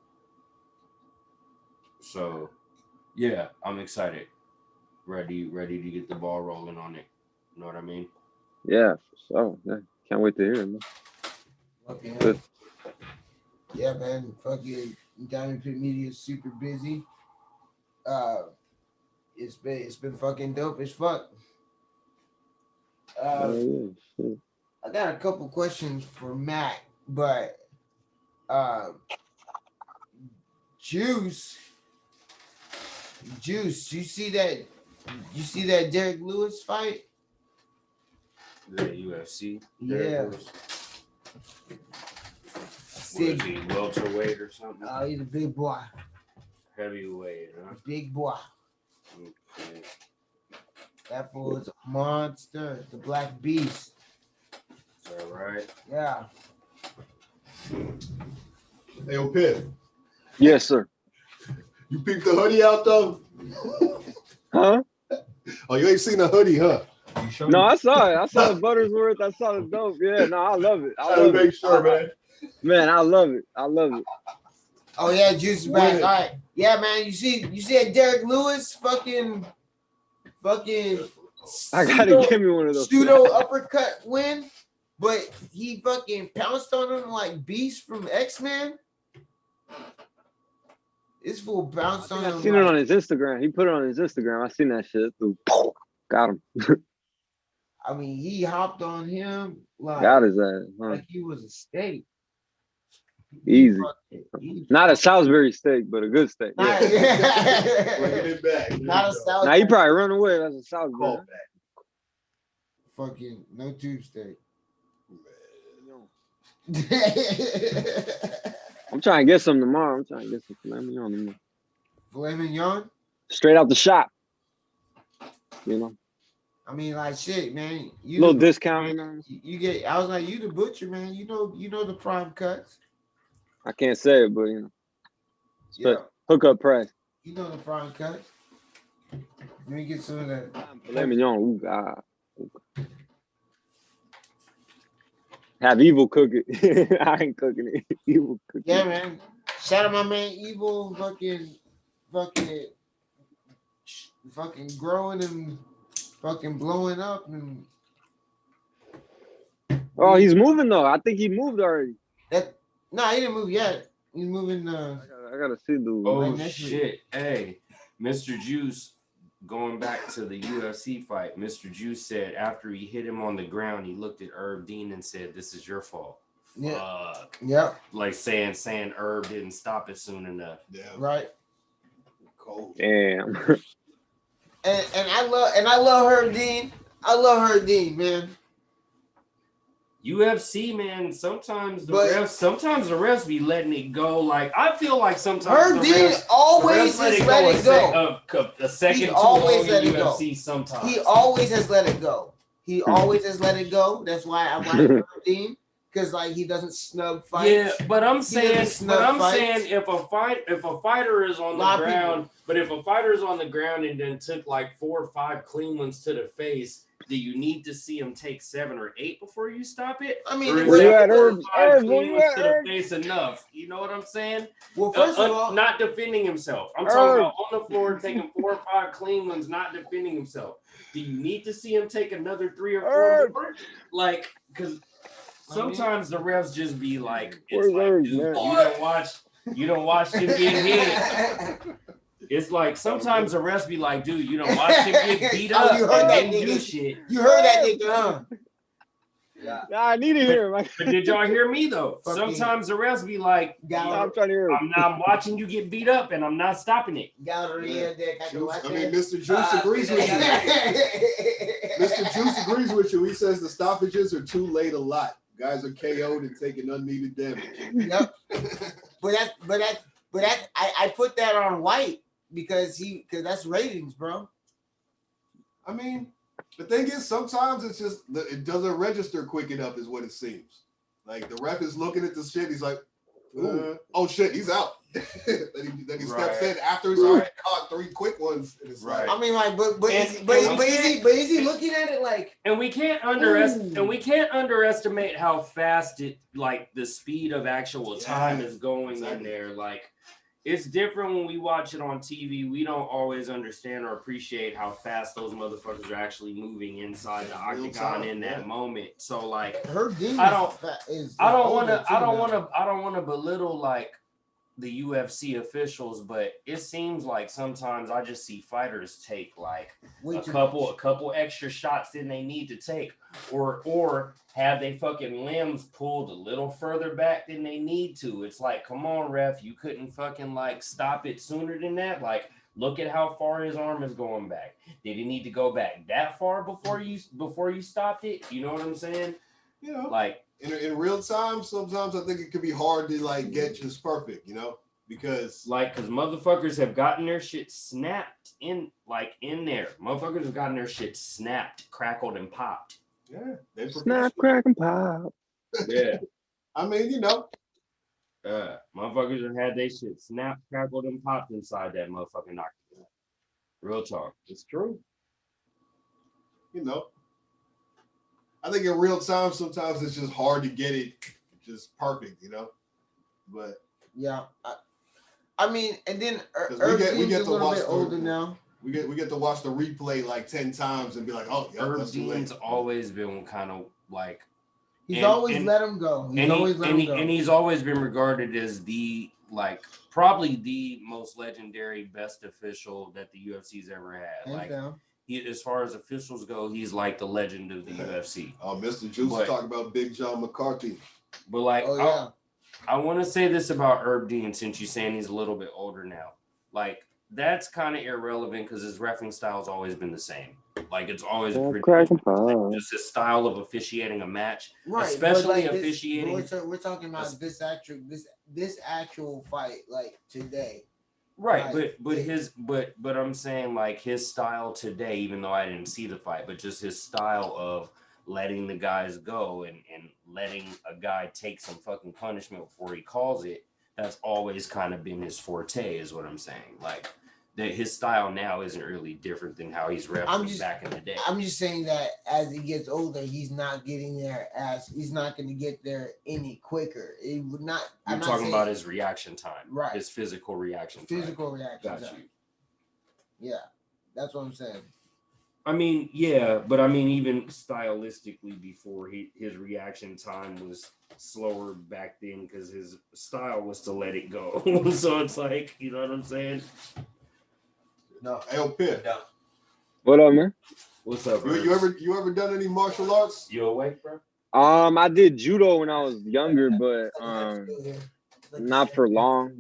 So yeah, I'm excited. Ready to get the ball rolling on it. You know what I mean? Yeah, for sure. Yeah. Can't wait to hear it, man. Okay. Yeah, man. Fucking Diamond Pit Media is super busy. It's been fucking dope as fuck. I got a couple questions for Matt, but Juice, you see that Derek Lewis fight? The UFC? Yeah. What is he, welterweight or something? Oh, he's a big boy. Heavyweight, huh? Big boy. Okay. That fool is a monster. The Black Beast. Is that right? Yeah. Hey, yo, Piff. Yes, sir. You peeped the hoodie out though? Huh? Oh, you ain't seen the hoodie, huh? No, I saw it. I saw the Buttersworth. I saw the dope. Yeah, no, I love it. I love make sure, man. Man, I love it. Oh yeah, Juice is back. All right. Yeah, man. You see that Derek Lewis fucking I gotta give me one of those. Pseudo uppercut win, but he fucking pounced on him like Beast from X-Men. This fool bounced on him. I seen it on his Instagram. He put it on his Instagram. I seen that shit. Got him. I mean, he hopped on him like got his ass. Like he was a steak. Easy. Not a Salisbury steak, but a good steak. Not a Salisbury. Now you probably run away. That's a Salisbury. Fucking no tube steak. I'm trying to get some tomorrow. I'm trying to get some filet mignon tomorrow. Filet mignon? Straight out the shop. You know. I mean, like shit, man. You little discount. You get. I was like, you the butcher, man. You know the prime cuts. I can't say it, but you know. Yeah. Hookup price. You know the prime cuts. Let me get some of that. Filet mignon. Ooh, God. Have Evil cook it. I ain't cooking it. Evil cook it. Yeah, man. Shout out my man Evil, fucking growing and fucking blowing up and. Oh, he's moving though. I think he moved already. No, he didn't move yet. He's moving. I gotta see the. Oh shit! Hey, Mr. Juice. Going back to the UFC fight, Mr. Juice said after he hit him on the ground, he looked at Herb Dean and said, "This is your fault." Yeah. Fuck. Yep. Like saying Herb didn't stop it soon enough. Yeah. Right. Cold. Damn. And I love Herb Dean. I love Herb Dean, man. UFC, man, sometimes the refs be letting it go. Like, I feel like sometimes Herb Dean always has let it go. A second He always let it go. UFC sometimes. He always has let it go. He always has let it go. That's why I like Herb Dean, because like he doesn't snub fights. Yeah, but I'm saying if a fighter is on the ground, but if a fighter is on the ground and then took like 4 or 5 clean ones to the face, do you need to see him take 7 or 8 before you stop it? I mean, or is 5 clean ones to the face enough? You know what I'm saying? Well, first of all, not defending himself. I'm talking about on the floor taking 4 or 5 clean ones, not defending himself. Do you need to see him take another 3 or 4 more? Like, because sometimes the refs just be like, it's like, dude, you don't watch him get hit. It's like sometimes the refs be like, dude, you don't watch him get beat up and then do shit. You heard that nigga, huh? Yeah, I need to hear him. But did y'all hear me though? Sometimes the refs be like, I'm trying to hear him. I'm watching you get beat up and I'm not stopping it. I mean, Mr. Juice agrees with you. Mr. Juice agrees with you. He says the stoppages are too late a lot. Guys are KO'd and taking unneeded damage. Yep. but I put that on White because that's ratings, bro. I mean, the thing is, sometimes it's just it doesn't register quick enough, is what it seems. Like the ref is looking at the shit, he's like, oh shit, he's out. then he steps in after he's already caught 3 quick ones. And it's I mean, like, but is he looking at it like? And we can't underestimate how fast it, like, the speed of actual time is going in there. Like, it's different when we watch it on TV. We don't always understand or appreciate how fast those motherfuckers are actually moving inside the octagon in that moment. So like, I don't want to belittle like the UFC officials, but it seems like sometimes I just see fighters take like a couple extra shots than they need to take, or have they fucking limbs pulled a little further back than they need to. It's like, come on, ref, you couldn't fucking like stop it sooner than that. Like, look at how far his arm is going back. Did he need to go back that far before you stopped it? You know what I'm saying? You know, like in real time, sometimes I think it could be hard to like get just perfect, you know, because motherfuckers have gotten their shit snapped in there. Motherfuckers have gotten their shit snapped, crackled, and popped. Yeah, they snap, crack, and pop. Yeah, I mean, you know, motherfuckers have had their shit snapped, crackled, and popped inside that motherfucking octagon. Real talk, it's true. You know, I think in real time, sometimes it's just hard to get it just perfect, you know. But yeah, I mean, and then we get to watch older now. We get to watch the replay like 10 times and be like, oh, yeah, Herb Dean's always been kind of like he's always let him go. And he's always been regarded as the probably the most legendary best official that the UFC's ever had. Like as far as officials go, he's like the legend of the UFC. Oh, Mr. Juice is talking about Big John McCarthy. But like, I want to say this about Herb Dean, since you're saying he's a little bit older now. Like, that's kind of irrelevant because his reffing style has always been the same. Like, it's always just his style of officiating a match, especially officiating. We're talking about this actual fight, like today. Right, but I'm saying like his style today, even though I didn't see the fight, but just his style of letting the guys go and letting a guy take some fucking punishment before he calls it, that's always kind of been his forte, is what I'm saying. Like, that his style now isn't really different than how he's refereeing back in the day. I'm just saying that as he gets older, he's not getting there he's not going to get there any quicker. It would not. You're talking about his reaction time, right? His physical reaction time. Got you. Yeah, that's what I'm saying. I mean, yeah, but I mean, even stylistically, before his reaction time was slower back then because his style was to let it go. So it's like, you know what I'm saying? No, LP. What up, man? What's up, bro? You ever done any martial arts? You awake, bro? I did judo when I was younger, but not for long.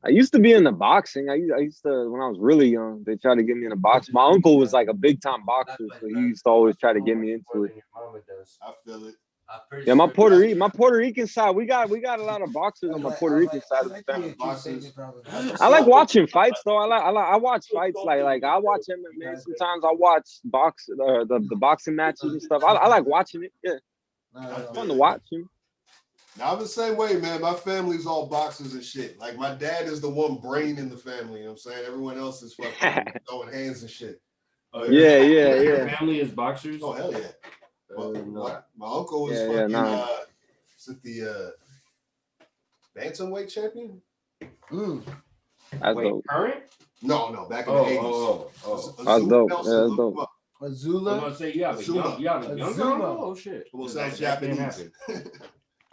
I used to be into boxing. I used to when I was really young. They tried to get me into boxing. My uncle was like a big time boxer, so he used to always try to get me into it. I feel it. Yeah, my Puerto Rican side. We got a lot of boxers on my Puerto Rican side of the family. I like watching fights though. I watch fights like I watch MMA. Sometimes I watch the boxing matches and stuff. I like watching it. Yeah, it's fun to watch. Now, I'm the same way, man. My family's all boxers and shit. Like, my dad is the one brain in the family, you know what I'm saying? Everyone else is fucking throwing hands and shit. Yeah. Your family is boxers? Oh, hell yeah. My uncle was is it the bantamweight champion? Wait, current? No, back in the 80s. That's dope. Yeah, that's dope. Azula? I'm gonna say you have a younger uncle? Oh, shit. Well, sounds Japanese.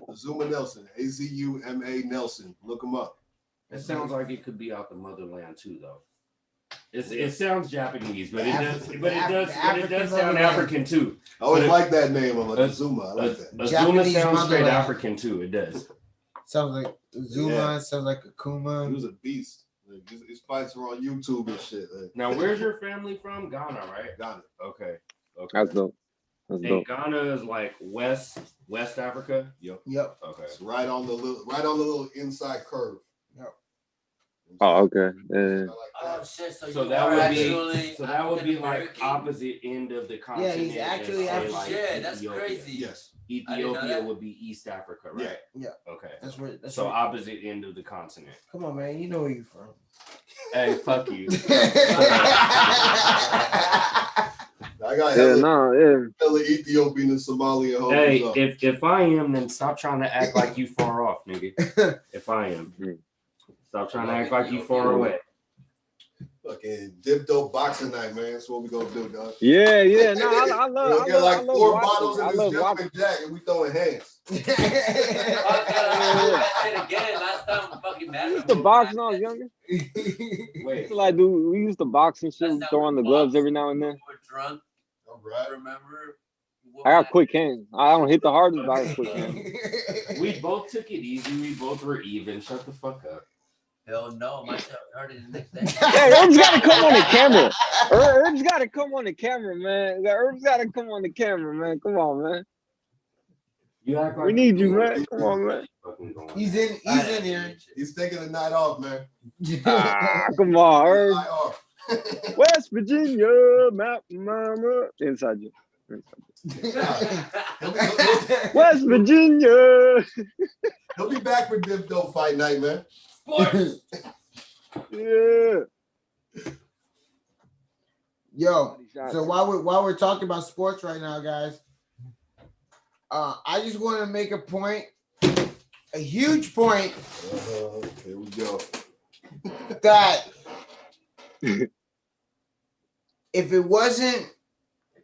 Azuma Nelson, Azuma Nelson. Look him up. It sounds like it could be out the motherland too, though. It sounds Japanese, but it does sound African too. I always like that name. I'm like Azuma. I like that. Azuma sounds straight African too. It does. Sounds like Azuma. Sounds like Akuma. He was a beast. Like, his fights were on YouTube and shit. Like. Now, where's your family from? Ghana, right? Ghana. Okay. That's dope. And Ghana is like West Africa. Yep. Okay. It's right on the little inside curve. Yep. Oh, okay. Yeah. Oh shit! So that would be like opposite end of the continent. Yeah, he's actually like shit. That's crazy. Yes. Ethiopia would be East Africa, right? Yeah. Okay. That's so right. opposite end of the continent. Come on, man. You know where you're from. Hey, fuck you. I got hella Ethiopian and Somalian. Hey, if I am, then stop trying to act like you far off, nigga. If I am, stop trying to act like you far away. Fucking Diff Dope boxing night, man. That's what we gonna do, dog. Yeah. No, I love. We got like 4 bottles watching. in this gentleman jack, and we throwing hands. I used to box when I was younger. Wait, we used to box and shit. Throw on the gloves every now and then. We're drunk. All right. Remember? I got quick hands. I don't hit the hardest, but I got quick hands. We both took it easy. We both were even. Shut the fuck up. Hell no, my shit hurted the next day. Hey, Herb's got to come on the camera. Herb's got to come on the camera, man. Herb's got to come on the camera, man. Come on, man. You act like we need you, man. Come on, man. He's in here. He's taking the night off, man. Come on, Herb. West Virginia, mama. Inside you. West Virginia. He'll be back for Diff Dope fight night, man. Sports. Yeah. Yo, so while we're talking about sports right now, guys, I just want to make a point, a huge point. Here we go. That if it wasn't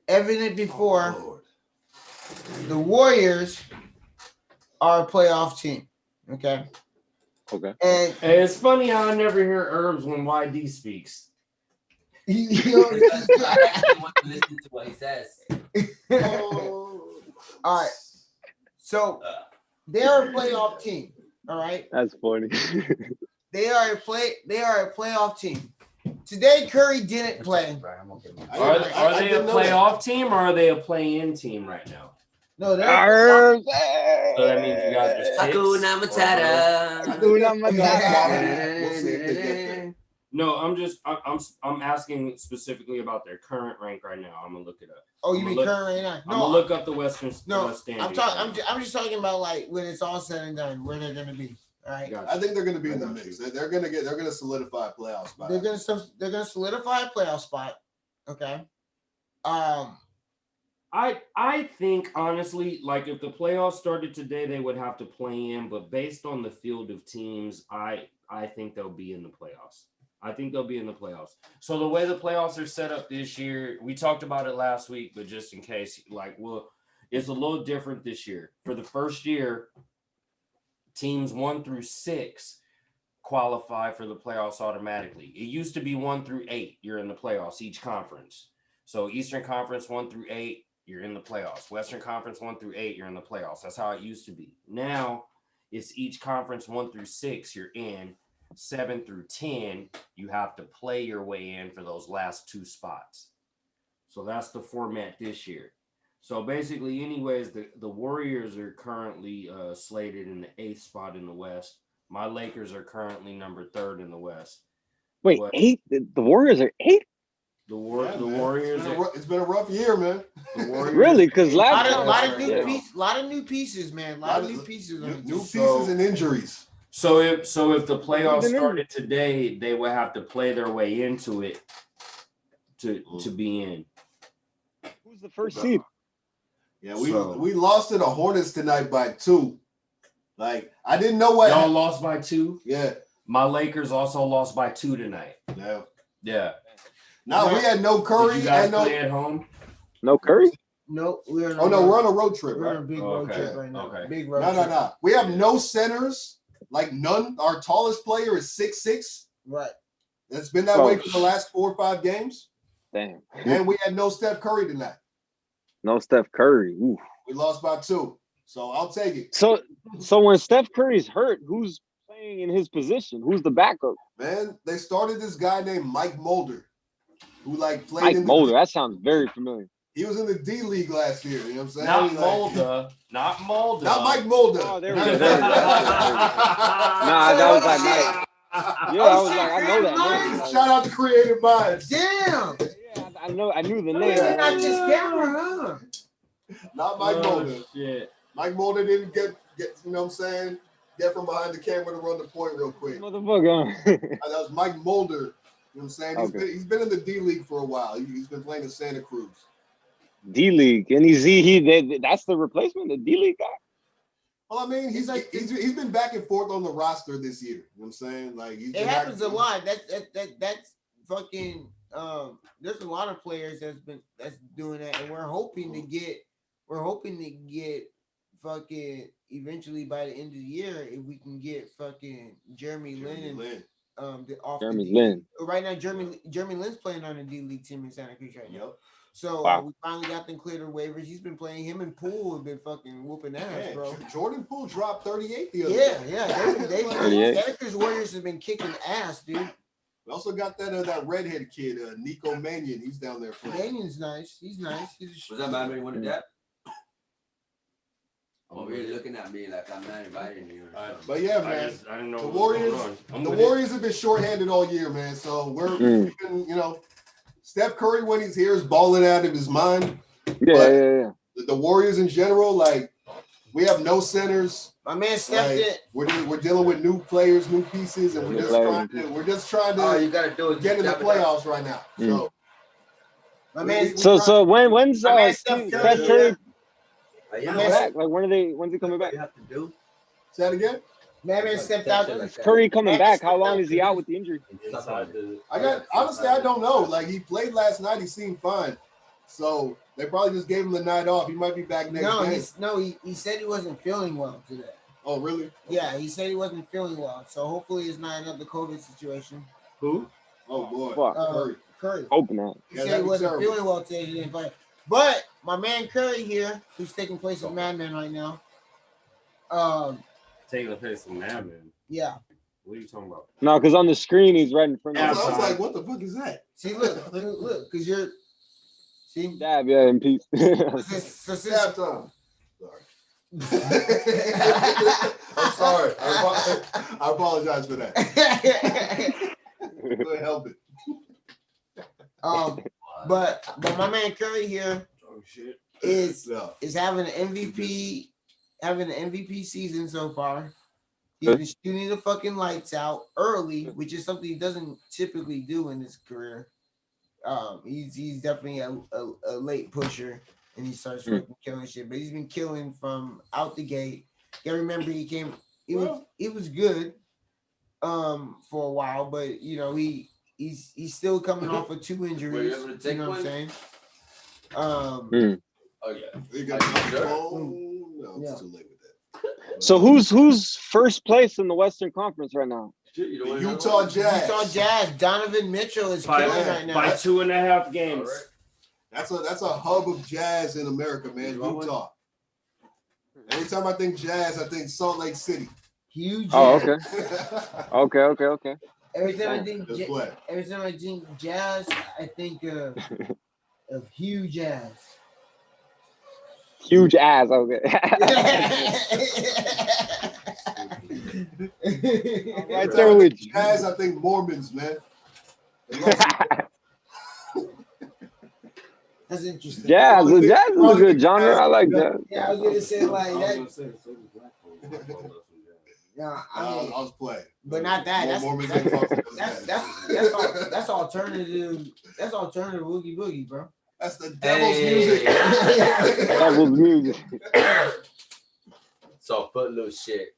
evident before, the Warriors are a playoff team. Okay. Okay. And it's funny how I never hear Herbs when YD speaks. You know, I want to listen to what he says. all right. So they're a playoff team. All right. That's funny. They are a playoff team. Today Curry didn't play. Are they a playoff team or are they a play-in team right now? No, they're so that means you guys just Hakuna Matata. No, I'm asking specifically about their current rank right now. I'm gonna look it up. Oh, you mean current right now? No, I'm gonna look up the Western. No, standings. I'm just talking about like when it's all said and done, where they're gonna be. All right. Gotcha. I think they're gonna be in the mix. They're gonna solidify a playoff spot. They're gonna solidify a playoff spot. Okay. I think honestly, like if the playoffs started today, they would have to play in. But based on the field of teams, I think they'll be in the playoffs. I think they'll be in the playoffs. So the way the playoffs are set up this year, we talked about it last week, but just in case, it's a little different this year. For the first year, teams 1 through 6 qualify for the playoffs automatically. It used to be 1 through 8. You're in the playoffs, each conference. So Eastern Conference 1 through 8, you're in the playoffs. Western Conference 1 through 8, you're in the playoffs. That's how it used to be. Now it's each conference 1 through 6 you're in. 7 through 10, you have to play your way in for those last 2 spots. So that's the format this year. So basically, anyways, the Warriors are currently slated in the 8th spot in the West. My Lakers are currently number 3rd in the West. Wait, 8? The Warriors are 8? The Warriors. It's been a rough year, man. The Warriors really? Because last a lot of new pieces, man. A lot of new pieces. New pieces and injuries. So if the playoffs started today, they would have to play their way into it to be in. Who's the first seed? Yeah, we lost to the Hornets tonight by 2. Like, I didn't know what y'all lost by 2. Yeah, my Lakers also lost by 2 tonight. Yeah. Now we had no Curry. Did you guys and no play at home. No Curry. No, we're on a road trip. We're right? on a big road trip right now. Okay. Big road trip. No. We have no centers. Like none. Our tallest player is 6'6". Right. It's been that way for the last 4 or 5 games. Damn. And we had no Steph Curry tonight. No Steph Curry. Ooh. We lost by 2. So I'll take it. So when Steph Curry's hurt, who's playing in his position? Who's the backup? Man, they started this guy named Mike Mulder, who like played Mike in Mulder. That sounds very familiar. He was in the D League last year. You know what I'm saying? Not Mulder. Not Mulder. Not Mike Mulder. Oh, there we go. Nah, that was like Mike. Yeah, I was like, I know that name. Shout out to Creative Minds. Damn. Yeah, I knew the He's name. not just camera, huh? Not Mike Mulder. Shit. Mike Mulder didn't get you know what I'm saying? Get from behind the camera to run the point real quick. Motherfucker. That was Mike Mulder. You know what I'm saying? He's been in the D League for a while. He's been playing in Santa Cruz. D League, and that's the replacement, the D League guy. Well, I mean, he's been back and forth on the roster this year. You know what I'm saying? Like it happens a lot. That's fucking. There's a lot of players that's doing that, and we're hoping to get fucking eventually by the end of the year if we can get fucking Jeremy Lin. Jeremy Lin. Right now, Jeremy Lin's playing on the D League team in Santa Cruz right now. Yep. So we finally got them cleared of waivers. He's been playing. Him and Poole have been fucking whooping ass, bro. Jordan Poole dropped 38 the other day. Yeah. Santa Cruz Warriors have been kicking ass, dude. We also got that redhead kid, Nico Mannion. He's down there playing. Mannion's nice. He's nice. Was that man when wanted that? Over here looking at me like I'm not inviting you. But yeah, man. I didn't know the Warriors have been shorthanded all year, man. So we've been, you know, Steph Curry when he's here is balling out of his mind. Yeah. The Warriors in general, like we have no centers. My man Steph did. We're dealing with new players, new pieces, and we're just trying to you gotta do it. Get in the playoffs right now. So my man. So when's Steph Curry? Back? Like when's he coming back? You have to do. Say that again. Man stepped out. Curry coming back. How long is he out with the injury? Honestly, I don't know. Like he played last night, he seemed fine. So they probably just gave him the night off. He might be back next game. He said he wasn't feeling well today. Oh, really? Yeah, he said he wasn't feeling well. So hopefully it's not another COVID situation. Who? Oh boy, Curry. Open that. He said he wasn't feeling well today. He didn't play. But my man Curry here, who's taking place of Madman right now. Taking the place of Madman. Yeah. What are you talking about? No, because on the screen he's right in front of I us. was like, what the fuck is that? See, look, because you're. See? Dab, yeah, in peace. Dab time. I'm sorry. I apologize for that. Couldn't help it. But my man Curry here is having an MVP season so far. He's been shooting the fucking lights out early, which is something he doesn't typically do in his career. He's definitely a late pusher, and he starts fucking killing shit. But he's been killing from out the gate. You gotta remember he was good for a while, but you know he's still coming off of 2 injuries. You know what I'm saying? Oh yeah. You got no, it's too late with that. So who's first place in the Western Conference right now? Utah Jazz. Utah Jazz. Donovan Mitchell is killing right now. By 2.5 games. That's a hub of jazz in America, man. Utah. Anytime I think jazz, I think Salt Lake City. Huge. Oh, Jazz. okay. Every time I think jazz, I think of Hugh Jazz. Huge ass. Okay. Right there with jazz, I think Mormons, man. That's interesting. Jazz is a good genre. I like that. Yeah, I was gonna say like that. Yeah, I was playing, but not that. That's alternative. That's alternative boogie boogie, bro. That's the devil's music. Devil's music. So footloose shit.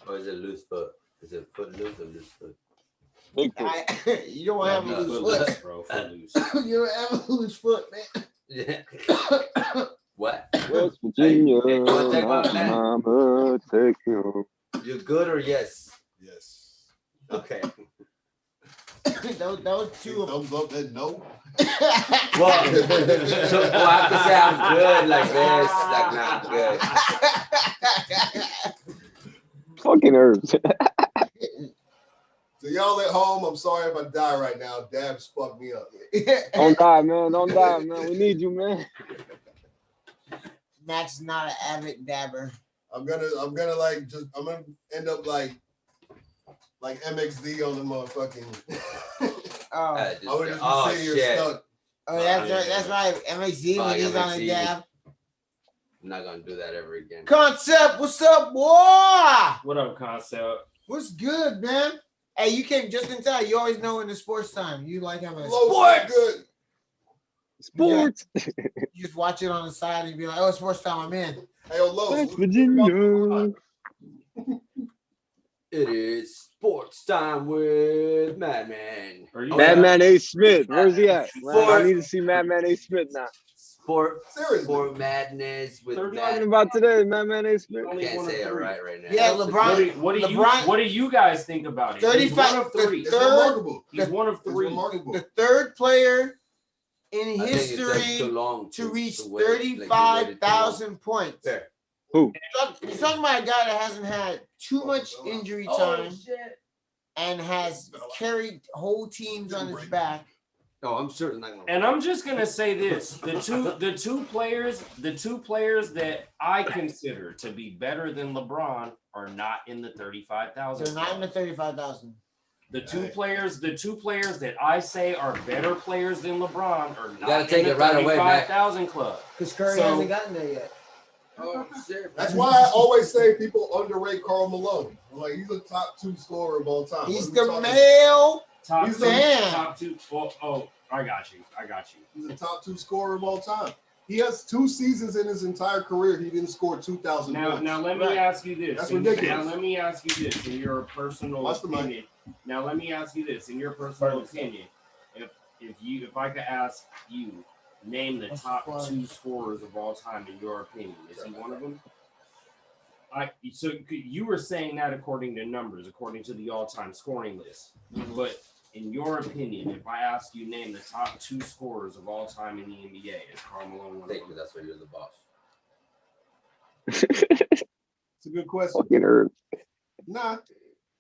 Or is it loose foot? Is it footloose or loose foot? You don't have a loose foot, bro. You don't have a loose foot, man. Yeah. What? West Virginia, Mama, take you. You good or yes? Yes. Okay. that was two. Thumbs up and no. Well, so I have to say I'm good like this, like not good. Fucking herbs. So y'all at home, I'm sorry if I die right now. Dabs fucked me up. Don't die, man. Don't die, man. We need you, man. Max is not an avid dabber. I'm gonna end up like MXD on the motherfucking. Oh, Shit. Stuck. Oh, that's right. MXD when he's on the dab. I'm not gonna do that ever again. Concept, what's up, boy? What up, Concept? What's good, man? Hey, you came just in time. You always know in the sports time. You like having sports. Good. Sports. You just watch it on the side and be like, "Oh, it's sports time. I'm in." Hey, Lowe's. West Virginia. It is sports time with Madman. Madman A. Smith. Where's he at? I need to see Madman A. Smith now. Sport madness with what we're talking about today, Madman A. Smith. I can't say it right now. Yeah, LeBron. What do you guys think about it? 35. He's one of three. He's one of three. The third player in history to reach 35,000 points. Who? You're talking about a guy that hasn't had too much injury time and has carried whole teams on his back. Oh, I'm certainly not gonna. And I'm just gonna say this: the two players that I consider to be better than LeBron are not in the 35,000. They're not in the 35,000. The two players that I say are better players than LeBron are not take in the it right away, 35,000 club. Because Curry hasn't gotten there yet. Oh, shit. That's why I always say people underrate Karl Malone. I'm like, he's a top 2 scorer of all time. He's the male top man. 2. Oh, I got you. He's a top 2 scorer of all time. He has 2 seasons in his entire career. He didn't score 2,000 points. Now let me ask you this. That's ridiculous. Now let me ask you this in your personal opinion. Now let me ask you this in your personal opinion. If I could ask you, name the top 2 scorers of all time in your opinion. Is he one of them? So you were saying that according to numbers, according to the all-time scoring list. But in your opinion, if I ask you name the top 2 scorers of all time in the NBA, is Karl Malone one of them? That's why you're the boss. It's a good question. Fucking herb. Nah,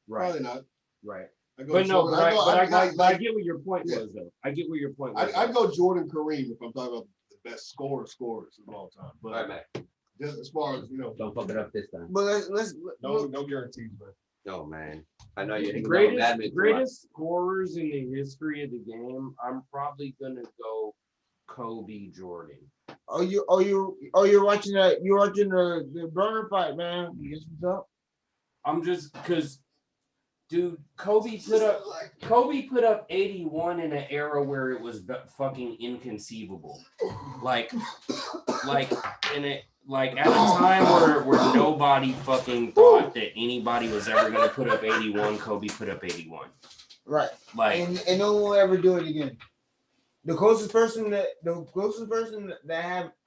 probably not. Right. I get what your point was, though. I get what your point was. I'd go Jordan Kareem if I'm talking about the best scorers of all time. But just as far as, don't fuck it up this time. But let's no guarantees, man. No, man. I know you're the greatest scorers in the history of the game. I'm probably gonna go Kobe Jordan. You're watching that? You're watching the burner fight, man. You guess what's up? I'm just because, dude, Kobe put up 81 in an era where it was fucking inconceivable. Like at a time where nobody fucking thought that anybody was ever gonna put up 81, Kobe put up 81. Right. Like, and no one will ever do it again. The closest person that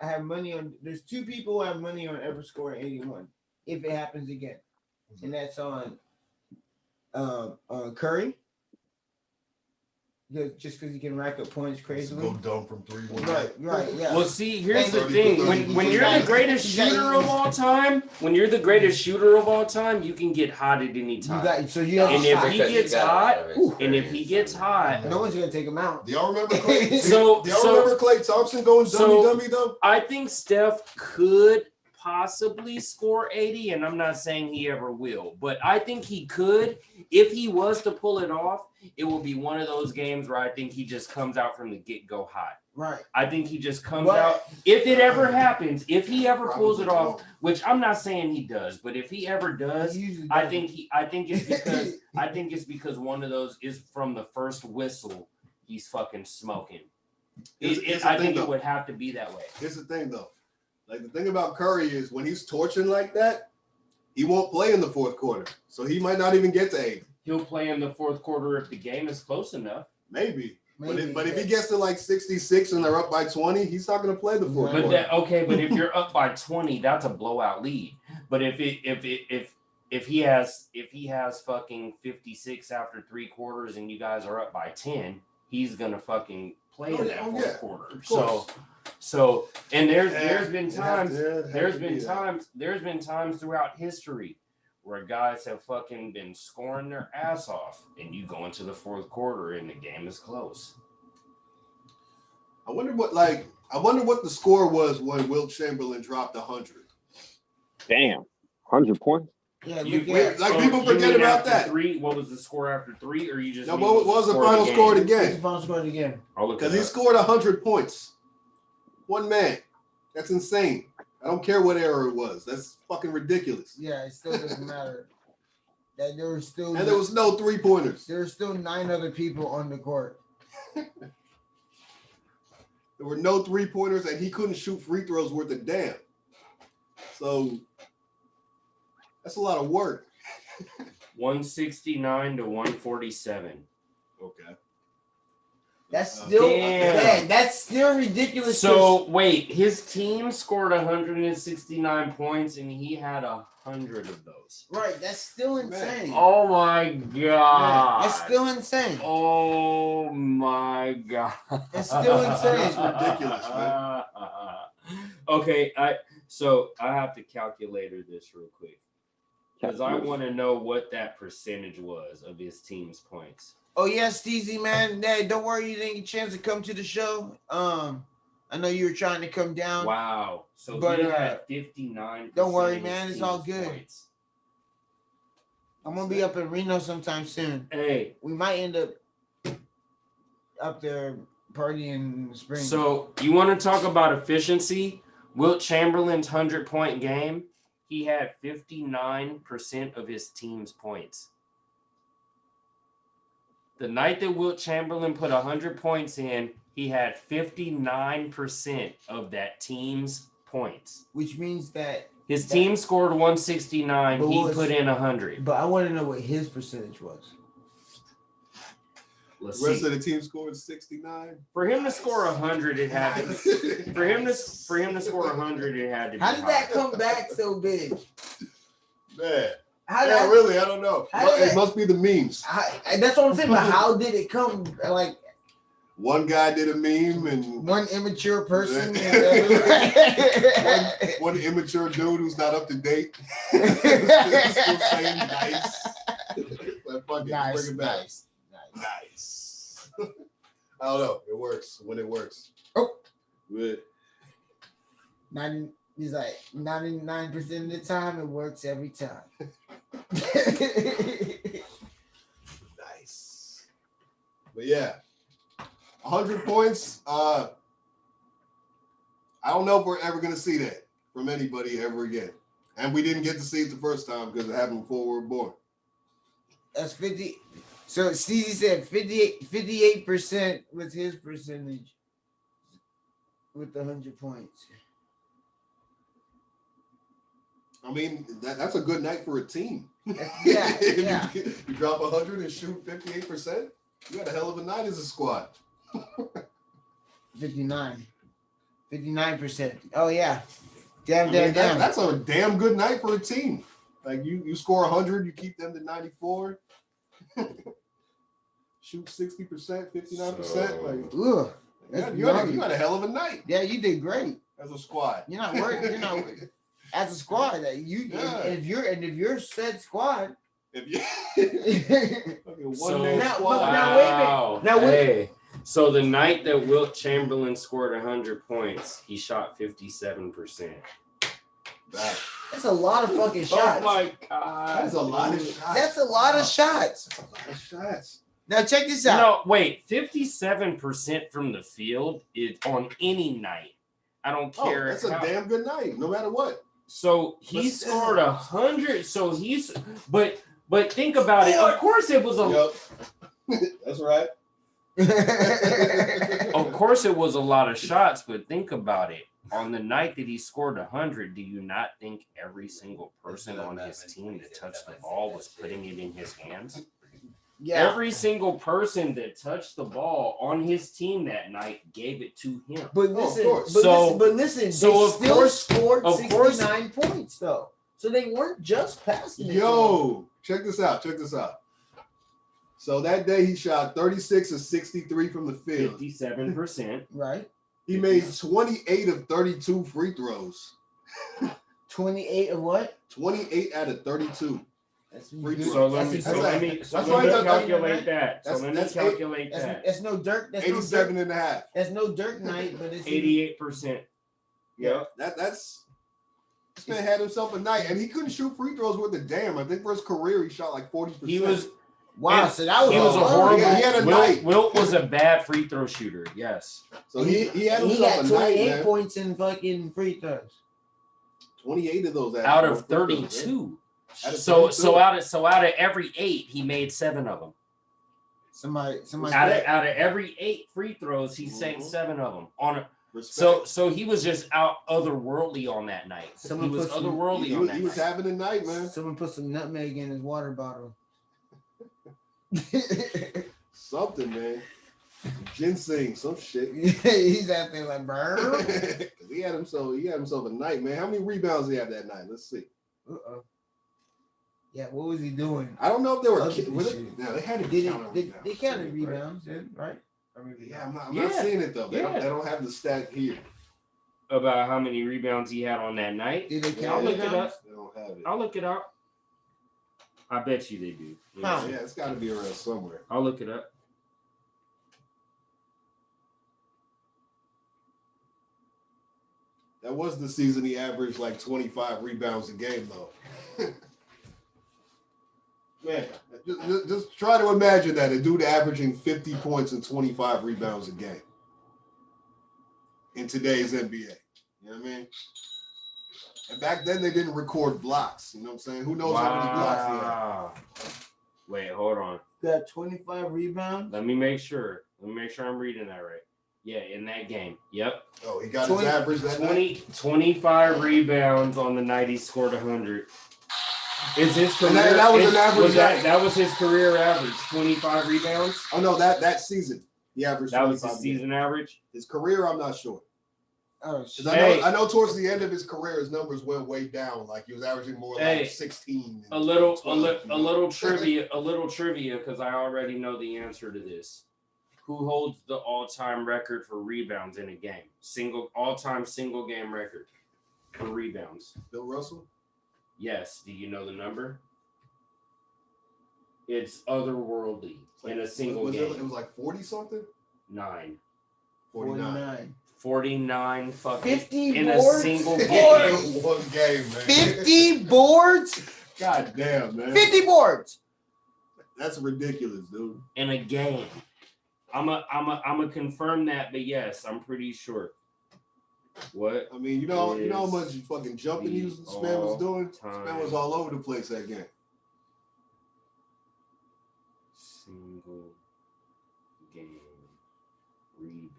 have money on. There's 2 people who have money on ever scoring 81 if it happens again, and that's on Curry Just because he can rack up points crazily. Go dumb from 3 1. Right, yeah. Well, see, here's the thing. When you're the greatest shooter of all time, you can get hot at any time. And if he gets hot, no one's gonna take him out. Do y'all remember Klay? So remember Klay Thompson going dummy? I think Steph could possibly score 80, and I'm not saying he ever will, but I think he could. If he was to pull it off, it will be one of those games where I think he just comes out from the get-go hot. Right. I think he just comes out. If it ever happens, if he ever pulls it off, which I'm not saying he does, but if he ever does, I think it's because one of those is from the first whistle he's fucking smoking. I think it would have to be that way. Here's the thing though. Like the thing about Curry is when he's torching like that, he won't play in the fourth quarter. So he might not even get to 80. He'll play in the fourth quarter if the game is close enough. Maybe. But if he gets to like 66 and they're up by 20, he's not going to play the fourth quarter. But if you're up by 20, that's a blowout lead. But if he has fucking 56 after 3 quarters and you guys are up by 10, he's gonna fucking play in that fourth quarter. So and there's been times throughout history where guys have fucking been scoring their ass off and you go into the fourth quarter and the game is close. I wonder what the score was when Wilt Chamberlain dropped 100. Damn, 100 points. Yeah, people forget about that. 3, what was the score after 3, or you just? No, what was the final score of the game? The final score of the game. Because he scored 100 points. One man. That's insane. I don't care what era it was. That's fucking ridiculous. Yeah, it still doesn't matter. That there was still and there was no 3-pointers. There were still 9 other people on the court. There were no 3-pointers, and he couldn't shoot free throws worth a damn. So that's a lot of work. 169 to 147. Okay. That's still that's still ridiculous. So wait, his team scored 169 points and he had 100 of those. Right, that's still insane. Oh my god. That's still insane. Oh my god. That's still insane. It's ridiculous, man. Okay, I have to calculator this real quick. Because I want to know what that percentage was of his team's points. Oh yeah, Steezy, man. Hey, don't worry, you didn't get a chance to come to the show. I know you were trying to come down. Wow. So he had 59%. Don't worry, man. It's all good. Points. I'm gonna be up in Reno sometime soon. Hey, we might end up there partying in the spring. So you want to talk about efficiency? Wilt Chamberlain's 100-point game, he had 59% of his team's points. The night that Wilt Chamberlain put 100 points in, he had 59% of that team's points. Which means that his team scored 169. He put in 100. But I want to know what his percentage was. The rest of the team scored 69. For him to score 100, it had to. For him to score 100, it had to. How did that come back so big? Man. Really, I don't know. It must be the memes. That's what I'm saying. But how did it come? Like one guy did a meme and one immature person, one immature dude who's not up to date. Still saying nice. Like, fuck it, bring it back. Nice. I don't know. It works when it works. Oh, good. He's like 99% of the time it works every time. Nice. But yeah, 100 points. I don't know if we're ever gonna see that from anybody ever again. And we didn't get to see it the first time because it happened before we were born. That's 50. So Stevie said 58% was his percentage with the 100 points. I mean, that's a good night for a team. Yeah. You drop 100 and shoot 58%. You had a hell of a night as a squad. 59%. Oh yeah. Damn. That's a damn good night for a team. Like you score 100, you keep them to 94. shoot 60%, 59%. Like, ugh, you had a hell of a night. Yeah, you did great As a squad. You're not worried. You're not worried. As a squad. If you're said squad. If you So, now wait a minute. Hey, so the night that Wilt Chamberlain scored 100 points, he shot 57%. That's a lot of fucking shots. Oh my god, that's a lot of shots. That's a lot of shots. That's a lot of shots. Now check this out. No, wait, 57% from the field is on any night. I don't care. That's a damn good night, no matter what. So he scored 100. So but think about it. Of course, it was a. That's right. Of course, it was a lot of shots, but think about it. On the night that he scored 100, do you not think every single person on his team that touched the ball was putting it in his hands? Yeah. Every single person that touched the ball on his team that night gave it to him. But listen, listen, they so still scored 69 points though. So they weren't just passing it. Yo, check this out. So that day he shot 36 of 63 from the field. 57%. Right. He made 28 of 32 free throws. 28 of what? 28 out of 32. That's free throws. So let me calculate that. That's no Dirk. That's 87 no Dirk, and a half. That's no Dirk night, but it's 88%. Yeah. That's this man had himself a night, and he couldn't shoot free throws with a damn. I think for his career he shot like 40%. He was. Wow, so that was he was a horrible. He had a night. Wilt was a bad free throw shooter. Yes. So he had himself he got a 28 night, man. points in fucking free throws. 28 of those out of 32. So out of every 8, he made 7 of them. Somebody out of every 8 free throws, he sank 7 of them on a. So he was just out otherworldly on that night. He was otherworldly on that night. He was having a night, man. Someone put some nutmeg in his water bottle. Something, man. Ginseng, some shit. He's out there like burn. he had himself a night, man. How many rebounds did he have that night? Let's see. Yeah, what was he doing? I don't know if they were. Yeah, they had to they counted rebounds, right? Yeah, I'm not seeing it though. They don't have the stat here about how many rebounds he had on that night. Did they count? I'll look it up. They don't have it. I'll look it up. I bet you they do. Yeah, it's got to be around somewhere. I'll look it up. That was the season he averaged like 25 rebounds a game, though. Man, just try to imagine that a dude averaging 50 points and 25 rebounds a game in today's NBA. You know what I mean? And back then they didn't record blocks. You know what I'm saying? Who knows how many blocks he had? Wait, hold on. Got 25 rebounds. Let me make sure I'm reading that right. Yeah, in that game. Yep. Oh, he got his average that 25 rebounds on the night he scored 100. Is his career? That was an average. That was his career average. 25 rebounds. Oh no, that season he averaged. That was his season average. His career, I'm not sure. Oh shit! I know towards the end of his career, his numbers went way down. Like he was averaging more like 16. A little trivia, because I already know the answer to this. Who holds the all-time record for rebounds in a game? All-time single game record for rebounds. Bill Russell? Yes. Do you know the number? It's otherworldly in a single game. It was like 40 something? 9. 49. 49 fucking 50 in boards? a single game. One game, man. 50 boards? God damn, man. 50 boards. That's ridiculous, dude. In a game. I'm a confirm that, but yes, I'm pretty sure. What? I mean, you know how much fucking jumping this man was doing? This man was all over the place that game. Single game rebound.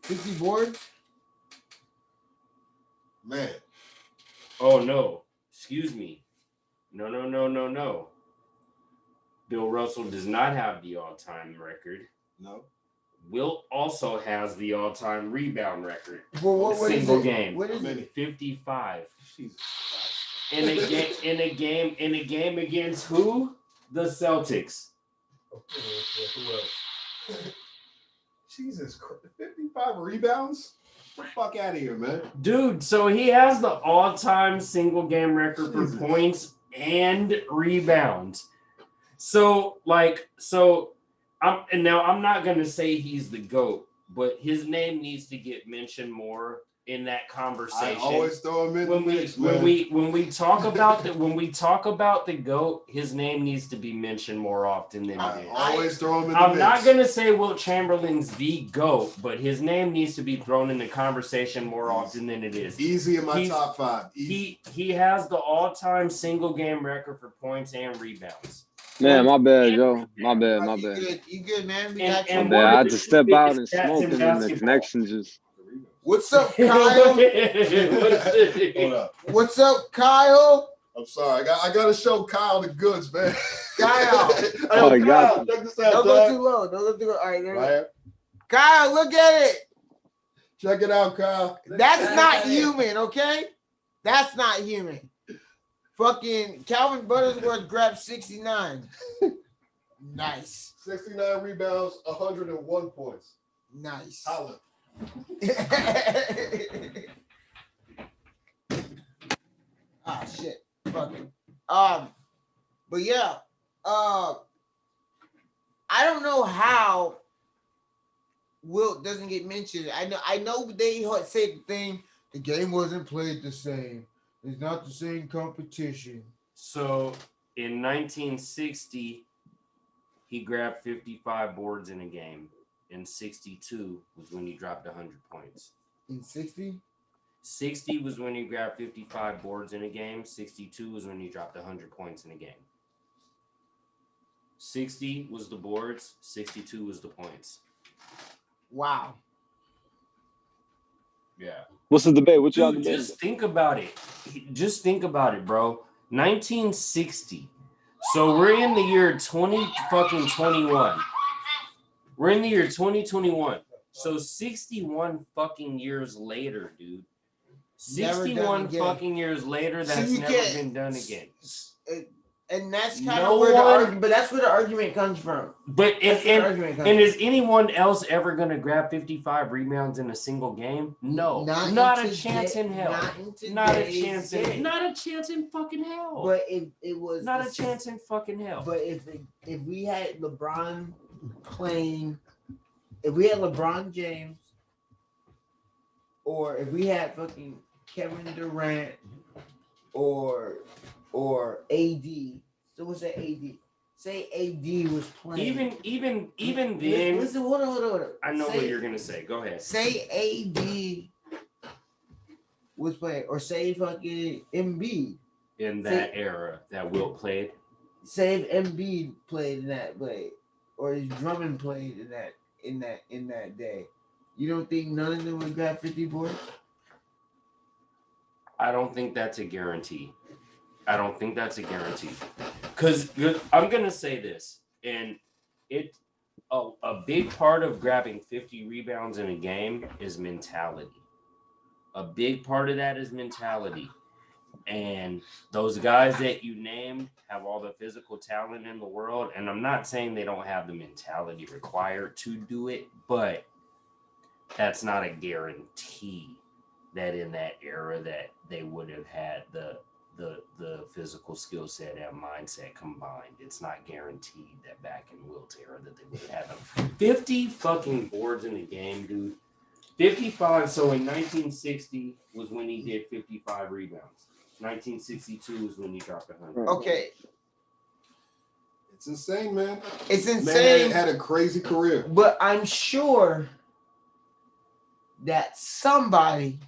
50 boards? Man. Oh no. Excuse me. No. Bill Russell does not have the all-time record. No. Wilt also has the all-time rebound record. Well, what single is it? game. What is it? 55. Jesus. In a game against who? The Celtics. Who else? Jesus Christ. 55 rebounds? Get the fuck out of here, man. Dude, so he has the all-time single game record for points and rebounds. So I'm not gonna say he's the GOAT, but his name needs to get mentioned more in that conversation. I always throw him in when the we mix, when man. we talk about the GOAT, his name needs to be mentioned more often than it is. Always throw him in the I'm mix. not gonna say Wilt Chamberlain's the GOAT, but his name needs to be thrown in the conversation more often than it is. Easy in my top 5. He has the all-time single game record for points and rebounds. Man, my bad, Joe. My bad. You good, man? We And- got you. and Man, I had to step out and Stats smoke, in and then the basketball. connection just. What's up, Kyle? Hold up. What's up, Kyle? I'm sorry. I gotta show Kyle the goods, man. Kyle. Oh, I got you. Check this out, Don't go dog. too low. Don't go too low. All right, there we Right go. here. Kyle, look at it. Check it out, Kyle. That's not human, okay? That's not human. Fucking Calvin Buttersworth grabbed 69. Nice. 69 rebounds, 101 points. Nice. Holla. Ah, shit. Fucking. But yeah. I don't know how Wilt doesn't get mentioned. I know they said the thing. The game wasn't played the same. It's not the same competition. So in 1960, he grabbed 55 boards in a game. In 62 was when he dropped 100 points. In 60? 60 was when he grabbed 55 boards in a game. 62 was when he dropped 100 points in a game. 60 was the boards. 62 was the points. Wow. Yeah. What's the debate? What y'all Dude, debating? just think about it. Just think about it, bro. 1960. So we're in the year 2021. We're in the year 2021. So 61 fucking years later, dude. 61 fucking years later, that's never been done again. And that's kind No of where the one- argument, but that's where the argument comes from. But That's where the argument comes from. is anyone else ever gonna grab 55 rebounds in a single game? No, not in a chance today- in hell. not in Not a today's chance game. in not a chance in fucking hell. But it was not the a chance in fucking hell. But if we had LeBron playing, if we had LeBron James, or if we had fucking Kevin Durant, or AD. So what's that AD? Say AD was playing. Even then. Listen, hold on. I know what you're gonna say. Go ahead. Say AD was playing, or say fucking Embiid. In that era that Wilt played. Say if Embiid played in that play, or if Drummond played in that day. You don't think none of them would grab 50 boards? I don't think that's a guarantee. Because I'm gonna say this, and a big part of grabbing 50 rebounds in a game is mentality. A big part of that is mentality. And those guys that you named have all the physical talent in the world. And I'm not saying they don't have the mentality required to do it, but that's not a guarantee that in that era that they would have had the physical skill set and mindset combined. It's not guaranteed that back in Wilt's era that they would have had them. 50 fucking boards in the game, dude. 55. So in 1960 was when he did 55 rebounds. 1962 is when he dropped 100. Okay. It's insane, man. It's insane. Man had a crazy career. But I'm sure that somebody,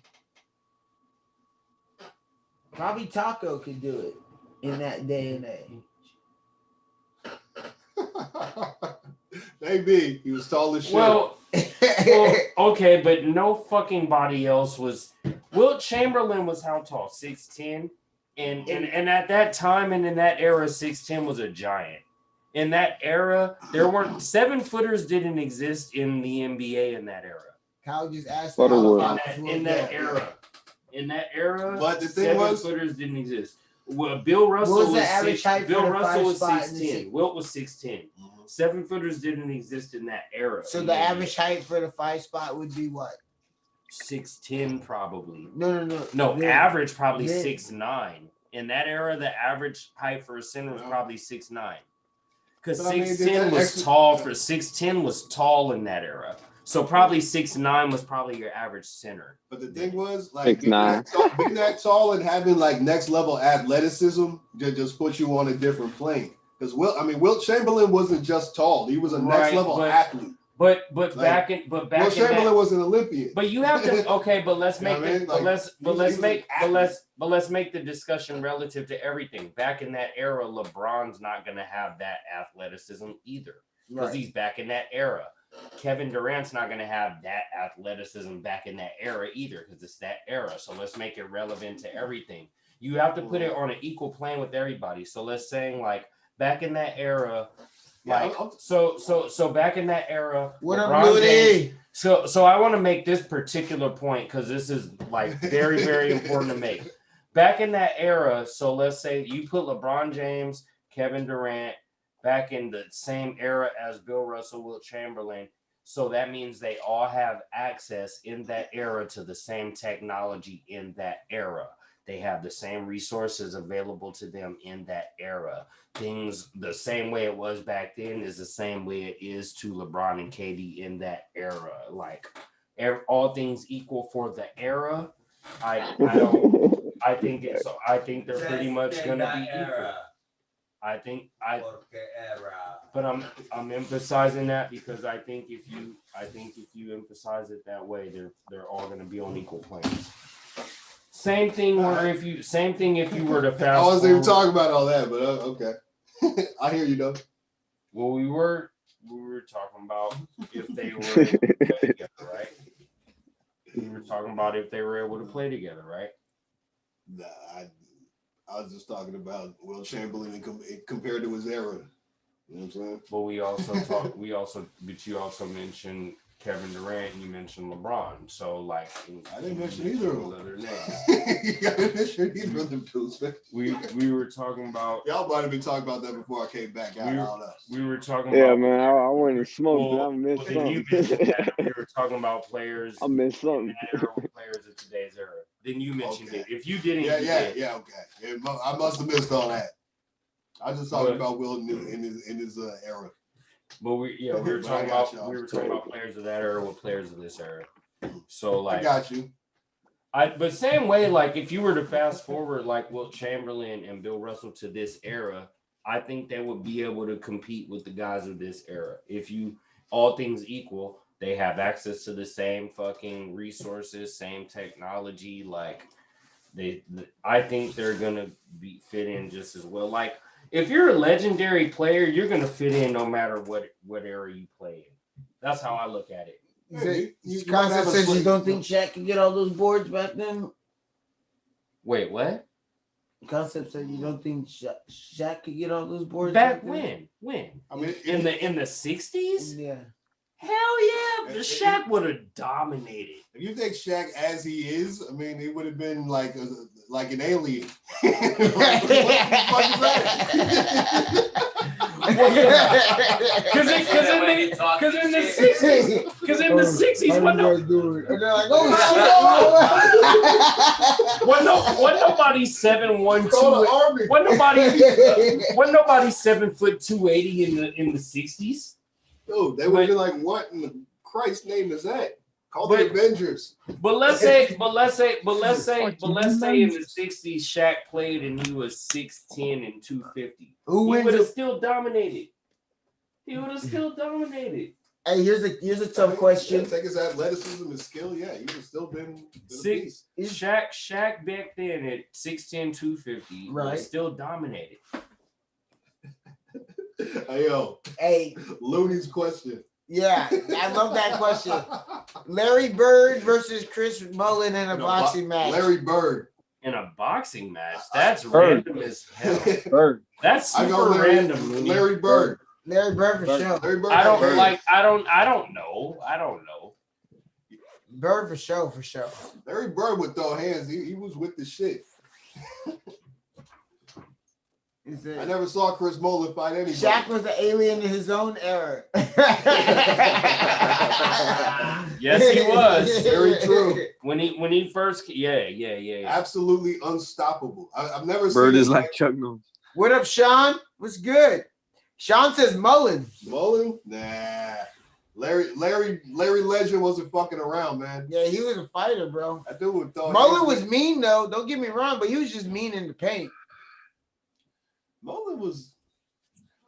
probably Taco, could do it in that day and age. Maybe. He was tall as shit. Well, okay, but no fucking body else was. Wilt Chamberlain was how tall? 6'10", and at that time and in that era, 6'10" was a giant. In that era, there weren't 7-footers didn't exist in the NBA in that era. Kyle just asked In that era. In that era, but the thing was, 7-footers didn't exist. Well, Bill Russell What was was the average height for Bill the Russell five was spot in the 6'10". Wilt was 6'10". 7-footers didn't exist in that era. So the average height for the 5 spot would be what? 6'10" probably. No. Average probably 6'9". In that era, the average height for a center was probably 6'9". Because 6'10" was tall for 6'10" was tall in that era. So probably 6'9" was probably your average center. But the thing was, like being that tall and having like next level athleticism just put you on a different plane. Because Wilt Chamberlain wasn't just tall; he was a next level athlete. But Wilt Chamberlain was an Olympian. But you have to but let's make let's make the discussion relative to everything. Back in that era, LeBron's not gonna have that athleticism either. Because he's back in that era. Kevin Durant's not going to have that athleticism back in that era either because it's that era. So let's make it relevant to everything. You have to put it on an equal plane with everybody. So let's say like back in that era, like so back in that era, what up, Rudy? So I want to make this particular point because this is like very, very important to make. Back in that era, so let's say you put LeBron James, Kevin Durant, back in the same era as Bill Russell, Wilt Chamberlain. So that means they all have access in that era to the same technology in that era. They have the same resources available to them in that era. Things the same way it was back then is the same way it is to LeBron and KD in that era. Like all things equal for the era. I think they're pretty much gonna be equal. But I'm emphasizing that because I think if you emphasize it that way, they're all going to be on equal planes. Same thing if you were to fast. I wasn't even talking about all that, but okay, I hear you though. Well, we were talking about if they were able to play together, right? We were talking about if they were able to play together, right? Nah, I was just talking about Wilt Chamberlain compared to his era. You know what I'm saying? But you also mentioned Kevin Durant and you mentioned LeBron. So like I didn't mention either of them. I didn't mention either of them dudes. We were talking about y'all might have been talking about that before I came back out. We were talking about man, I went and smoked I missed something. We were talking about players. I missed something. Players of today's era. Then you mentioned it. If you didn't, okay. I must have missed all that. I was just talking about Will in his era. But we were talking about players of that era with players of this era. So like I got you. But same way, like if you were to fast forward like Wilt Chamberlain and Bill Russell to this era, I think they would be able to compete with the guys of this era. If you all things equal, they have access to the same fucking resources, same technology. Like I think they're gonna fit in just as well. Like if you're a legendary player, you're gonna fit in no matter what era you play in. That's how I look at it. Concept says you don't think Shaq could get all those boards back then? Wait, what? Concept said you don't think Shaq could get all those boards back when? When? I mean, in the 60s? Yeah. Hell yeah, the Shaq would have dominated. If you think Shaq as he is, I mean, he would have been like an alien. Because in the 60s, when nobody 7'1", when nobody 7 foot 280 in the 60s. Dude, they would be like, what in the Christ's name is that? Call the Avengers. But let's say in the 60s, Shaq played and he was 6'10" and 250. He would have still dominated. He would have still dominated. Hey, here's a tough question. Take his athleticism and skill, he would have still been Shaq back then at 6'10", 250, right? Still dominated. Hey, Looney's question. Yeah, I love that question. Larry Bird versus Chris Mullin in a boxing match. Larry Bird. In a boxing match? That's random as hell. Bird. That's super random. Larry Bird. Larry Bird for sure. Larry Bird. I don't know. Bird for sure. Larry Bird would throw hands. He was with the shit. I never saw Chris Mullin fight anybody. Shaq was an alien in his own era. Yes, he was. Very true. When he first, yeah. Absolutely unstoppable. I've never Bird seen is him like fight. Chuck Norris. What up, Sean? What's good? Sean says Mullen. Mullen? Nah. Larry Legend wasn't fucking around, man. Yeah, he was a fighter, bro. I do would thought Mullen was mean though. Don't get me wrong, but he was just mean in the paint. Mullen was,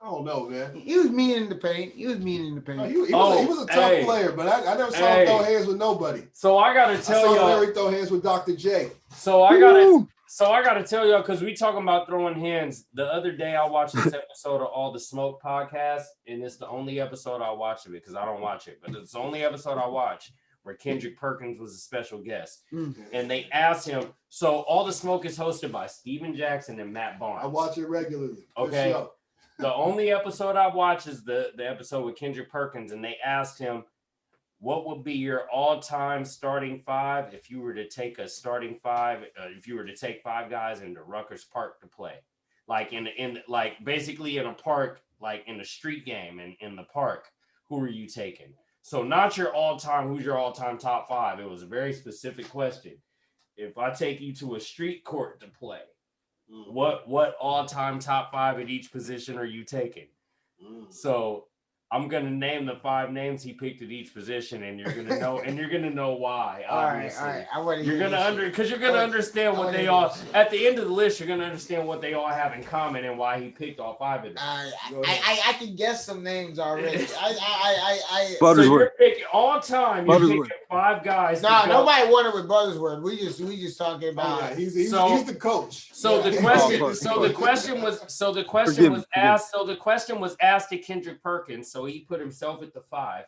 I don't know, man. He was mean in the paint. He was a tough player, but I never saw him throw hands with nobody. So I gotta tell y'all, Larry throw hands with Dr. J. So I gotta tell y'all, because we talking about throwing hands. The other day I watched this episode of All the Smoke podcast, and it's the only episode I watched of it because I don't watch it, but it's the only episode I watch where Kendrick Perkins was a special guest. And they asked him, so All the Smoke is hosted by Steven Jackson and Matt Barnes. I watch it regularly. Okay. The only episode I watch is the episode with Kendrick Perkins, and they asked him, what would be your all-time starting five if you were to take a starting five, if you were to take five guys into Rutgers Park to play? Like like basically in a park, like in a street game in the park, who are you taking? So not your all-time, who's your all-time top five? It was a very specific question. If I take you to a street court to play, what all-time top five at each position are you taking? So I'm gonna name the five names he picked at each position, and you're gonna know why. Obviously, all right. I want to. You're gonna understand what they all. At the end of the list, you're gonna understand what they all have in common and why he picked all five of them. I can guess some names already. So you're picking all time. You're picking five guys. No, nobody wanted with Buttersworth. We just talking about. Oh, yeah, he's the coach. So the question was asked to Kendrick Perkins. So he put himself at the five.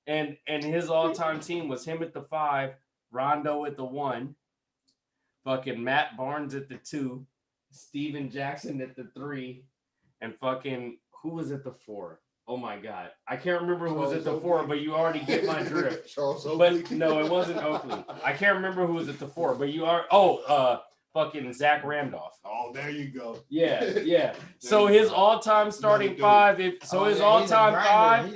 And his all-time team was him at the five, Rondo at the one, fucking Matt Barnes at the two, Steven Jackson at the three, and fucking who was at the four? Oh my God, I can't remember who was at the four, but you already get my drift. But no, it wasn't Oakley. I can't remember who was at the four, but you are. Fucking Zach Randolph. Oh, there you go. Yeah. So his all-time starting five. His all-time five.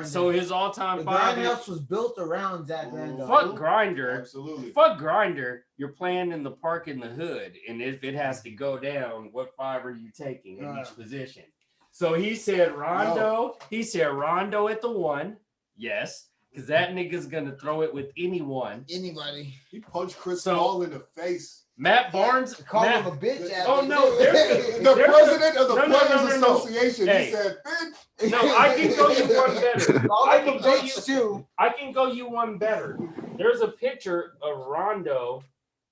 So his all-time five. The Grindhouse was built around Zach Randolph. Fuck Grinder. Absolutely. Fuck Grinder. You're playing in the park in the hood, and if it has to go down, what five are you taking in each position? So he said Rondo. He said Rondo at the one. Yes. Because that nigga's gonna throw it with anyone. Anybody. He punched Chris Paul in the face. Matt Barnes called him a bitch. Oh no, the president of the Players Association. Hey, he said, "Bitch." No, I can go you one better. I can go you one better. There's a picture of Rondo,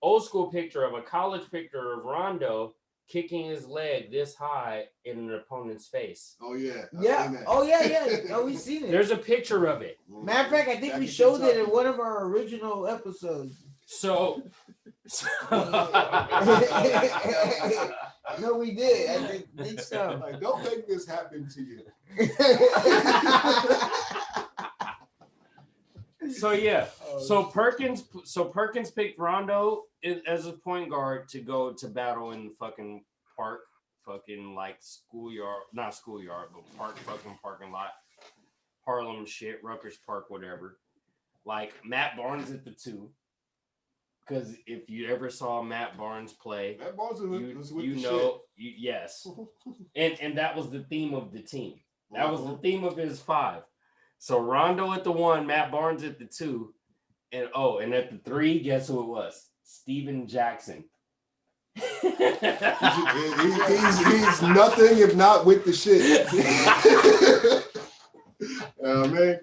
old school picture of a college picture of Rondo kicking his leg this high in an opponent's face. Oh yeah. Yeah. Oh yeah. Oh, we've seen it. There's a picture of it. Matter of fact, I think we showed it in one of our original episodes. So no, we did. I think so. Like, don't make this happen to you. So yeah. So Perkins picked Rondo as a point guard to go to battle in the fucking park, fucking like schoolyard, not schoolyard, but park, fucking parking lot, Harlem shit, Rutgers Park, whatever. Like Matt Barnes at the two. Because if you ever saw Matt Barnes play, Matt Barnes was with you the know, yes, and that was the theme of the team. That was the theme of his five. So Rondo at the one, Matt Barnes at the two, and at the three, guess who it was? Steven Jackson. He's nothing if not with the shit. Man.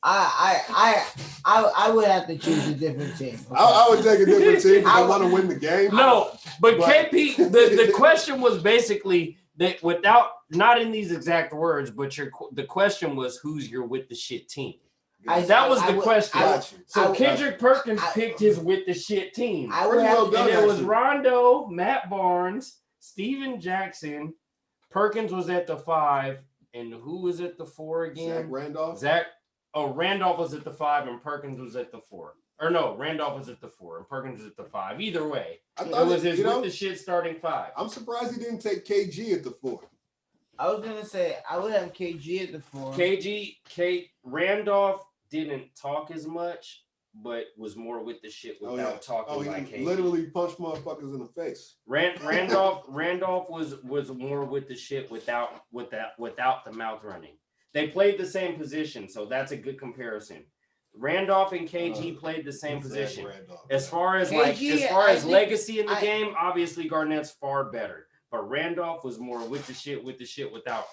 I would have to choose a different team. Okay? I would take a different team because I want to win the game. No, but KP, the question was basically that without, not in these exact words, but the question was who's your with the shit team. That was the question. So Kendrick Perkins picked his with the shit team. And it was Rondo, Matt Barnes, Steven Jackson, Perkins was at the five, and who was at the four again? Zach Randolph. Randolph was at the 5 and Perkins was at the 4. Or no, Randolph was at the 4 and Perkins was at the 5. Either way, I thought it was his with the shit starting 5. I'm surprised he didn't take KG at the 4. I was gonna say I would have KG at the 4. Randolph didn't talk as much, but was more with the shit without talking like KG. Literally punched motherfuckers in the face. Randolph was more with the shit without the mouth running. They played the same position, so that's a good comparison. Randolph and KG played the same position. As far as KG, legacy in the game, obviously Garnett's far better. But Randolph was more with the shit without.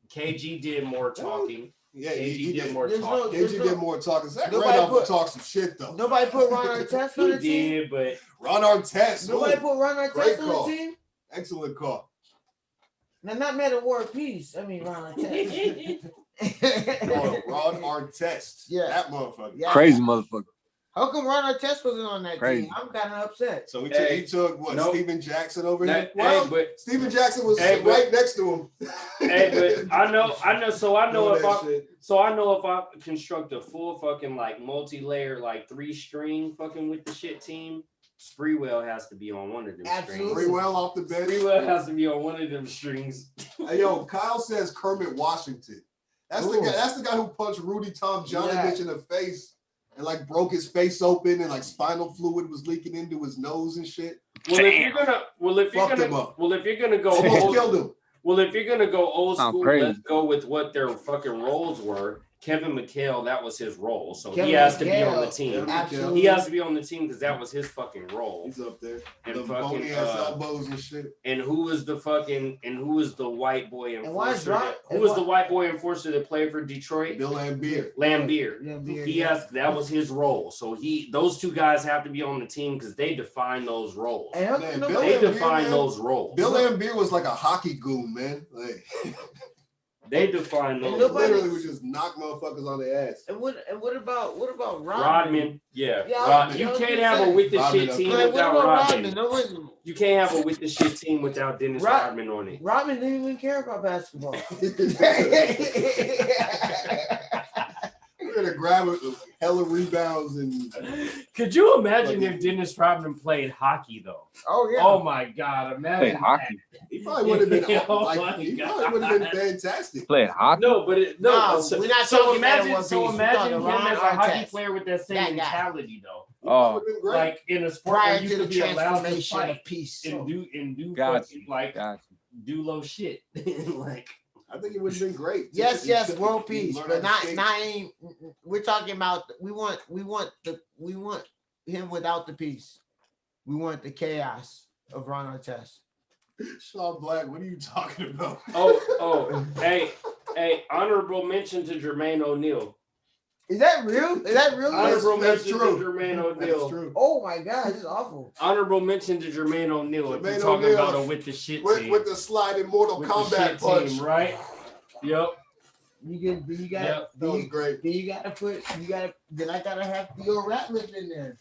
KG did more talking. Yeah, KG did more talking. KG did more talking. Zach Randolph talk some shit though. Nobody put Ron Artest on the team. He did, but Ron Artest. Nobody put Ron Artest on the team. Excellent call. Now, not Man of War Peace. I mean, Ron Artest. Ron Artest. Yeah. That motherfucker. Yeah. Crazy motherfucker. How come Ron Artest wasn't on that team? I'm kind of upset. So he took what? Steven Jackson over here? Well, but Steven Jackson was right next to him. But I know. So I know if I construct a full fucking like multi-layer like 3-string fucking with the shit team, Spreewell has to be on one of them strings. Spreewell off the bench. Spreewell has to be on one of them strings. Hey yo, Kyle says Kermit Washington. That's the guy. That's the guy who punched Rudy Tomjanovich in the face and like broke his face open and like spinal fluid was leaking into his nose and shit. Well, if you're gonna go old school, let's go with what their fucking roles were. Kevin McHale, that was his role, so he has to be on the team. Absolutely. He has to be on the team because that was his fucking role. He's up there. And the fucking elbows and shit. And who was the white boy enforcer? Who was the white boy enforcer that played for Detroit? Bill Lambier. That was his role. So those two guys have to be on the team because they define those roles. They define those roles. Bill Lambier was like a hockey goon, man. Like, they define those. Literally would just knock motherfuckers on their ass. And what about Rodman? Yeah. You can't have a with the shit team without Rodman. You can't have a with the shit team without Dennis Rodman on it. Rodman didn't even care about basketball. We're gonna grab hella rebounds and. Could you imagine if Dennis Rodman played hockey though? Oh yeah. Oh my God! Imagine hockey. He probably would have been. He probably would have been fantastic. Playing hockey? No, but we're not talking imagine him as a hockey player with that same mentality though. Oh, like in a sport prior where you to the could be allowed to transformation fight of peace and do do low shit. Like I think it would have been great. Yes, world peace, but not. We're talking about. We want him without the peace. We want the chaos of Ron Artest. Sean Black, what are you talking about? Hey, honorable mention to Jermaine O'Neal. Is that real? Honorable mention to Jermaine O'Neal. Oh my God, this is awful. Honorable mention to Jermaine O'Neal. If you're talking about a with the shit team. With the sliding Mortal Kombat punch. Team, right? Yep. That was great. Then I gotta have Theo Ratliff in there.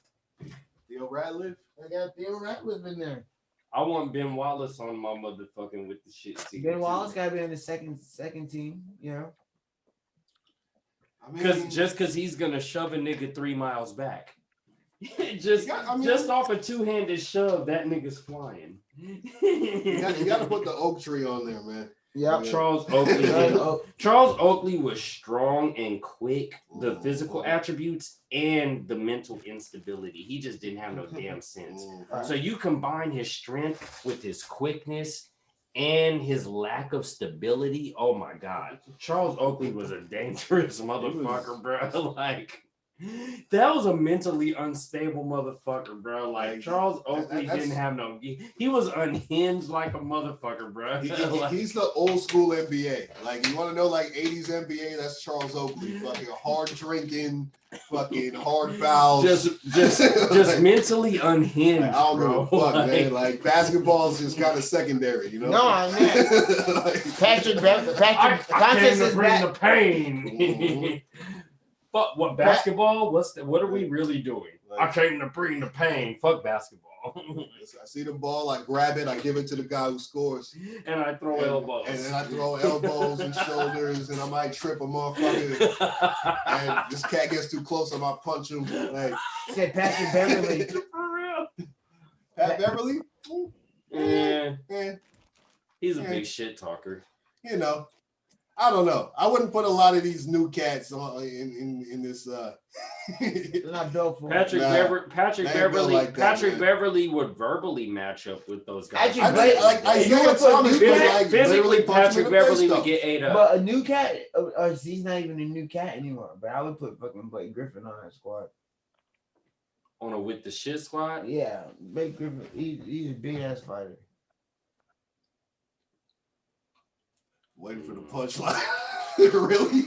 Theo Ratliff? I got Theo Ratliff in there. I want Ben Wallace on my motherfucking with the shit team. Ben Wallace gotta be on the second team, you know. Because he's gonna shove a nigga 3 miles back. just off a two-handed shove, that nigga's flying. You gotta put the oak tree on there, man. Yeah. Charles Oakley was strong and quick, the physical attributes and the mental instability. He just didn't have no damn sense. So you combine his strength with his quickness and his lack of stability. Oh my God. Charles Oakley was a dangerous motherfucker, bro. Like, that was a mentally unstable motherfucker, bro. Like, Charles Oakley didn't have no. He was unhinged like a motherfucker, bro. He's the old school NBA. Like, you want to know, like 80s NBA? That's Charles Oakley. Fucking hard drinking, fucking hard fouls. Just mentally unhinged. Like, I don't give a fuck, man. Like, basketball is just kind of secondary, you know? No, man. I came to bring the pain. Fuck what basketball? What are we really doing? I came to bring the pain. Fuck basketball. I see the ball, I grab it, I give it to the guy who scores. And I throw elbows. And then I throw elbows and shoulders, and I might trip a motherfucker. And this cat gets too close, I might punch him. Like, said Patrick Beverly. For real. Pat Beverly? Yeah. Yeah. He's a big shit talker. You know, I don't know. I wouldn't put a lot of these new cats on in this. They're not built for Patrick Beverly. like that, Patrick Beverly would verbally match up with those guys. Physically, Patrick Beverly would get ate up. But a new cat, he's not even a new cat anymore. But I would put fucking Blake Griffin on that squad. On a with the shit squad? Yeah, Blake Griffin. He's a big ass fighter. Waiting for the punchline. Really?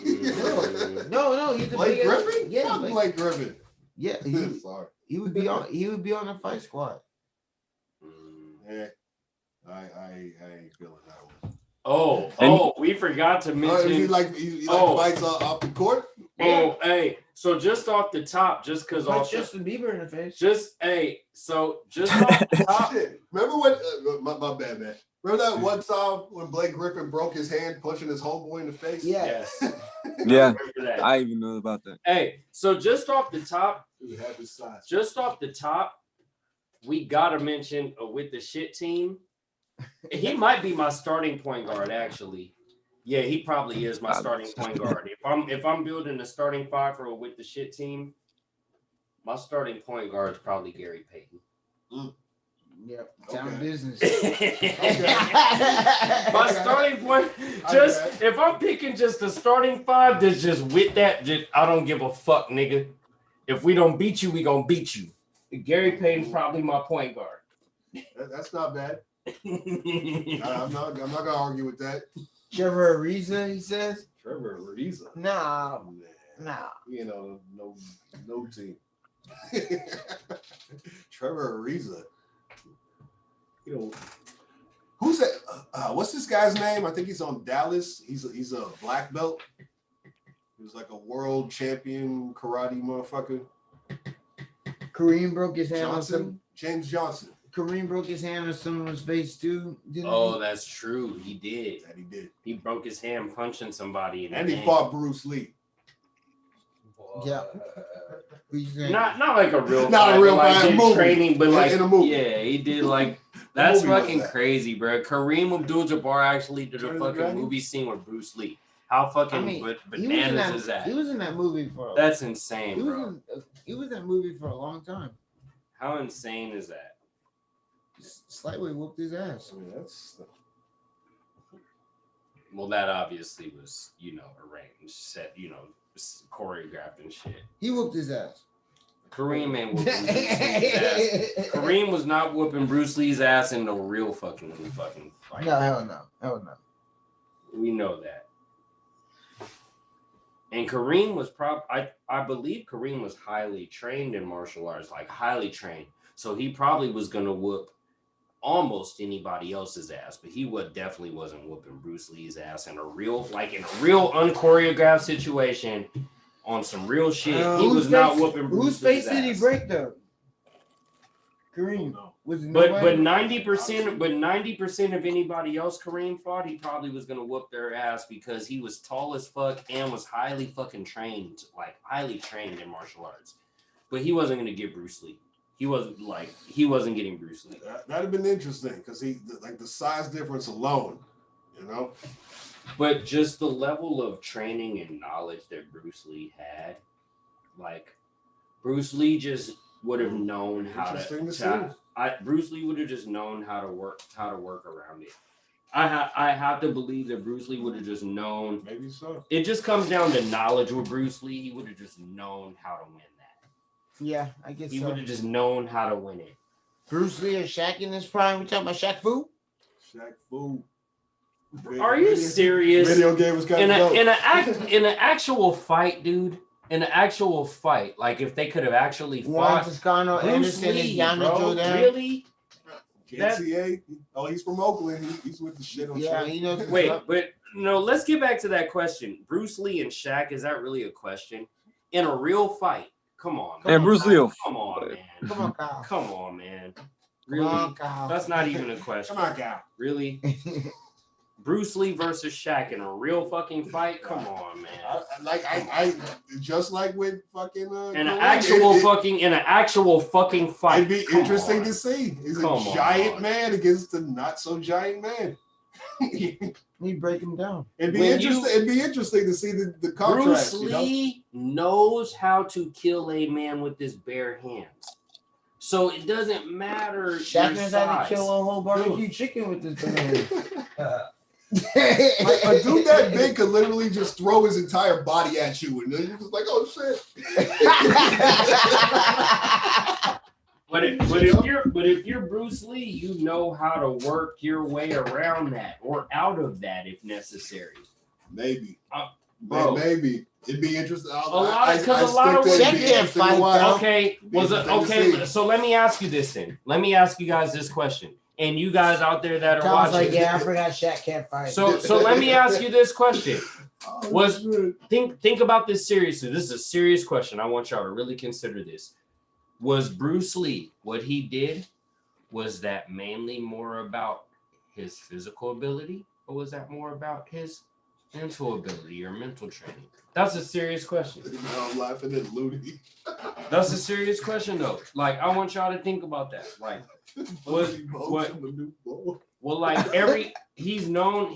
No, he's a Blake big Griffin? Ass, yeah, Blake Griffin. Yeah, he would be on. He would be on the fight squad. Yeah, I ain't feeling that one. Oh, we forgot to mention. He like fights off the court. Oh, hey. So just off the top, just because off Justin Bieber in the face. Just off the top. Shit. Remember when? My bad, man. Remember that one time when Blake Griffin broke his hand punching his homeboy in the face? Yes. Yeah, I even know about that. Hey, so just off the top, we gotta mention with the shit team. He might be my starting point guard, actually. Yeah, he probably is my starting point guard. If I'm building a starting five for a with the shit team, my starting point guard is probably Gary Payton. Yep, town business. My starting point, if I'm picking just the starting five, that's just with that, I don't give a fuck, nigga. If we don't beat you, we gonna beat you. Gary Payton's probably my point guard. That's not bad. I'm not gonna argue with that. Trevor Ariza, he says. Trevor Ariza. Nah. You know, no team. Trevor Ariza. You know, who's that? What's this guy's name? I think he's on Dallas. He's a black belt. He was like a world champion karate motherfucker. Kareem broke his hand on some. James Johnson. Kareem broke his hand on someone's face too. Oh, that's true. He did. That he did. He broke his hand punching somebody. And he fought Bruce Lee. Yeah. Not like a real not fight, a real like fight, movie. Training, but like in a movie. Yeah, he did like that's fucking crazy, bro. Kareem Abdul-Jabbar actually did a fucking movie scene with Bruce Lee. How fucking bananas is that? He was in that movie for. That's insane, bro. He was in that movie for a long time. How insane is that? Slightly whooped his ass. I mean, that's. Well, that obviously was, arranged, set, choreographed and shit. He whooped his ass. Kareem ain't whooping Bruce Lee's ass. Kareem was not whooping Bruce Lee's ass in no real fucking fight. No, hell no. We know that. And Kareem was I believe Kareem was highly trained in martial arts, like highly trained. So he probably was gonna whoop almost anybody else's ass, but he definitely wasn't whooping Bruce Lee's ass in a real unchoreographed situation on some real shit. He was not whooping Bruce Lee's ass. Whose face did he break though? Kareem. But 90% of anybody else Kareem fought, he probably was gonna whoop their ass because he was tall as fuck and was highly fucking trained, like highly trained in martial arts. But he wasn't gonna get Bruce Lee. He wasn't getting Bruce Lee. That'd have been interesting because the size difference alone, But just the level of training and knowledge that Bruce Lee had, like Bruce Lee just would have known how to. Bruce Lee would have just known how to work around it. I have to believe that Bruce Lee would have just known. Maybe so. It just comes down to knowledge with Bruce Lee. He would have just known how to win that. Yeah, I guess he would have just known how to win it. Bruce Lee or Shaq in his prime? We talking about Shaq Fu? Shaq Fu. Are you serious? Video game was kind of in an actual fight, dude. In an actual fight, like if they could have actually fought Toscano, Bruce Anderson, Lee, bro, really? JCA? Oh, he's from Oakland. He's with the shit on. Yeah, he knows. Wait, but let's get back to that question. Bruce Lee and Shaq, is that really a question? in a real fight. Come on, man. Bruce Lee. Come on, man. Come on, Kyle. Come on, man. Really? On, Kyle. That's not even a question. Come on, Kyle. Really? Bruce Lee versus Shaq in a real fucking fight? Come on, man. I just like with fucking in an actual fucking fight. It'd be interesting to see. He's a giant man against a not so giant man. We break him down. It'd be interesting to see the contrast. Bruce Lee knows how to kill a man with his bare hands. So it doesn't matter. Shaq knows how to kill a whole barbecue chicken with his hands. Like, a dude that big could literally just throw his entire body at you, and then you're just like, "Oh shit!" But if you're Bruce Lee, you know how to work your way around that or out of that if necessary. Maybe, bro. Maybe it'd be interesting. Okay. So let me ask you this then. Let me ask you guys this question. And you guys out there that are watching, like, yeah, I forgot Shaq can't fight. So let me ask you this question: think about this seriously. This is a serious question. I want y'all to really consider this. Was Bruce Lee, what he did, was that mainly more about his physical ability, or was that more about his mental ability or mental training? That's a serious question. I'm laughing at Looney. That's a serious question, though. Like, I want y'all to think about that. Like, he's known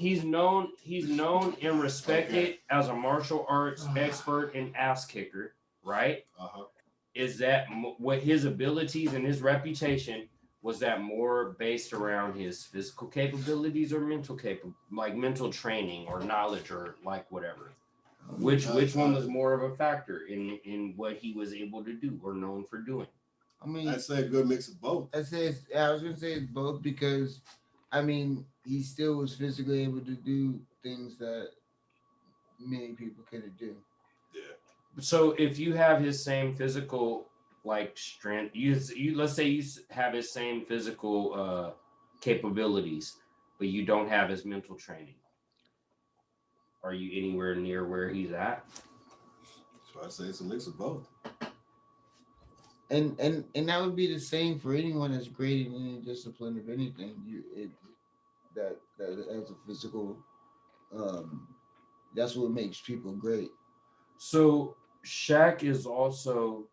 and respected as a martial arts expert and ass kicker, right? Is that what his abilities and his reputation, was that more based around his physical capabilities or mental mental training or knowledge or like whatever? Which one was more of a factor in what he was able to do or known for doing? I mean, I'd say a good mix of both. I was gonna say it's both because, I mean, he still was physically able to do things that many people couldn't do. Yeah. So if you have his same physical strength, you let's say you have his same physical capabilities, but you don't have his mental training. Are you anywhere near where he's at? So I say it's a mix of both. And that would be the same for anyone that's great in any discipline of anything. That as a physical, that's what makes people great. So Shaq is also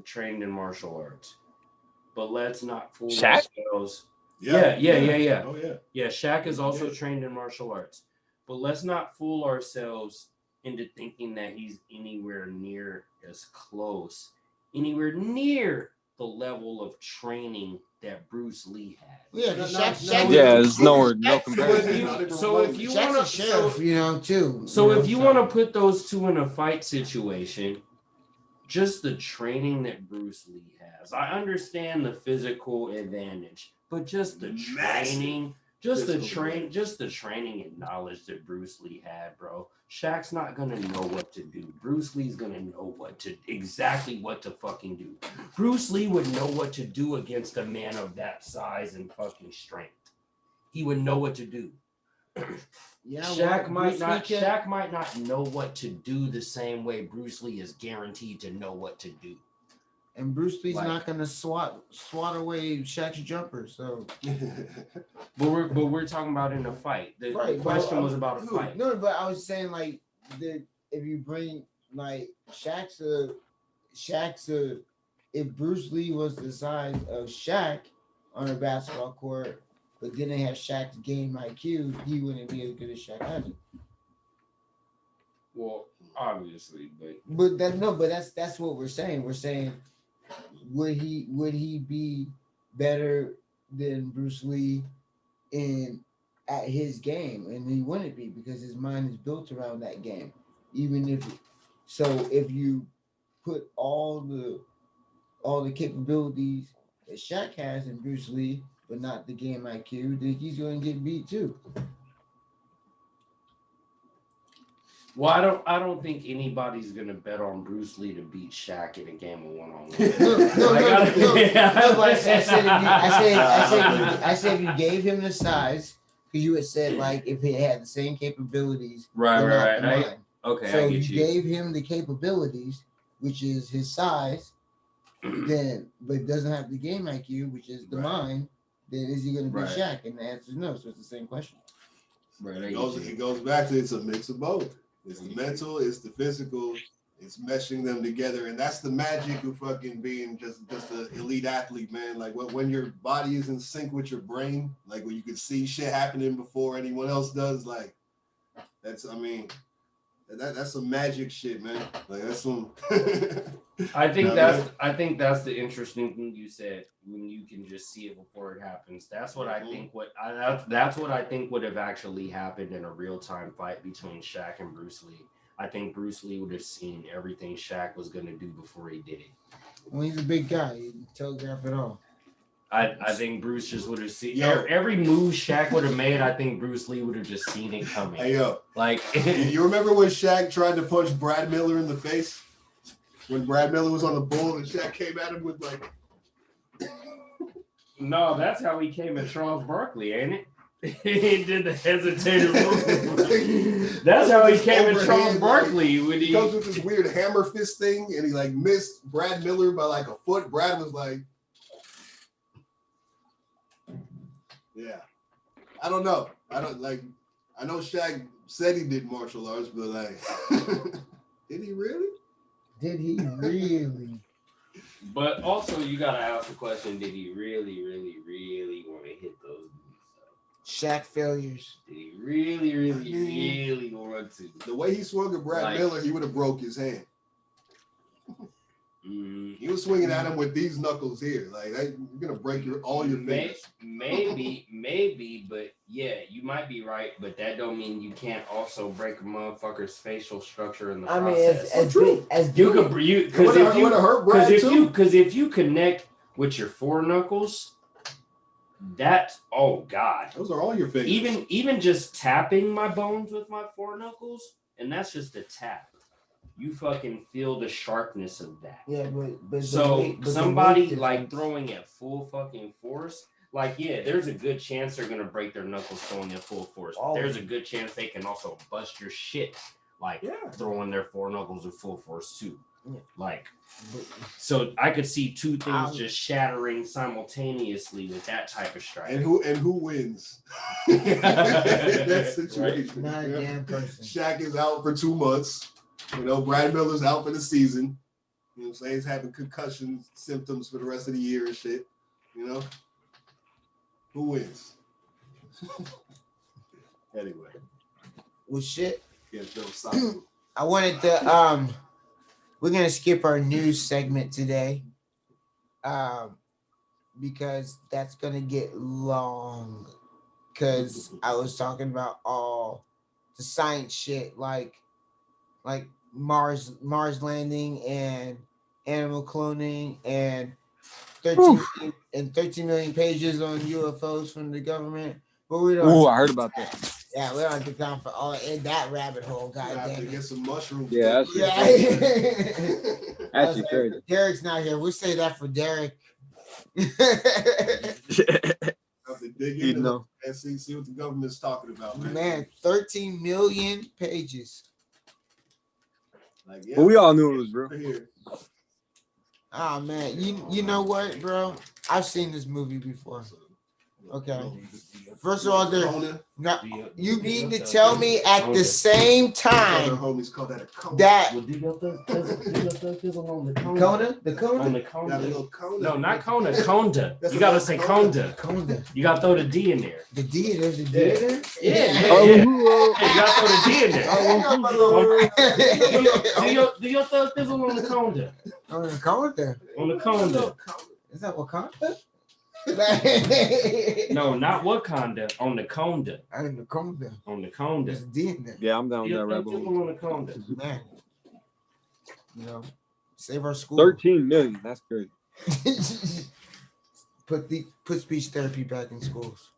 trained in martial arts, but let's not fool ourselves. Yeah. Oh yeah. Yeah, Shaq is also trained in martial arts, but let's not fool ourselves into thinking that he's anywhere near the level of training that Bruce Lee had. Yeah, there's no comparison. So if you want to, if you want to put those two in a fight situation, just the training that Bruce Lee has. I understand the physical advantage, but just the training, just the training and knowledge that Bruce Lee had, bro. Shaq's not gonna know what to do. Bruce Lee's gonna know exactly what to fucking do. Bruce Lee would know what to do against a man of that size and fucking strength. He would know what to do. Yeah, Shaq might not know what to do the same way Bruce Lee is guaranteed to know what to do. And Bruce Lee's not gonna swat away Shaq's jumper. So, but we're talking about in a fight. The question was about a fight. No, but I was saying if you bring Shaq's if Bruce Lee was the size of Shaq on a basketball court, but didn't have Shaq's game IQ, he wouldn't be as good as Shaq had it. Well, obviously, but that's what we're saying. We're saying, would he be better than Bruce Lee at his game? And he wouldn't be, because his mind is built around that game. If you put all the capabilities that Shaq has in Bruce Lee, but not the game IQ, then he's going to get beat too. Well, I don't think anybody's gonna bet on Bruce Lee to beat Shaq in a game of one-on-one. I said if you gave him the size, because you had said if he had the same capabilities. Right. Okay, So I get you you. gave him the capabilities, which is his size, then but doesn't have the game IQ, which is the mind. Then is he going to be Right. Shaq? And the answer is no. So it's the same question. Right. It goes back to it's a mix of both. It's the mental, it's the physical, it's meshing them together, and that's the magic of fucking being just an elite athlete, man. Like when your body is in sync with your brain, like when you can see shit happening before anyone else does, like that's some magic shit, man. Like that's some. I think that's the interesting thing you said, when you can just see it before it happens. That's what I think. That's what I think would have actually happened in a real time fight between Shaq and Bruce Lee. I think Bruce Lee would have seen everything Shaq was gonna do before he did it. Well, he's a big guy. He can telegraph it all. I think Bruce just would have seen every move Shaq would have made. I think Bruce Lee would have just seen it coming. Hey yo, like you remember when Shaq tried to punch Brad Miller in the face? When Brad Miller was on the bull and Shaq came at him with like. No, that's how he came at Charles Barkley, ain't it? He did the hesitated move. That's how he came at Charles Barkley. When he comes with this weird hammer fist thing, and he like missed Brad Miller by like a foot. Brad was like, "Yeah, I don't know. I know Shaq said he did martial arts, but like, did he really? Did he really?" But also, you gotta ask the question: did he really, really, really want to hit those dudes? Shaq failures. Did he really, really, really want to? The way he swung at Brad Miller, he would have broke his hand. He was swinging at him with these knuckles here. Like you're gonna break all your fingers. Maybe, but yeah, you might be right. But that don't mean you can't also break a motherfucker's facial structure in the process. Because if you connect with your four knuckles, oh god, those are all your fingers. Even just tapping my bones with my four knuckles, and that's just a tap. You fucking feel the sharpness of that. Yeah, but somebody like throwing at full fucking force, like there's a good chance they're gonna break their knuckles throwing at full force. There's a good chance they can also bust your shit, throwing their four knuckles at full force too. Yeah. So I could see two things just shattering simultaneously with that type of strike. And who wins? That situation. Not a damn person. Shaq is out for 2 months. Brad Miller's out for the season. You know what I'm saying? He's having concussion symptoms for the rest of the year and shit. Who wins? Anyway. Well, shit. Yeah, I wanted to, we're going to skip our news segment today. Because that's going to get long. Because I was talking about all the science shit, like Mars landing and animal cloning and 13 million pages on UFOs from the government. But we don't. I heard about that. Yeah, we don't have to count for all in that rabbit hole. Goddamn it. Get some mushrooms. Yeah, that's crazy. Derek's not here. We'll say that for Derek. And see what the government's talking about, man. 13 million pages. But we all knew it was real. Oh man, you know what, bro? I've seen this movie before. Okay. First of all, you need to tell me at the same time that Kona? The Kona? No, not Kona. Conda. You gotta say Conda. Conda. You gotta throw the D in there. The D? There's a D in there? Yeah. You gotta throw the D in there. Do your thug thizzle on the Conda? On the Conda? On the Conda. Is that Wakanda? No, not Wakanda. On the Conda. On the Conda. On the Conda. There's a D in there. Yeah, I'm down with that rabbit hole. On the Conda. Man. Save our school. 13 million. That's great. Put speech therapy back in schools.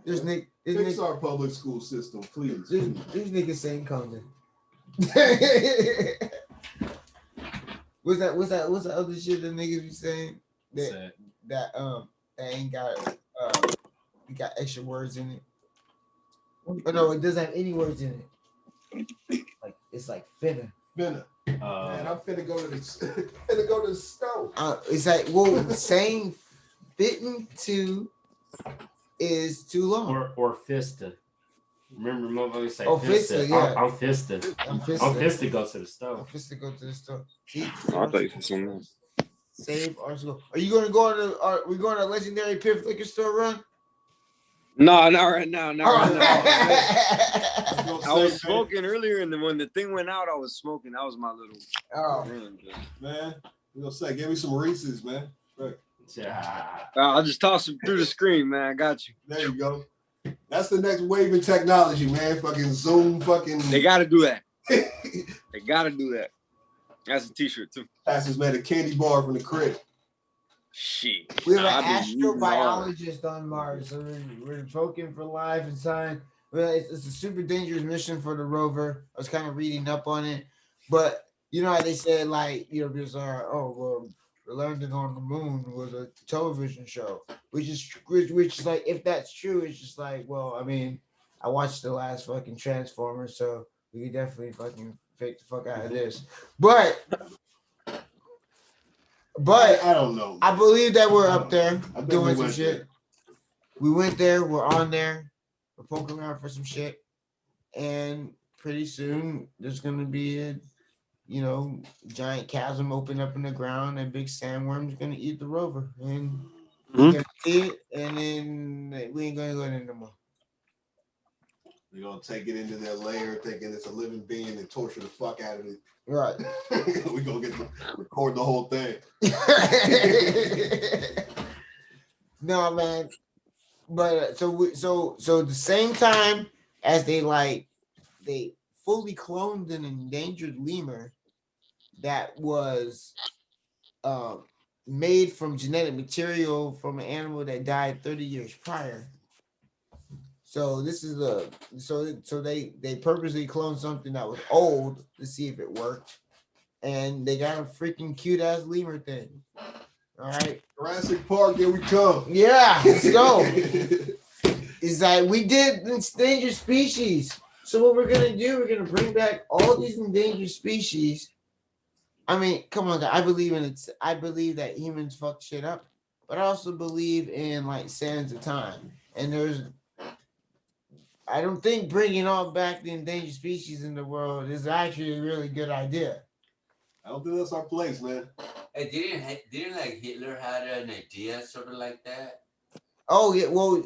Fix our public school system, please. These niggas saying Conda. What's the other shit that niggas be saying that ain't got you got extra words in it? Oh no, it doesn't have any words in it. Like it's like finna. Man, I'm finna go to the finna go to the stove. It's like saying fitting to is too long. Or fista. Remember, motherfuckers say fista. Yeah, I'm fista. I'm fista go to the stove. I'm fista go to the stove. See, I thought you said something else. Save our school. Are you going to go on are we going to a legendary Piff liquor store run? No, not right now. Not right now. I was smoking earlier, and then when the thing went out, I was smoking. That was my little. Man, you gonna say, give me some Reese's, man. Right. I'll just toss them through the screen, man. I got you. There you go. That's the next wave in technology, man. Fucking Zoom, fucking. They gotta do that. They gotta do that. That's a T-shirt too. Passes man a candy bar from the crib. Shit. We have an astrobiologist on Mars. So we're poking for life and science. Well, it's a super dangerous mission for the rover. I was kind of reading up on it, but you know how they said like because landing on the moon was a television show, which is like if that's true, it's just like I mean, I watched the last fucking Transformers, so we could definitely fucking fake the fuck out of this, but I don't know. I believe that we're up there doing some shit. We went there. We're on there. We're poking around for some shit, and pretty soon there's gonna be a giant chasm open up in the ground, and big sandworm's gonna eat the rover, and we're gonna see it, and then we ain't gonna go in no more. They're gonna take it into their lair, thinking it's a living being, and torture the fuck out of it. Right. We're gonna record the whole thing. No, man. But so the same time as they fully cloned an endangered lemur that was made from genetic material from an animal that died 30 years prior. So this is so they purposely cloned something that was old to see if it worked, and they got a freaking cute ass lemur thing. All right, Jurassic Park, here we come. Yeah, let's go. It's like we did endangered species. So what we're gonna do? We're gonna bring back all these endangered species. I mean, come on, guys. I believe in it. I believe that humans fuck shit up, but I also believe in like sands of time. And I don't think bringing all back the endangered species in the world is actually a really good idea. I don't think that's our place, man. Hey, didn't like Hitler had an idea sort of like that? Oh yeah, well,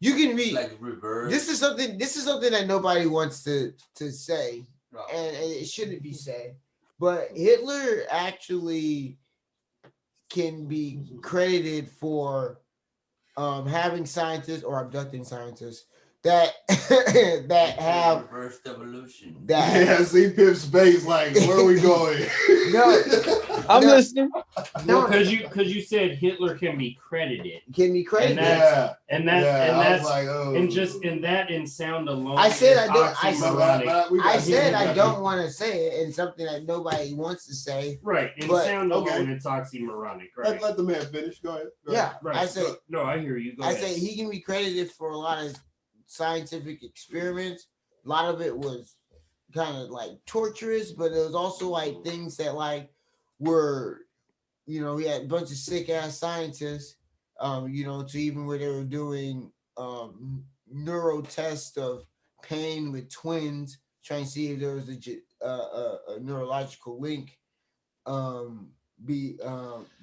you can read like reverse. This is something that nobody wants to say, and it shouldn't be said. But Hitler actually can be credited for having scientists or abducting scientists that have reverse evolution. Yeah, see Pip's face like, where are we going? No, I'm listening. No, because you said Hitler can be credited. And in sound alone. I said I don't want to say it, and something that nobody wants to say. Right. In sound alone, it's oxymoronic. Right. Let the man finish. Go ahead. Yeah. Right. I say. No, I hear you. Go ahead. say he can be credited for a lot of scientific experiments. A lot of it was kind of like torturous, but it was also like things that like were, he had a bunch of sick ass scientists, to even where they were doing neuro tests of pain with twins, trying to see if there was a neurological link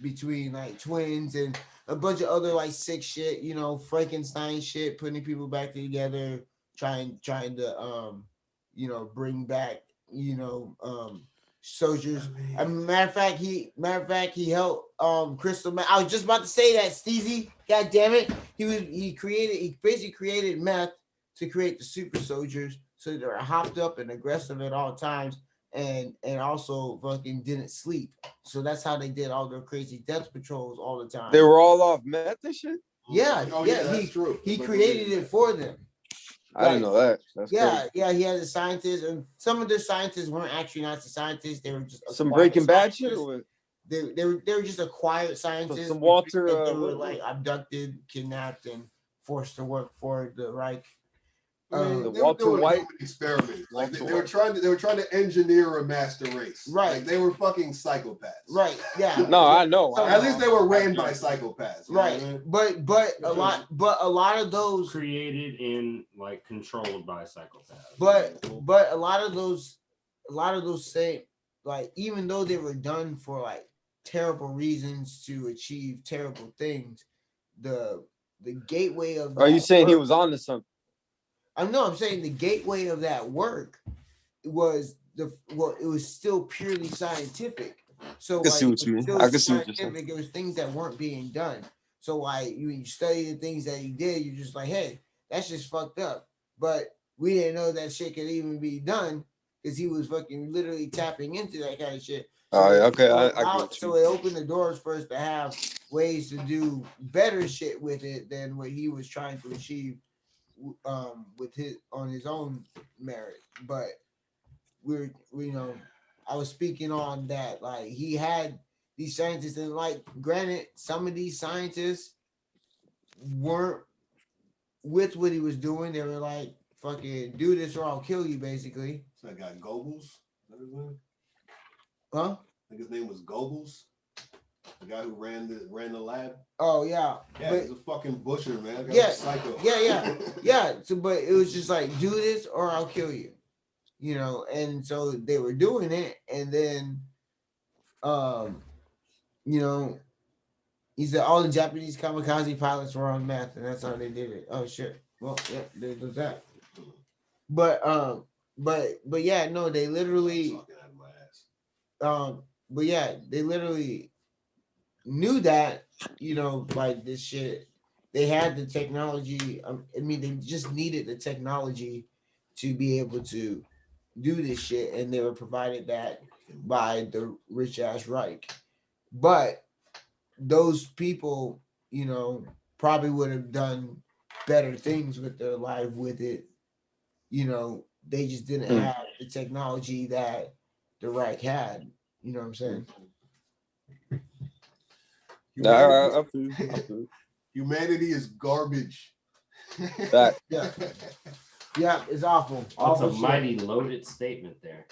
between like twins and a bunch of other like sick shit, Frankenstein shit, putting people back together, trying to bring back soldiers. Matter of fact, he helped Crystal Man. I was just about to say that, Steezy. God damn it. He basically created meth to create the super soldiers, so they're hopped up and aggressive at all times. And also fucking didn't sleep. So that's how they did all their crazy death patrols all the time. They were all off meth and shit? Yeah, that's true. He created it for them. I didn't know that. That's crazy. He had a scientist, and some of their scientists weren't actually Nazi scientists. They were just some Breaking Bad shit. They were just acquired scientists. Some Walter. They were like abducted, kidnapped, and forced to work for the Reich. The Walter White experiment. Like they were trying to engineer a master race. Right. Like they were fucking psychopaths. Right. Yeah. No, I know. At least they were ran by psychopaths. Right. But a lot of those created and like controlled by psychopaths. But a lot of those same, like, even though they were done for like terrible reasons to achieve terrible things, the gateway of Are you saying work, he was on to something? I'm saying the gateway of that work was it was still purely scientific. So I can see what you mean. I can see what you're saying. It was things that weren't being done. So like you study the things that he did, you're just like, hey, that's just fucked up. But we didn't know that shit could even be done because he was fucking literally tapping into that kind of shit. So okay, I get so it opened the doors for us to have ways to do better shit with it than what he was trying to achieve with his own merit. But we I was speaking on that, like he had these scientists, and like granted, some of these scientists weren't with what he was doing. They were like, fucking do this or I'll kill you, basically. So that guy Goebbels? Is that his name? Huh? I think his name was Goebbels. The guy who ran the lab. Oh yeah. Yeah, he's a fucking butcher, man. That guy's Yeah, a psycho. yeah. So, but it was just like, do this or I'll kill you, And so they were doing it, and then, he said all the Japanese kamikaze pilots were on meth, and that's how they did it. Oh shit. Well, yeah, there's that. But yeah, no, they literally, but yeah, they literally knew that, like this shit, they had the technology. They just needed the technology to be able to do this shit, and they were provided that by the rich ass Reich. But those people, probably would have done better things with their life with it. They just didn't have the technology that the Reich had. You know what I'm saying? I feel. Humanity is garbage. That. Yeah, it's awful. That's a mighty loaded statement there.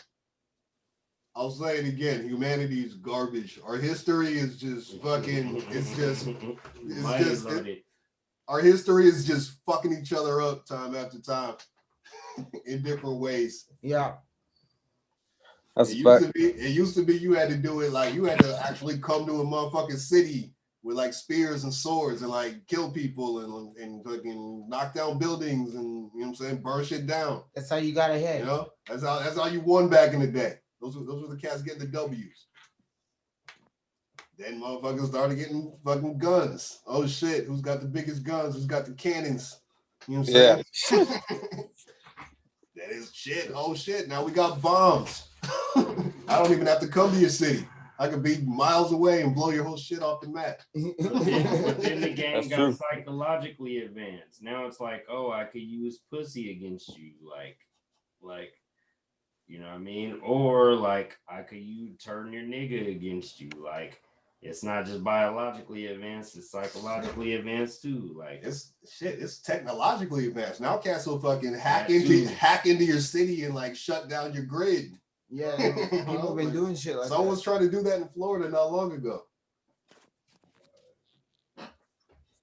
I'll say it again. Humanity is garbage. Our history is just fucking. Our history is just fucking each other up time after time in different ways. Yeah. It used to be you had to do it like you had to actually come to a motherfucking city with like spears and swords and like kill people and fucking knock down buildings and burn shit down. That's how you got ahead. That's how you won back in the day. Those were the cats getting the W's. Then motherfuckers started getting fucking guns. Oh shit, who's got the biggest guns? Who's got the cannons? You know what I'm saying? That is shit. Oh shit, now we got bombs. I don't even have to come to your city. I could be miles away and blow your whole shit off the map. But then the game got psychologically advanced. Now it's like, oh, I could use pussy against you, like, you know what I mean? Or like, I could turn your nigga against you, like. It's not just biologically advanced; it's psychologically advanced too. Like it's technologically advanced. Now cats will fucking hack into your city and like shut down your grid. Yeah, people have been doing shit like someone was trying to do that in Florida not long ago.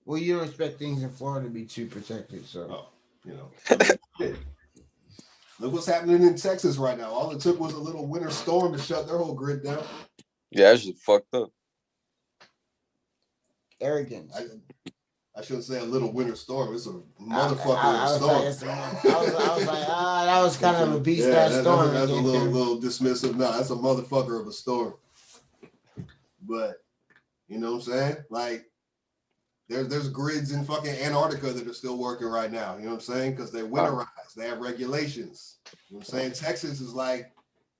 Well, you don't expect things in Florida to be too protected, so Look what's happening in Texas right now. All it took was a little winter storm to shut their whole grid down. Yeah, that's just fucked up. Arrogance. I shouldn't say a little winter storm. It's a motherfucking storm. I was like, that was kind of a beast storm. That's a little dismissive. No, that's a motherfucker of a storm. But you know what I'm saying? Like, there's grids in fucking Antarctica that are still working right now. You know what I'm saying? Because they're winterized. They have regulations. You know what I'm saying? Texas is like,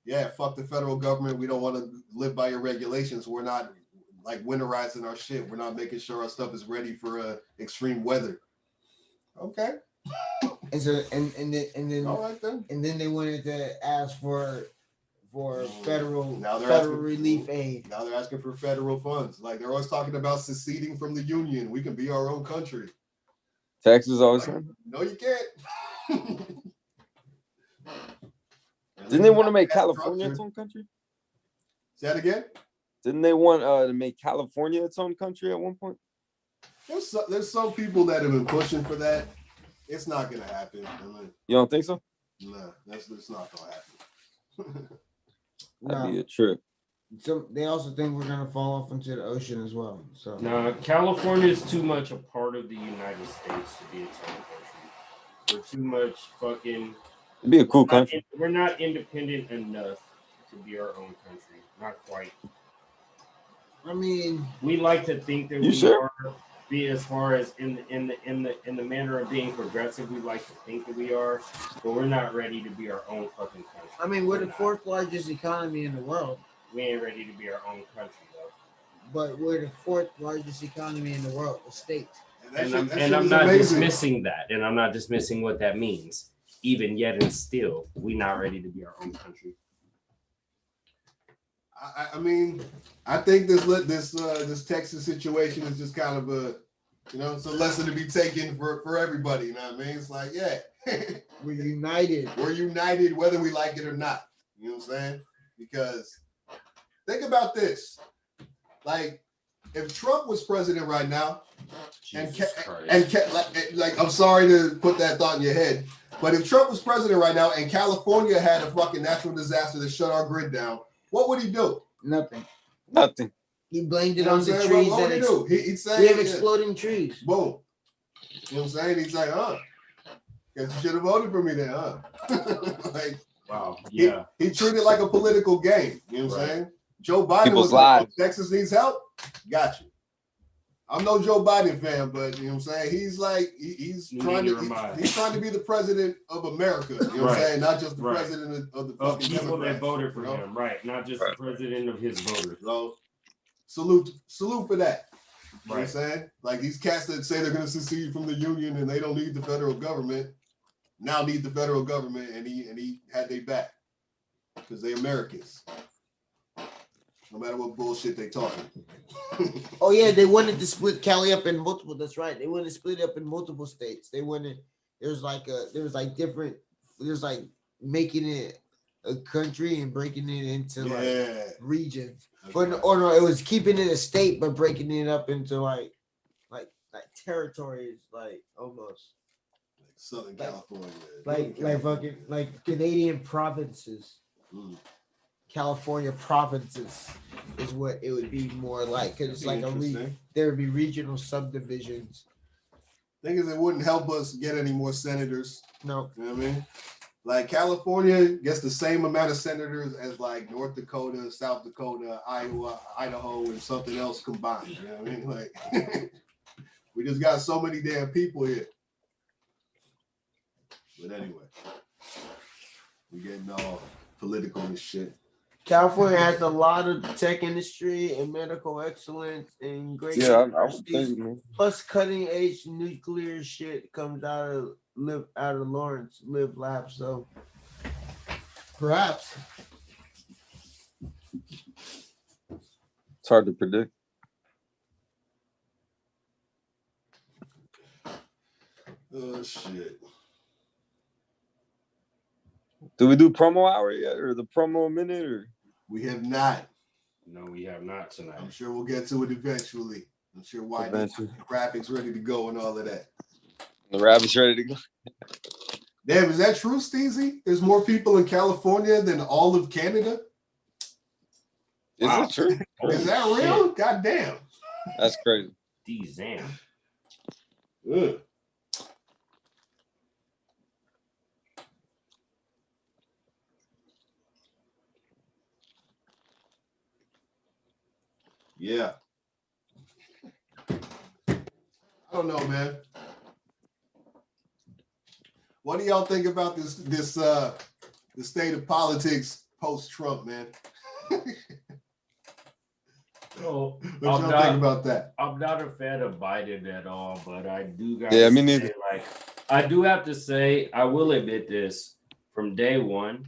yeah, fuck the federal government. We don't want to live by your regulations. We're not like winterizing our shit. We're not making sure our stuff is ready for extreme weather. Okay. And so and then all right then. And then they wanted to ask for federal relief aid. Now they're asking for federal funds. Like they're always talking about seceding from the union. We can be our own country. Texas always. No, you can't. Didn't they want to make California its own country? Say that again? Didn't they want to make California its own country at one point? There's some people that have been pushing for that. It's not gonna happen. You don't think so? Nah, that's not gonna happen. That'd be a trip. So they also think we're gonna fall off into the ocean as well. So no, California is too much a part of the United States to be its own country. We're too much fucking. It'd be a cool country. We're not independent enough to be our own country. Not quite. I mean, we like to think that be as far as in the manner of being progressive. We like to think that we are, but we're not ready to be our own fucking country. I mean, we're the fourth largest economy in the world. We ain't ready to be our own country though. But we're the fourth largest economy in the world, the state. And I'm not dismissing that, and I'm not dismissing what that means. Even yet and still, we not ready to be our own country. I mean, I think this Texas situation is just kind of a, it's a lesson to be taken for everybody. You know what I mean? It's like, yeah, we're united. We're united whether we like it or not. You know what I'm saying? Because think about this. Like, if Trump was president right now, like, I'm sorry to put that thought in your head, but if Trump was president right now and California had a fucking natural disaster that shut our grid down, what would he do? Nothing. He blamed it on the trees. What would he do? He'd say, we have exploding trees. Boom. You know what I'm saying? He's like, guess you should have voted for me then, huh? Like, wow. Yeah. He treated it like a political game. You know what I'm saying? Joe Biden People's was like, lives. Texas needs help. Got you. I'm no Joe Biden fan, but you know what I'm saying? He's like, he's trying to be the president of America. You know what I'm saying? Not just the president of the fucking people Democrats, that voted for him, right? Not just the president of his voters. So salute for that. You know what I'm saying? Like these cats that say they're gonna secede from the union and they don't need the federal government, now need the federal government, and he had their back. Because they Americans. No matter what bullshit they talking. Oh yeah, they wanted to split Cali up in multiple. That's right. They wanted to split it up in multiple states. They wanted there's like making it a country and breaking it into like regions. But no, it was keeping it a state but breaking it up into like territories, like almost like Southern California, like Canadian provinces. California provinces is what it would be more like, because it's like there would be regional subdivisions. Thing is, it wouldn't help us get any more senators. No. You know what I mean? Like California gets the same amount of senators as like North Dakota, South Dakota, Iowa, Idaho, and something else combined. You know what I mean? Like we just got so many damn people here. But anyway, we're getting all political and shit. California has a lot of tech industry and medical excellence and great universities. Plus cutting edge nuclear shit comes out of Lawrence Live Lab. So perhaps it's hard to predict. Oh shit. Do we do promo hour yet, or the promo minute, or? We have not. No, we have not tonight. I'm sure we'll get to it eventually. I'm sure why the graphics ready to go and all of that. The rabbit's ready to go. Damn, is that true, Steezy? There's more people in California than all of Canada? Is it true? Is that real? God damn. That's crazy. Damn. Ugh. Yeah. I don't know, man. What do y'all think about this the state of politics post-Trump, man? So, what y'all think about that? I'm not a fan of Biden at all, but I do me neither. I do have to say, I will admit this, from day one,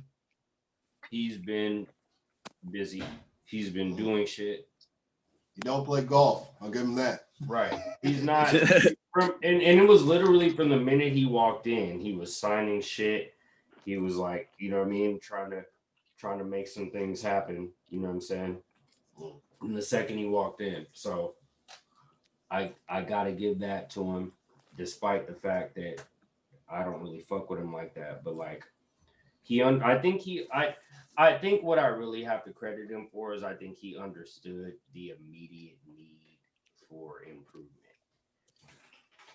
he's been busy. He's been doing shit. He don't play golf. I'll give him that. Right. He's not and it was literally from the minute he walked in, he was signing shit. he was like, you know what I mean, trying to make some things happen. You know what I'm saying? And the second he walked in, so I gotta give that to him, despite the fact that I don't really fuck with him like that. But like I think what I really have to credit him for is I think he understood the immediate need for improvement,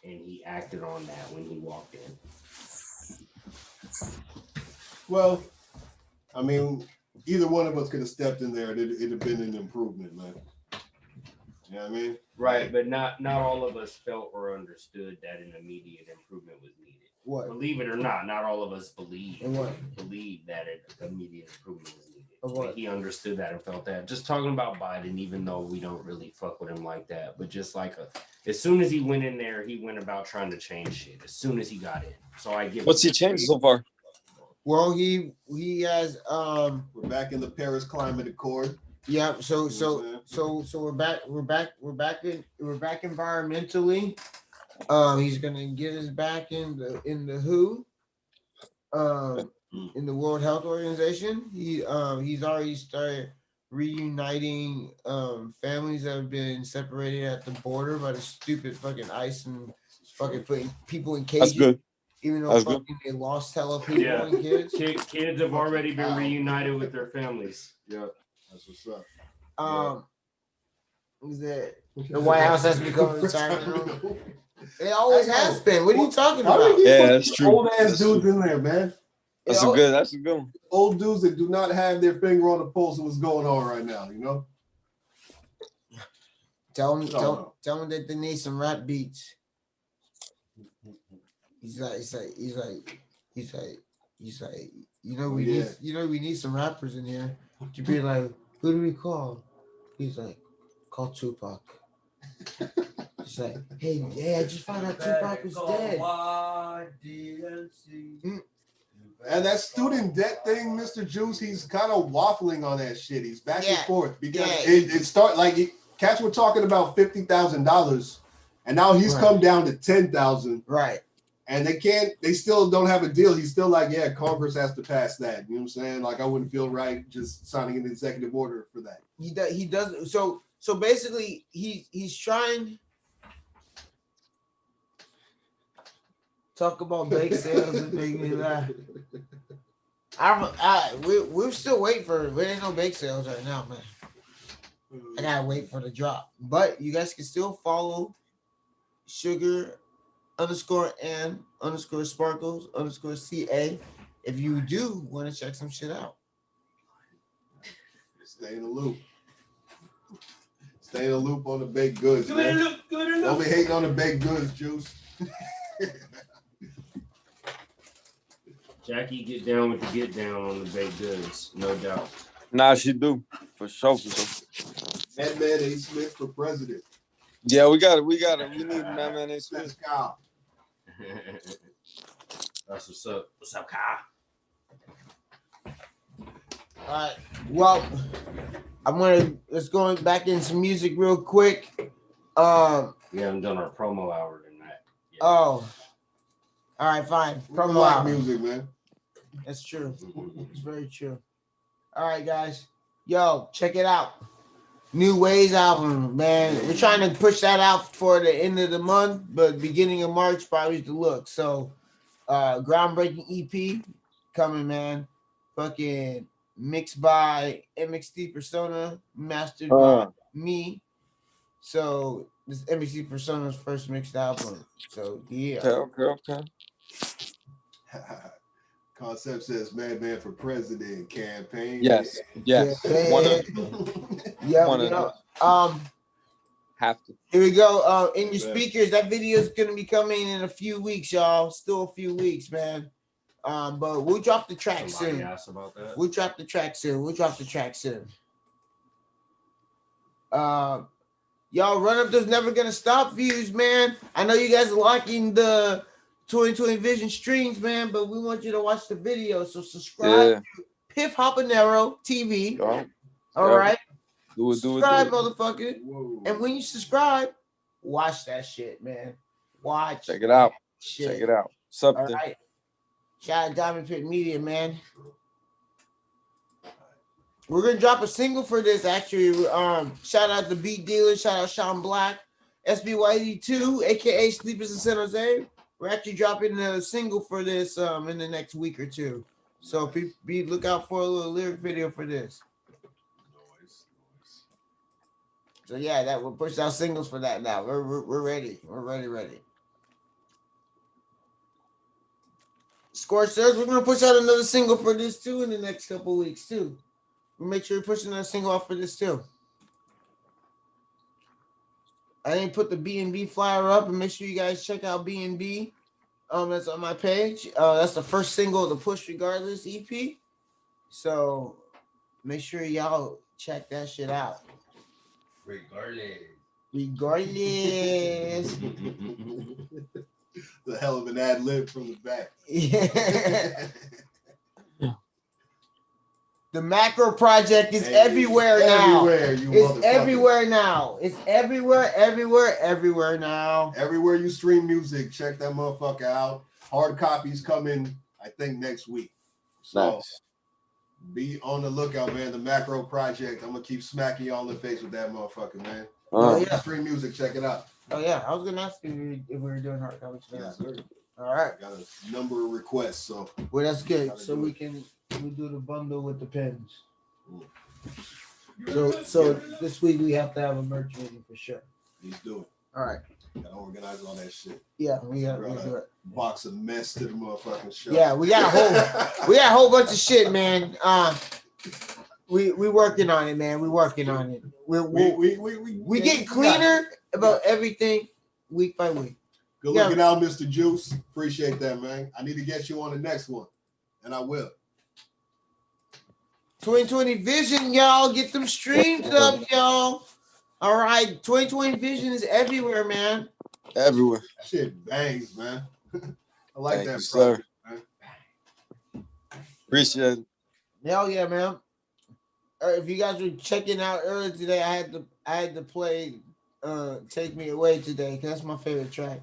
and he acted on that when he walked in. Well, I mean, either one of us could have stepped in there and it'd have been an improvement, man. You know what I mean? Right, but not all of us felt or understood that an immediate improvement was needed. What? Believe it or not all of us believe that an immediate improvement was needed. What? He understood that and felt that. Just talking about Biden, even though we don't really fuck with him like that, but just like as soon as he went in there, he went about trying to change shit. As soon as he got in, so I get. What's he changed so far? Well, he has we're back in the Paris Climate Accord. Yeah, so we're back environmentally. He's gonna get us back in the WHO, in the World Health Organization. He's already started reuniting families that have been separated at the border by the stupid fucking ICE and fucking putting people in cages. That's good. Even though fucking they lost hella people and kids. Kids have already been reunited with their families. Yeah, that's what's up. Is that the White House has become a retirement home? It always has been. What are you talking about? Yeah, that's true. Old ass dudes in there, man. That's a good one. Old dudes that do not have their finger on the pulse of what's going on right now, you know? Tell them that they need some rap beats. He's like, you know, we need some rappers in here. To be like, who do we call? He's like, call Tupac. He's like, hey, I just found out Tupac was dead. And that student debt thing, Mr. Juice, he's kind of waffling on that shit. He's back and forth because it start like cats were talking about $50,000, and now he's come down to 10,000. Right. And they still don't have a deal. He's still like, yeah, Congress has to pass that. You know what I'm saying? Like, I wouldn't feel right just signing an executive order for that. He does. So basically, he's trying. Talk about bake sales and make me laugh. We're still waiting for. There ain't no bake sales right now, man. I gotta wait for the drop. But you guys can still follow Sugar_and_sparkles_CA if you do want to check some shit out. Stay in the loop. Stay in the loop on the baked goods. Man. Don't be hating on the baked goods, Juice. Jackie get down with the get down on the baked goods, no doubt. Nah, she do for sure. Mad Man A. Smith for president. Yeah, we got it. We need Mad Man A. Smith. That's Kyle. That's what's up. What's up, Kyle? All right. Well, let's go back in some music real quick. We haven't done our promo hour tonight. Oh. All right, fine. Promo hour music, man. That's true. It's very true. All right, guys. Yo, check it out. New Ways album, man. We're trying to push that out for the end of the month, but beginning of March probably is the look. So, groundbreaking EP coming, man. Fucking mixed by MXT Persona, mastered by me. So this is MXT Persona's first mixed album. So yeah. Okay. Concept says Madman for President campaign. Yes. Yeah. Have to. Here we go. In your speakers, that video is gonna be coming in a few weeks, y'all. Still a few weeks, man. But we'll drop the track soon. We'll drop the track soon. Y'all, Run Up Those Never Gonna Stop views, man. I know you guys are liking the 2020 Vision streams, man, but we want you to watch the video. So subscribe to Piff Habanero TV. All right. Do it. Subscribe, motherfucker. Whoa. And when you subscribe, watch that shit, man. Check it out. Shit. Check it out. Something. All right. Shout out Diamond Pit Media, man. We're gonna drop a single for this. Actually, shout out the Beat Dealer. Shout out Sean Black, SBYD2, aka Sleepers in San Jose. We're actually dropping a single for this in the next week or two. So be look out for a little lyric video for this. So yeah, that we'll push out singles for that now. We're ready. We're ready. Scorched Earth, we're gonna push out another single for this too in the next couple weeks too. We'll make sure we push another single off for this too. I didn't put the B&B flyer up, and make sure you guys check out B&B. That's on my page. That's the first single of the Push Regardless EP. So make sure y'all check that shit out. Regardless. The hell of an ad lib from the back. Yeah. The Macro Project is everywhere now. It's everywhere now. It's everywhere now. Everywhere you stream music, check that motherfucker out. Hard copies coming, I think, next week. So Nice. Be on the lookout, man. The Macro Project. I'm gonna keep smacking you all in the face with that motherfucker, man. Oh yeah. Stream music, check it out. Oh yeah. I was gonna ask you if we were doing hard copies for that. Sir. All right. Got a number of requests, so well that's good. So we do the bundle with the pens. So this week we have to have a merch meeting for sure. Please do it. All right. Gotta organize all that shit. Yeah, we do it. Box of mess to the motherfucking show. Yeah, we got a whole bunch of shit, man. We working on it, man. We working on it. We get cleaner about everything week by week. Good looking out, Mr. Juice. Appreciate that, man. I need to get you on the next one, and I will. 2020 Vision, y'all. Get them streams up, y'all. All right. 2020 Vision is everywhere, man. Everywhere. That shit bangs, man. I like Thank that, you, sir. man. Appreciate it. Hell yeah, man. If you guys were checking out earlier today, I had to play Take Me Away today, because that's my favorite track.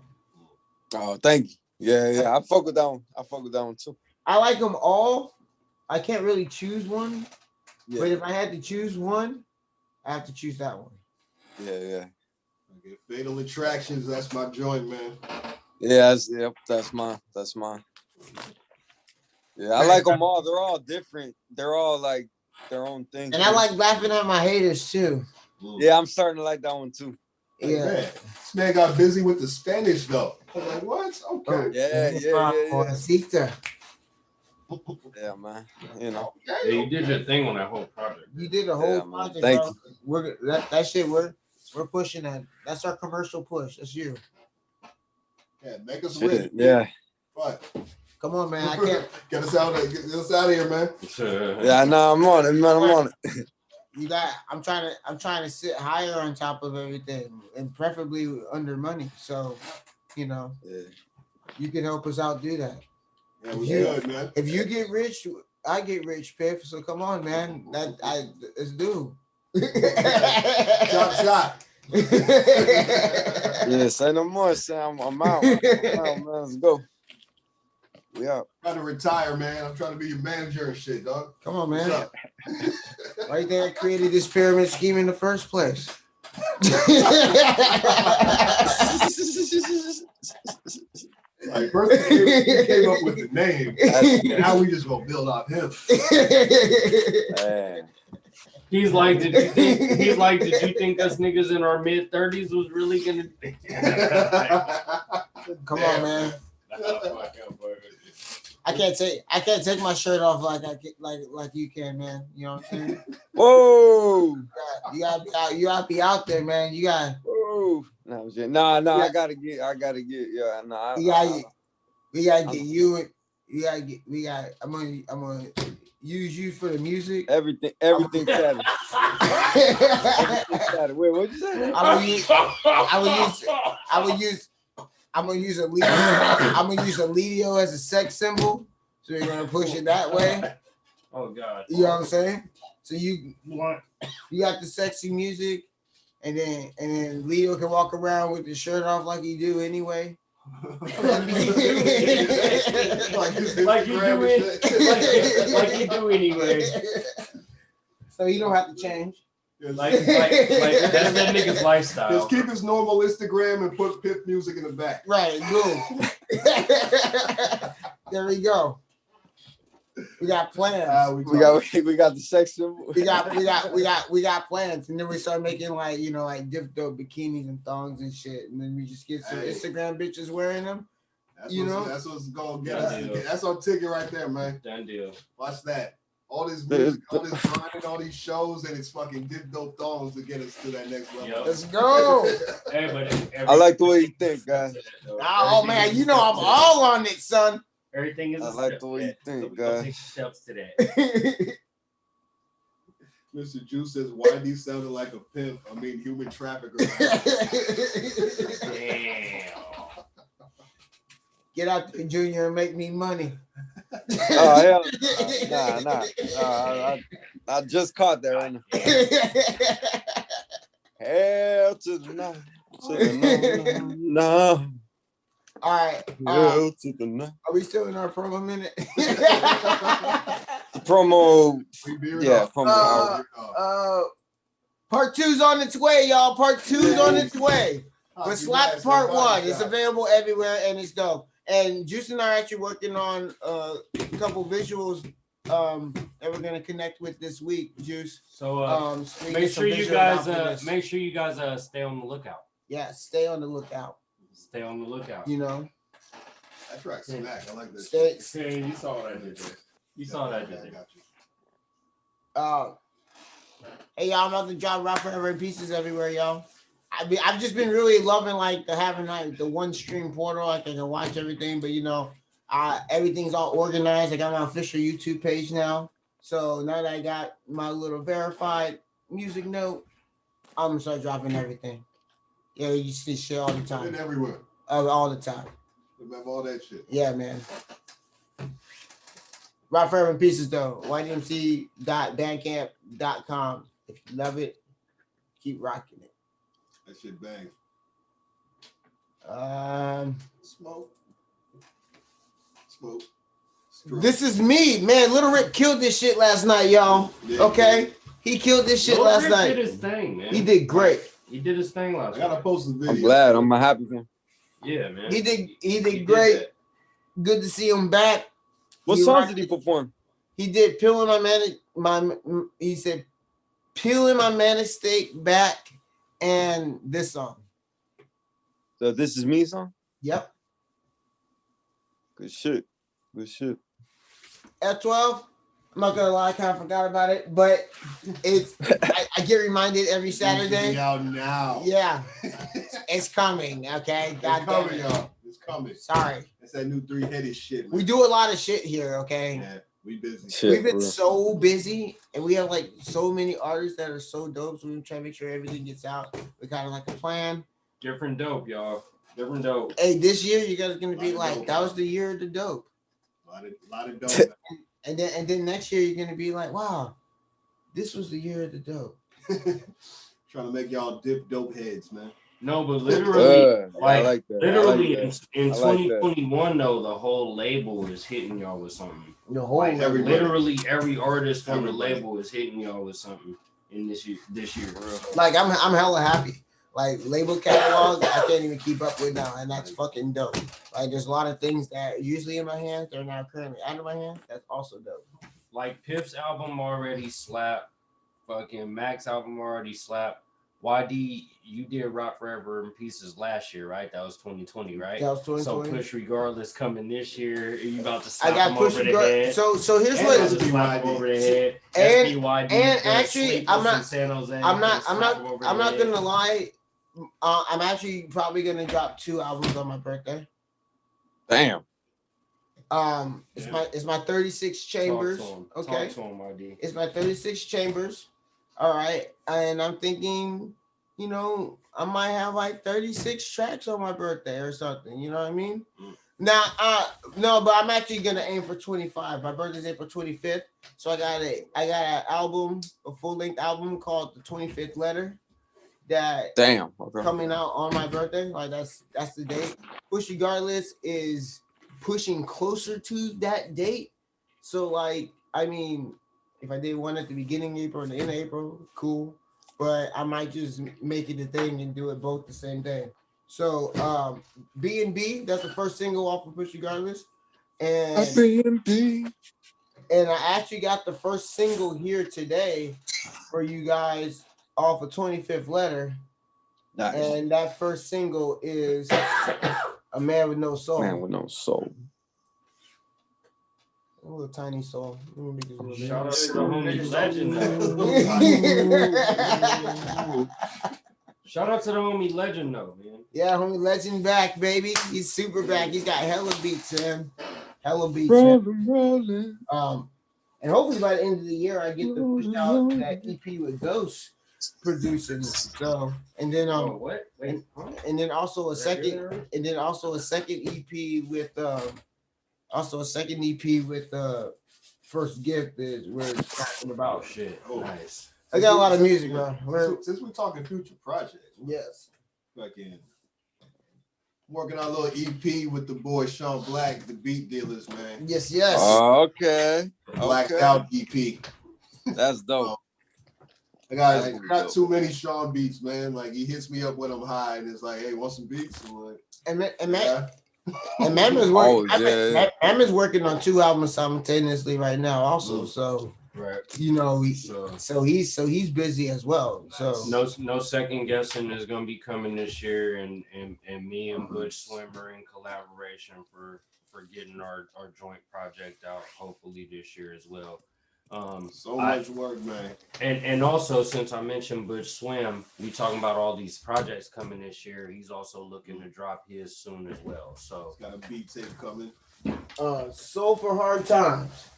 Oh, thank you. Yeah. I fuck with that one. Too. I like them all. I can't really choose one. Yeah. But if I had to choose one, I have to choose that one. Yeah. Okay, Fatal Attractions, that's my joint, man. Yeah, that's mine. Yeah, I like them all. They're all different. They're all like their own thing. And I like laughing at my haters too. Yeah, I'm starting to like that one too. Yeah. Man, this man got busy with the Spanish though. I was like, what? Okay. Yeah. Yeah, man. You know. Yeah, you did your thing on that whole project. You did a whole project. Thank bro. We're that shit. We're pushing that. That's our commercial push. That's you. Yeah, make us rich. Yeah. What? Come on, man. I can't get us out of here, man. Yeah, no, I'm on it, man. I'm on it. I'm trying to sit higher on top of everything, and preferably under money. So, you can help us out do that. Yeah, we good, man. If you get rich, I get rich, Piff. So come on, man. Let's do. Shot. Yeah, say no more, Sam. I'm out. Man. Let's go. We out. I'm trying to retire, man. I'm trying to be your manager and shit, dog. Come on, man. Right there, created this pyramid scheme in the first place. Like first he came up with the name, and now we just gonna build off him. He's like, did you think us niggas in our mid-30s was really gonna? Come on, man. I can't take my shirt off like you can, man. You know what I'm saying? Whoa! You gotta be out there, man. You got. Whoa! No, I gotta get. Yeah, no. We gotta get you. I'm gonna use you for the music. Everything tatted. Wait, what'd you say? I'm gonna use a Lidio as a sex symbol. So you're gonna push it that way. Oh God. You know what I'm saying? So you got the sexy music, and then Lidio can walk around with his shirt off like he do anyway. Like you do anyway. So you don't have to change. Like that's that nigga's lifestyle. Just keep his normal Instagram and put Pip music in the back. Right, boom. There we go. We got plans. We got the sex symbol. We got plans, and then we start making like Diff Dope bikinis and thongs and shit, and then we just get some Instagram bitches wearing them. That's what's gonna get us. That's our ticket right there, man. Done deal. Watch that. All this music, all this grinding, all these shows, and it's fucking Diff Dope thongs to get us to that next level. Yep. Let's go. I like the way you think, guys. Oh man, I'm all on it, son. Everything is. I like the way you think, guys. Take steps to that. Mr. Juice says, "YD sounded like a pimp. I mean, human trafficker." Damn. Get out there, Junior, and make me money. Oh hell, nah. I just caught that right now. Hell to the no, no. All right. Hell to the no. Are we still in our promo minute? The promo, yeah, promo. Part 2's on its way, y'all. Part 2's on its way. But Slap Part 1 is available everywhere, and it's dope. And Juice and I are actually working on a couple visuals that we're gonna connect with this week, Juice. So make sure you guys stay on the lookout. Yeah, stay on the lookout. Stay on the lookout. That track smack. I like this. Hey, you saw what I did there. You saw that, did Hey y'all, I'm about to drop Rock Forever in Pieces everywhere, y'all. I've just been really loving having the one stream portal. I can watch everything, but everything's all organized. I got my official YouTube page now. So now that I got my little verified music note, I'm gonna start dropping everything. Yeah, you see shit all the time. Everywhere. All the time. Remember all that shit. Yeah, man. Rock Forever in Pieces though. ydmc.bandcamp.com. If you love it, keep rocking it. That shit bang. Smoke. This is me, man. Little Rip killed this shit last night, y'all. Yeah, okay, he killed this shit last Rip night. Did his thing, man. He did great. He did his thing last night. I gotta post the video. I'm glad. I'm happy for him. Yeah, man. He did great. Good to see him back. What songs did he perform? He did Peeling he said Peeling My Manic Steak Back and this song. So This Is Me song? Yep. Good shit. F12, I'm not gonna lie, I kind of forgot about it, but it's I get reminded every Saturday. It's out now. Yeah, it's coming. Okay, it's coming, y'all. It's coming. Sorry, it's that new 3-headed shit. Man. We do a lot of shit here. Okay. Yeah, we busy. We've been so busy, and we have so many artists that are so dope. So we try to make sure everything gets out. We kind of a plan. Different dope, y'all. Different dope. Hey, this year you guys are gonna be that was the year of the dope. A lot of dope. And then next year you're gonna be like, wow, this was the year of the dope. Trying to make y'all Diff Dope heads, man. No, but literally, I like that. Literally in 2021 though, the whole label is hitting y'all with something. The whole literally every artist on the label is hitting y'all with something in this year, bro. I'm hella happy. Label catalogs, I can't even keep up with now, and that's fucking dope. There's a lot of things that are usually in my hands, they're now currently out of my hands. That's also dope. Pip's album already slapped. Fucking Mac's album already slapped. YD, you did Rock Forever in Pieces last year, right? That was 2020, right? That was 2020. So Push Regardless coming this year. Are you about to slap I got him Push over the head? So here's what. Slap him over the head. And actually, I'm not gonna lie. I'm actually probably gonna drop 2 albums on my birthday. Damn. It's my 36 chambers. Okay. Talk to him, YD. It's my 36 chambers. All right. And I'm thinking, I might have 36 tracks on my birthday or something. You know what I mean? Now, no, but I'm actually gonna aim for 25. My birthday's April 25th, so I got an album, a full-length album called The 25th Letter. that Damn. Okay. coming out on my birthday. Like that's the date. Push Regardless is pushing closer to that date. So like, I mean, if I did one at the beginning of April and the end of April, cool. But I might just make it a thing and do it both the same day. So B&B, that's the first single off of Push Regardless. And B&B. And I actually got the first single here today for you guys off of 25th Letter. Nice. And that first single is A Man With No Soul. Man with no soul. A little tiny soul. Let me make this a little Shout out bit. to the homie Legend. Shout out to the homie Legend though, man. Yeah, homie Legend back, baby. He's super back. He's got hella beats, man. Hella beats. Rolling. And hopefully by the end of the year I get to push out that EP with Ghost producing. So and then what? Wait, and then also a second EP with First Gift is we're talking about. Oh shit. Oh, nice. I got a lot of music, bro. Since we're talking future projects, yes. Fucking working on a little EP with the boy Sean Black, the Beat Dealers, man. Yes, yes. Okay. Blacked Out EP. That's dope. I got too many Sean beats, man. Like he hits me up when I'm high and it's like, hey, want some beats? I'm like, and Mama's working. Mama's working on 2 albums simultaneously right now, also. So right, you know, so he's busy as well. So no second guessing is gonna be coming this year, and me and Butch Swim are in collaboration for getting our joint project out hopefully this year as well. Much work, man. And also, since I mentioned Butch Swim, we talking about all these projects coming this year. He's also looking to drop his soon as well. So got a beat tape coming. Soul for Hard Times.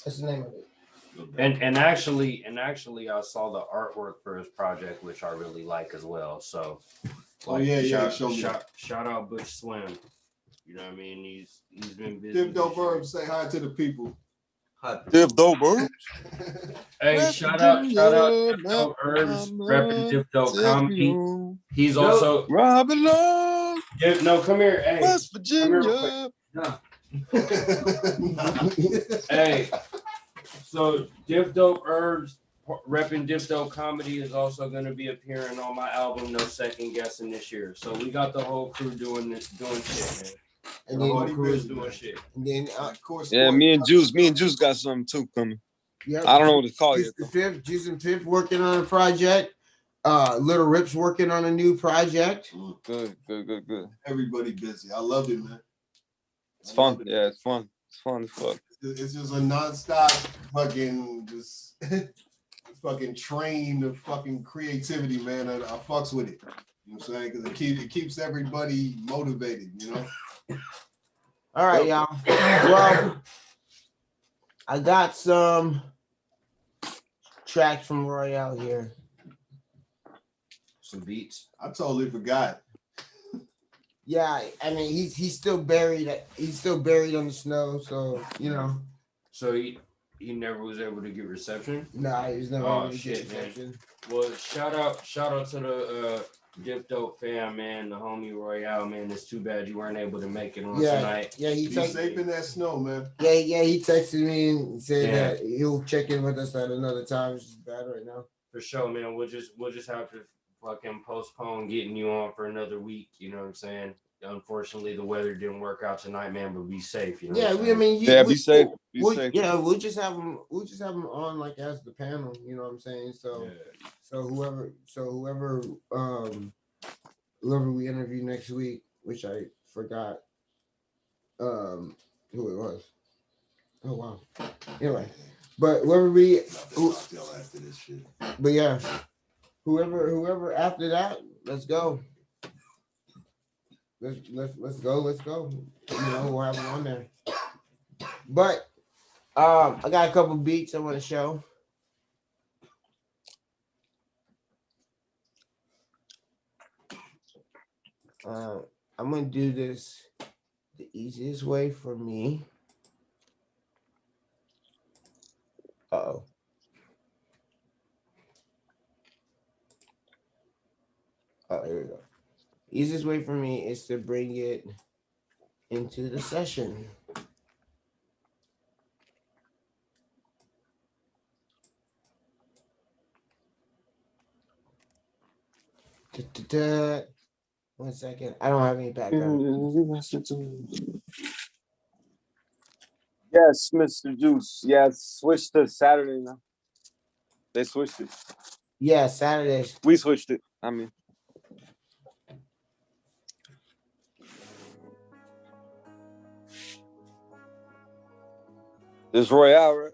That's the name of it. And actually, I saw the artwork for his project, which I really like as well. So, shout out Butch Swim. You know what I mean? He's been busy. Diff Dope Herbs, say hi to the people. Diff Dope Herbs. Hey, shout out Diff Dope Herbs, repping Diff Dope Comedy. He's also Robin Long. No, come here. Hey, West Virginia. Hey, so Diff Dope Herbs, repping Diff Dope Comedy, is also going to be appearing on my album No Second Guessing this year. So we got the whole crew doing shit, man. And the then whole crew is doing shit. And then of course, me and Juice got something too coming. Yep. I don't know what to call it. Juice and Fifth working on a project. Little Rip's working on a new project. Good. Everybody busy. I love it, man. It's fun. Yeah, it's fun. It's fun as fuck. It's just a nonstop fucking fucking train of fucking creativity, man. I fucks with it. You know what I'm saying? Because it keeps everybody motivated, you know? All right, y'all. Well, I got some tracks from Royale here. Some beats. I totally forgot. Yeah, I mean he's still buried. He's still buried on the snow. So you know. So he never was able to get reception. Nah, he was never able to get man. reception. Well, shout out to the Diff Dope fam, man. The homie Royale, man. It's too bad you weren't able to make it on tonight. Yeah, he's safe in that snow, man. Yeah, he texted me and said that he'll check in with us at another time. It's just bad right now. For sure, man. We'll just have to fucking postpone getting you on for another week. You know what I'm saying? Unfortunately, the weather didn't work out tonight, man. But be safe. You know. Yeah, be safe. Be safe. Yeah, we'll just have them on like as the panel. You know what I'm saying? So, whoever we interview next week, which I forgot, who it was. Oh wow. Anyway, but after this shit. But yeah, whoever after that, let's go. Let's go. You know, we'll have them on there. But I got a couple beats I want to show. I'm gonna do this the easiest way for me. Uh-oh. Here we go. Easiest way for me is to bring it into the session. Da-da-da. 1 second. I don't have any background. Yes, Mr. Juice. Yeah, switched to Saturday now. They switched it. Yeah, Saturdays. We switched it. I mean. This Royale, right?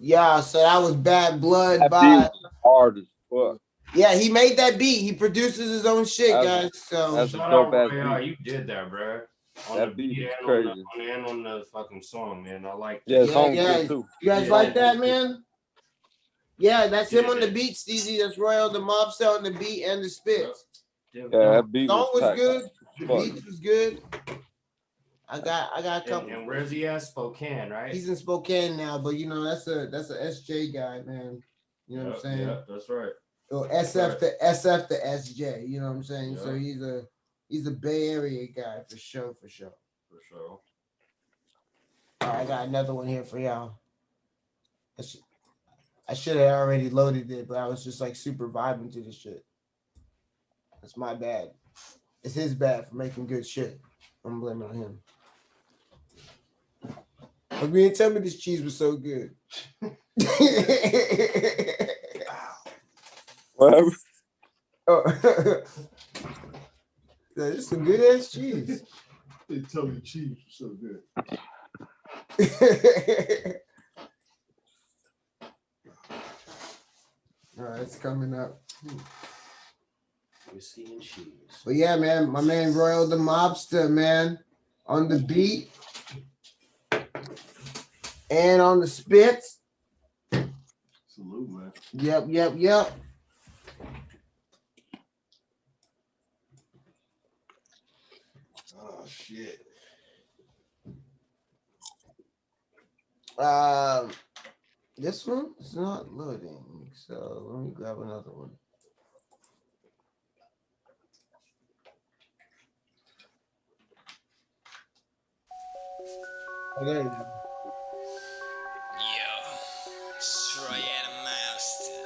Yeah, so that was Bad Blood That by. beat was hard as fuck. Yeah, he made that beat. He produces his own shit, guys. So that's a Shout dope out ass Royale, beat. you did that, bro. On That the beat beat is and crazy. on the fucking song, man. I like Yeah, that. the song's good too. You guys like that, man? Yeah, that's him on the beat, Steezy. That's Royale The Mobbsta on the beat and the spits. Yeah, that beat Song was tight. good. The Fuck. beat was good. I got a couple. And where's he at? Spokane, right? He's in Spokane now, but you know that's a SJ guy, man. You know what I'm saying? Yeah, that's right. Or SF to SJ. You know what I'm saying? Yeah. So he's a Bay Area guy for sure. For sure. All right, I got another one here for y'all. I should have already loaded it, but I was just like super vibing to this shit. That's my bad. It's his bad for making good shit. I'm blaming on him. But me and tell me this cheese was so good. Whatever. Oh. This is some good ass cheese. They tell me the cheese was so good. All right, it's coming up. Whiskey and cheese. But yeah, man, my man Royale The Mobbsta, man, on the beat and on the spits. Salute, man. Yep. Oh shit. This one is not loading, so let me grab another one. Oh, there you go. Royale The Mobbsta.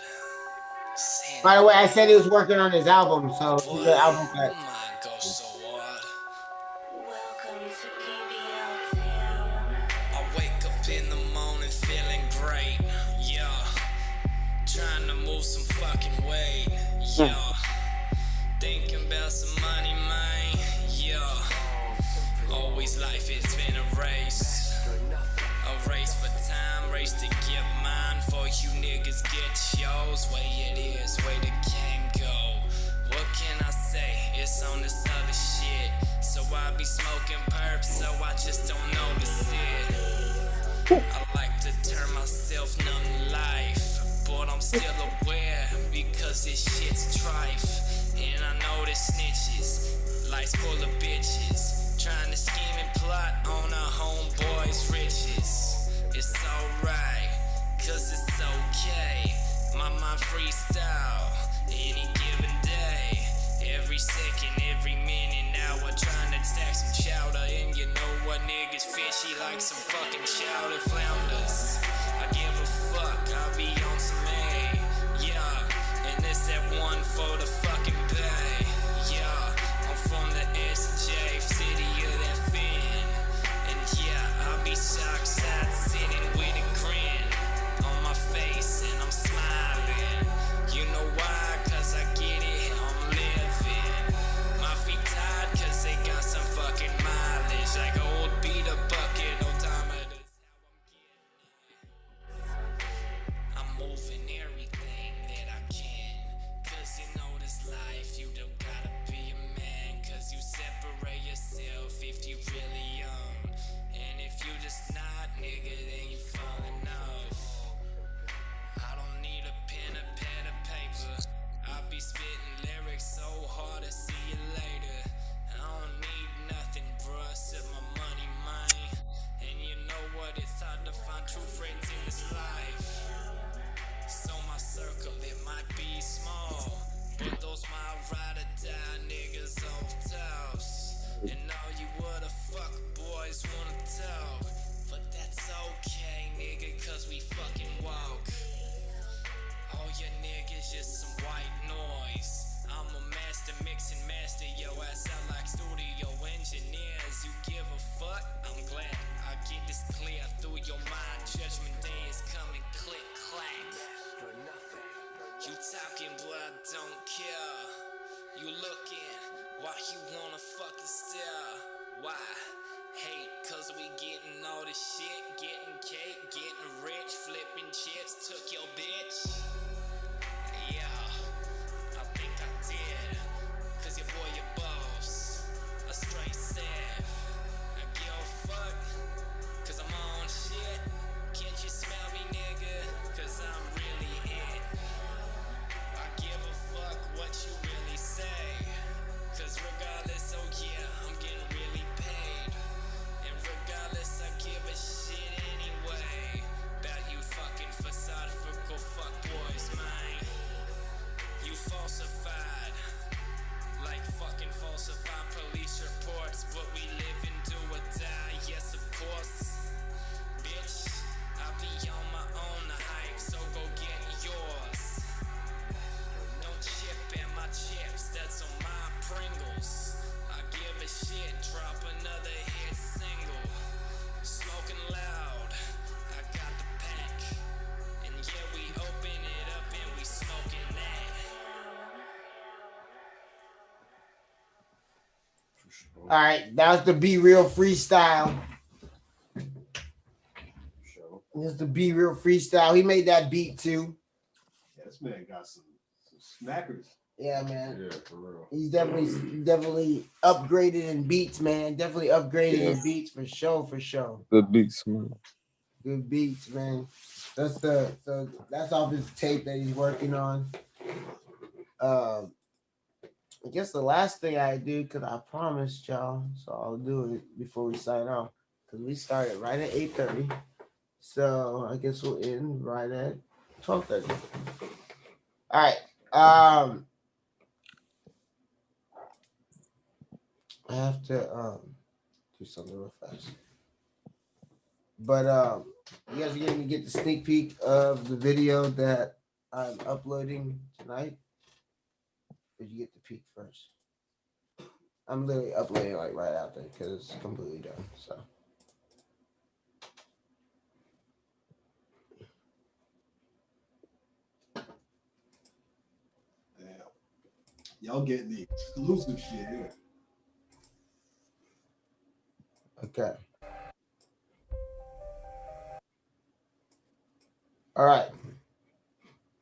By the way, I said he was working on his album, so he's the album cut. Mine goes so hard. I wake up in the morning feeling great. Yeah. Trying to move some fucking weight. Yeah. Thinking about some money, man. Yeah. Always life has been a race. A race for time, race to get mine. For you niggas get yours. Way it is, way the game go. What can I say? It's on this other shit. So I be smoking perp, so I just don't notice it. I like to turn myself numb to life, but I'm still aware because this shit's trife. And I know the snitches, life's full of bitches, trying to scheme and plot on a homeboy's riches. It's alright, cause it's okay. My mind freestyle, any given day. Every second, every minute, hour, trying to stack some chowder. And you know what niggas fishy like some fucking chowder flounders. I give a fuck, I'll be on some A. Yeah, and it's that one for the fucking bay. Yeah, I'm from the SJ, city of that fin. And yeah, I'll be shocked side sitting with a grin on my face, and I'm smiling. You know why? Cause I get it, I'm living. My feet tied cause they got some fucking mileage. Like old beat a bucket, no time of this. I'm moving everything that I can. Cause you know this life, you don't gotta be a man. Cause you separate yourself if you really young. And if you just not, nigga, then you falling off. I don't need a pen, a pad, of paper. I be spitting lyrics so hard to see you later. I don't need nothing, bruh, except my money, mine. And you know what? It's hard to find true friends in this life. So my circle, it might be small, but those my ride or die niggas on tops. And all you what the fuck boys wanna talk. But that's okay, nigga, cause we fucking walk. All your niggas just some white noise. I'm a master mixing master, yo ass out like studio engineers. You give a fuck? I'm glad I get this clear through your mind. Judgment day is coming, click clack. You talking but I don't care. You looking, why you wanna fucking stare? Why? Hate, cause we getting all this shit. Getting cake, getting rich, flipping chips. Took your bitch. Yeah, I think I did. Cause your boy your boss, a straight sav. I give a fuck, cause I'm on shit. Can't you smell me, nigga? Cause I'm really it. I give a fuck what you really say. Cause regardless, oh yeah, I'm getting really paid. And regardless, I give a shit anyway. About you fucking facade for go fuck boys, man. You falsified, like fucking falsified police reports. But we live and do or die, yes of course. Bitch, I be on my own the hype, so go get yours. Don't chip at my chips, that's on my Pringles. I give a shit, drop another hit single. Smoking loud, I got the pack. And yeah, we open it up and we smoking that. All right, that was the Be Real freestyle. This is the Be Real freestyle. He made that beat too. Yeah, this man got some smackers. Yeah, man. Yeah, for real. He's definitely upgraded in beats, man. Definitely upgraded in beats for sure, for sure. The beats, man. Good beats, man. That's off his tape that he's working on. I guess the last thing I do, because I promised y'all, so I'll do it before we sign off. Because we started right at 8:30. So I guess we'll end right at 12:30. All right. I have to do something real fast. But you guys are going to get the sneak peek of the video that I'm uploading tonight. Or you get the peek first? I'm literally uploading like right out there because it's completely done. So. Damn. Y'all getting the exclusive shit here. Okay. All right.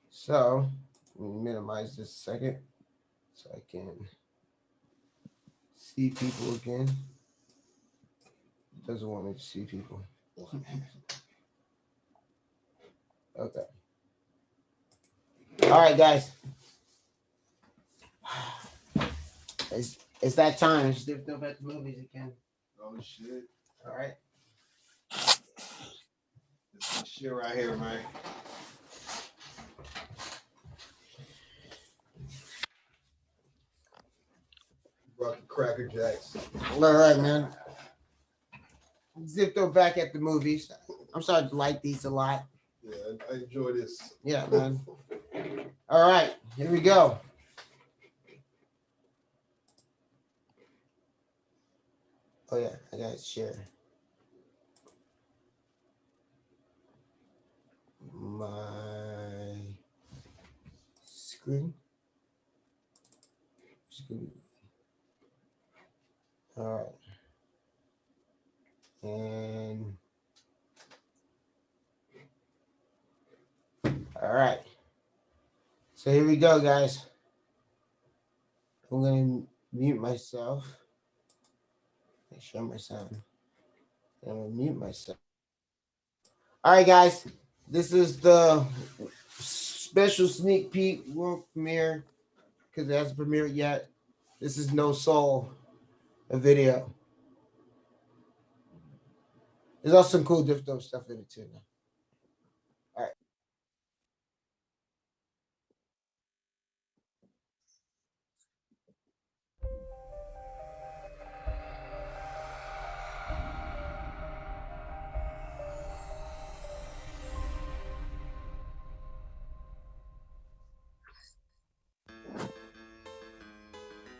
So, let me minimize this a second so I can see people again. It doesn't want me to see people. Okay. All right, guys. It's that time. It's Diff Dope at the movies again. Oh shit. All right. This shit right here, man. Brought the Cracker Jacks. All right, man. Diff Dope back at the movies. I'm starting to like these a lot. Yeah, I enjoy this. Yeah, man. All right, here we go. Oh yeah, I gotta share my screen. All right, and all right. So here we go, guys. I'm gonna mute myself. Make sure my sound. I'm gonna mute myself. All right, guys. This is the special sneak peek world premiere because it hasn't premiered yet. This is No Soul, a video. There's also some cool Diff Dope stuff in it too. All right.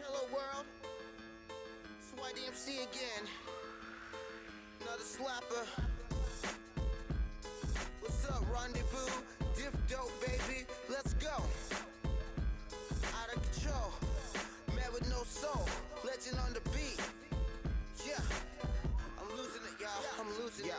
Hello world, it's YDMC again. Another slapper. What's up, rendezvous? Diff Dope, baby. Let's go. Out of control. Man with no soul. Legend on the beat. Yeah. I'm losing it, y'all. I'm losing it.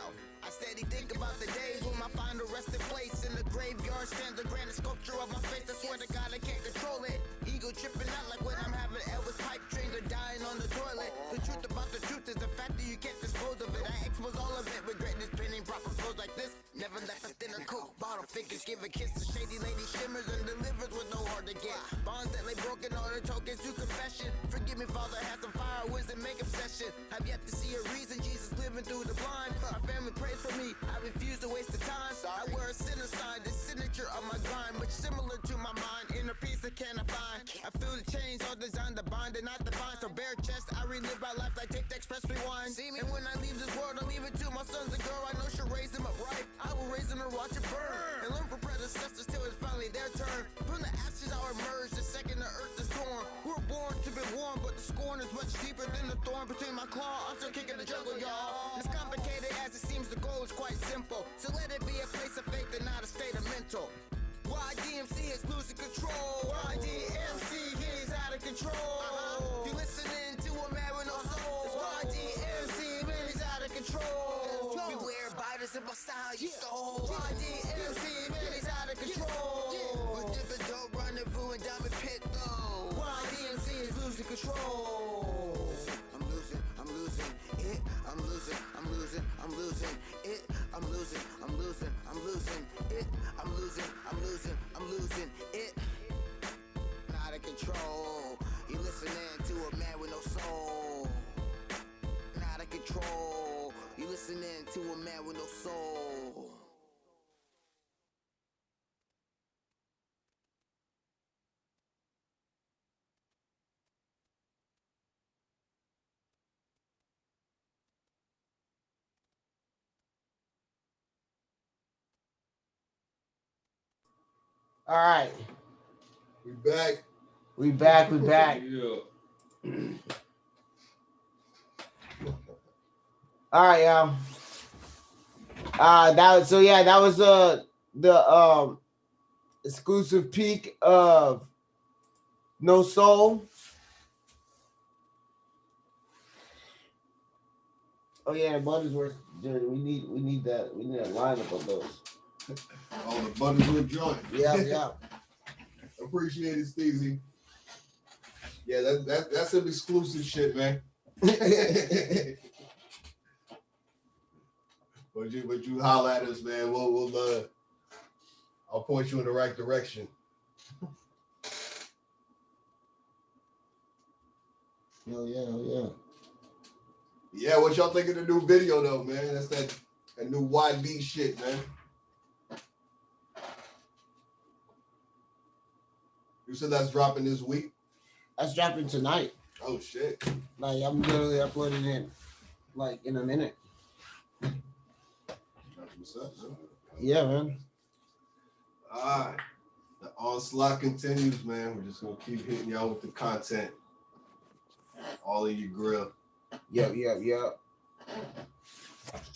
I steady think about the days when my final resting place in the graveyard stands the grandest sculpture of my face. I swear to God I can't control it. Ego tripping out like when I'm having Elvis pipe dreams or dying on the toilet. The truth about the truth is the fact that you can't dispose of it. I expose all of it with greatness, pinning proper flows like this. Never left a thinner coat. Bottle figures give a kiss to shady lady shimmers and delivers with no heart to get. Bonds that lay broken on the tokens to confession. Forgive me, Father, had some fire, wisdom, make obsession. I've yet to see a reason Jesus living through the blind. My family prays for me. I refuse to waste the time. I wear a sinner sign, the signature of my grind, much similar to my mind. Inner peace I cannot find. I feel the chains all designed to bind and not define. So bare chest, I relive my life like take the express rewind. See me, and when I leave this world, I leave it to my sons and girl. I know she'll raise them up right. I will raise them and watch it burn. And learn from predecessors till it's finally their turn. From the ashes I'll emerge the second the earth is torn. We're born to be warm, but the scorn is much deeper than the thorn between my claw. I'm still kicking the jungle, y'all. As complicated as it seems, the goal is quite simple. So let it be a place of faith and not a state of mental. YDMC is losing control. YDMC, he's out of control. You listening to a man with no soul. It's YDMC, man, he's out of control. Beware biters in my style, you stole. YDMC, man, he's out of control. With different dope rendezvous and diamond pit though. YDMC is losing control. I'm losing it. I'm losing it. I'm losing losing it. Out of control. You listening to a man with no soul. Out of control. You listening to a man with no soul. All right. We back. We back. Yeah. All right, y'all. That was the exclusive peak of No Soul. Oh yeah, Buttersworth. Dude, we need that lineup of those. Oh, the Buttersworth joint. Yeah. Appreciate it, Steezy. Yeah, that's some exclusive shit, man. But you holler at us, man. We'll I'll point you in the right direction. Oh yeah. Yeah, what y'all think of the new video though, man? That's that new YB shit, man. You said that's dropping this week? That's dropping tonight. Oh shit. Like I'm literally uploading it like in a minute. What's up, man? Yeah, man. All right. The onslaught continues, man. We're just gonna keep hitting y'all with the content. All in your grill. Yep.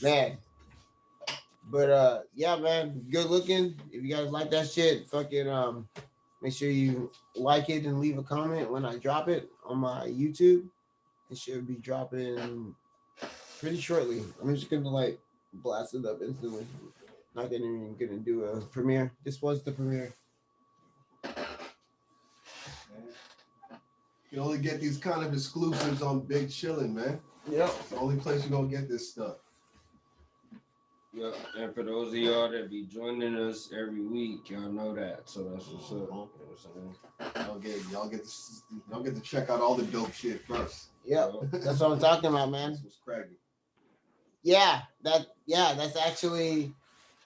Man. But yeah, man, good looking. If you guys like that shit, fucking make sure you like it and leave a comment when I drop it on my YouTube. It should be dropping pretty shortly. I'm just gonna like blast it up instantly. Not even gonna do a premiere. This was the premiere. You only get these kind of exclusives on Big Chillin, man. Yep. It's the only place you're gonna get this stuff. Yeah, and for those of y'all that be joining us every week, y'all know that. So that's what's up. You know what I'm saying? Y'all get to check out all the dope shit first. Yep. That's what I'm talking about, man. That's what's cracking. Yeah, that's actually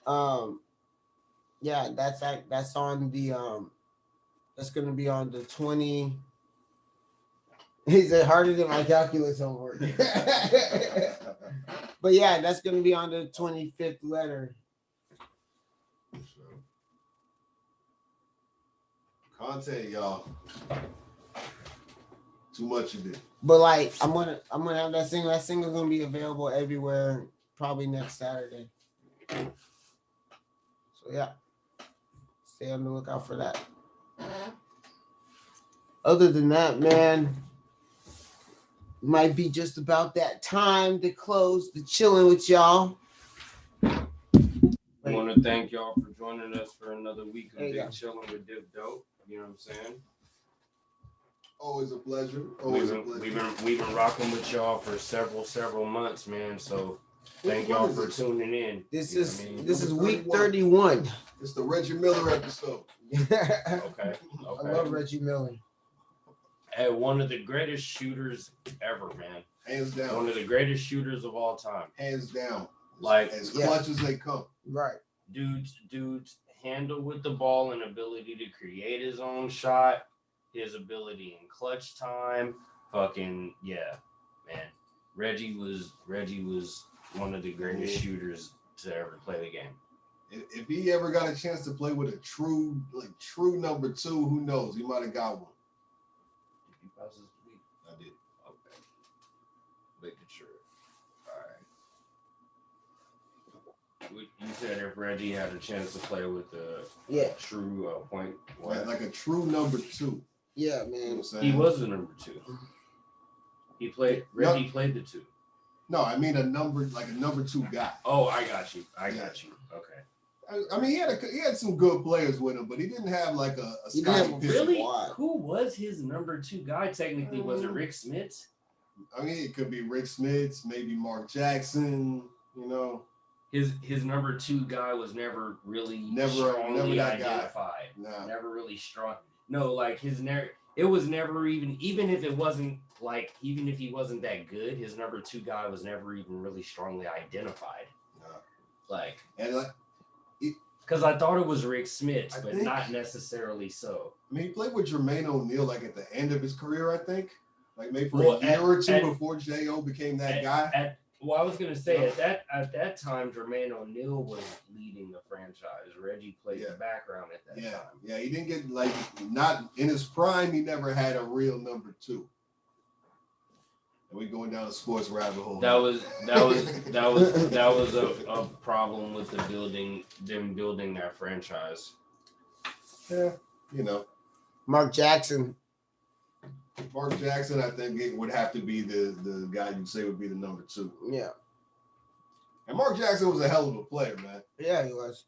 that's on the that's gonna be on the 20. He said harder than my calculus homework. But yeah, that's gonna be on the 25th letter. Content, y'all. Too much of it. But like I'm gonna have that single. That single's gonna be available everywhere probably next Saturday. So yeah. Stay on the lookout for that. Other than that, man, might be just about that time to close the chilling with y'all. I want to thank y'all for joining us for another week of Big Chillin' with Diff Dope. You know what I'm saying? Always a pleasure. We've been rocking with y'all for several months, man. So thank y'all for tuning in. This is week 31. It's the Reggie Miller episode. Okay. I love Reggie Miller. Hey, one of the greatest shooters ever, man. Hands down. One of the greatest shooters of all time. Hands down. Like as clutch as they come. Right. Dude's handle with the ball and ability to create his own shot, his ability in clutch time. Fucking yeah, man. Reggie was one of the greatest shooters to ever play the game. If he ever got a chance to play with a true number two, who knows? He might have got one. Did you pass this week? I did. Okay. Making sure. All right. You said if Reggie had a chance to play with a true point, like a true number two. Yeah, man. You know what I'm he was the number two. Reggie played the two. No, I mean a number two guy. Oh, I got you. Okay. I mean, he had some good players with him, but he didn't have like a really? Who was his number two guy? Technically, was it Rick Smits? I mean, it could be Rick Smits, maybe Mark Jackson. You know, his number 2 guy was never really strongly identified. Nah. Never really strong. No, like it was never even if it wasn't like, even if he wasn't that good, his number 2 guy was never even really strongly identified. Nah. Like, and like, because I thought it was Rick Smith, but not necessarily so. I mean, he played with Jermaine O'Neal like at the end of his career, I think. Like maybe for a year or two before J.O. became that guy. Well, I was gonna say at that time, Jermaine O'Neal was leading the franchise. Reggie played the background at that time. Yeah, he didn't get not in his prime. He never had a real number 2. And we going down a sports rabbit hole. That was a problem with them building that franchise. Yeah, Mark Jackson. Mark Jackson, I think it would have to be the guy you'd say would be the number 2. Yeah. And Mark Jackson was a hell of a player, man. Yeah, he was.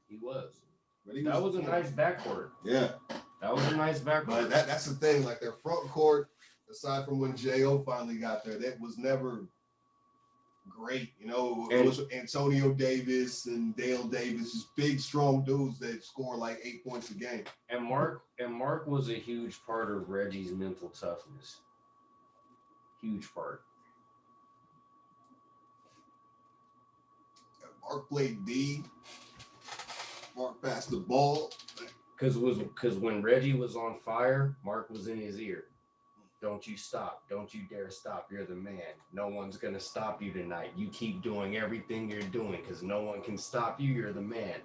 He was. But that was a nice backcourt. Yeah. That was a nice backcourt. But that's the thing. Like their front court, aside from when J.O. finally got there, that was never great. It was Antonio Davis and Dale Davis, just big, strong dudes that score like 8 points a game. And Mark was a huge part of Reggie's mental toughness. Huge part. Mark played D. Mark passed the ball. Because when Reggie was on fire, Mark was in his ear. Don't you stop. Don't you dare stop. You're the man. No one's going to stop you tonight. You keep doing everything you're doing because no one can stop you. You're the man.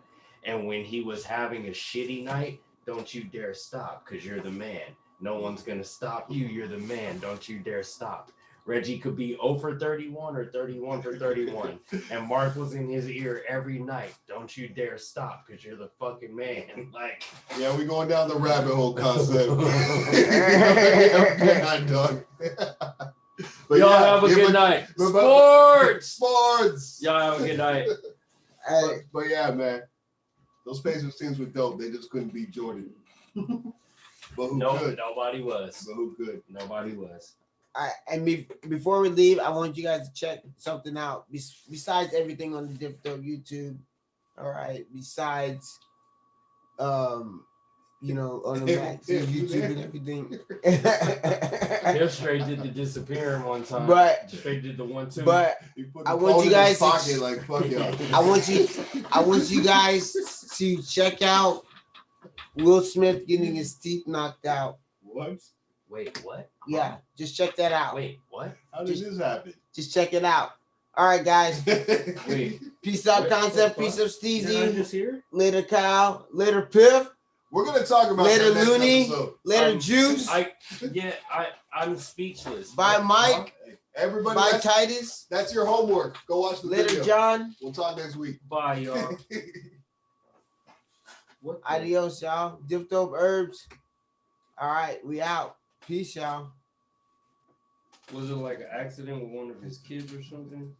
And when he was having a shitty night, don't you dare stop because you're the man. No one's going to stop you. You're the man. Don't you dare stop. Reggie could be 0 for 31 or 31 for 31. And Mark was in his ear every night. Don't you dare stop because you're the fucking man. Like, yeah, we going down the rabbit hole concept. Dog. But y'all have a good night. Sports. Y'all have a good night. But yeah, man. Those Pacers teams were dope. They just couldn't beat Jordan. But who could? Nobody was. But who could? Nobody was. All right, and before we leave, I want you guys to check something out. Besides everything on the Diff Dope YouTube, all right. Besides, on the Max YouTube and everything. Diff straight did the disappearing one time. But straight did the 1-2. But I want you guys to like fuck y'all. I want you guys to check out Will Smith getting his teeth knocked out. What? Wait, what? Yeah, just check that out. Wait, what? How did this happen? Just check it out. All right, guys. Wait. Peace out, Concept. Peace up, Steezy. Just here? Later, Kyle. Later, Piff. We're gonna talk about later, that next Looney. episode. Later, Juice. I'm speechless. Bye, Mike. Everybody. Bye, Titus. That's your homework. Go watch the later, video. John. We'll talk next week. Bye, y'all. Adios, y'all. Diff Dope Herbs. All right, we out. Peace, y'all. Was it like an accident with one of his kids or something?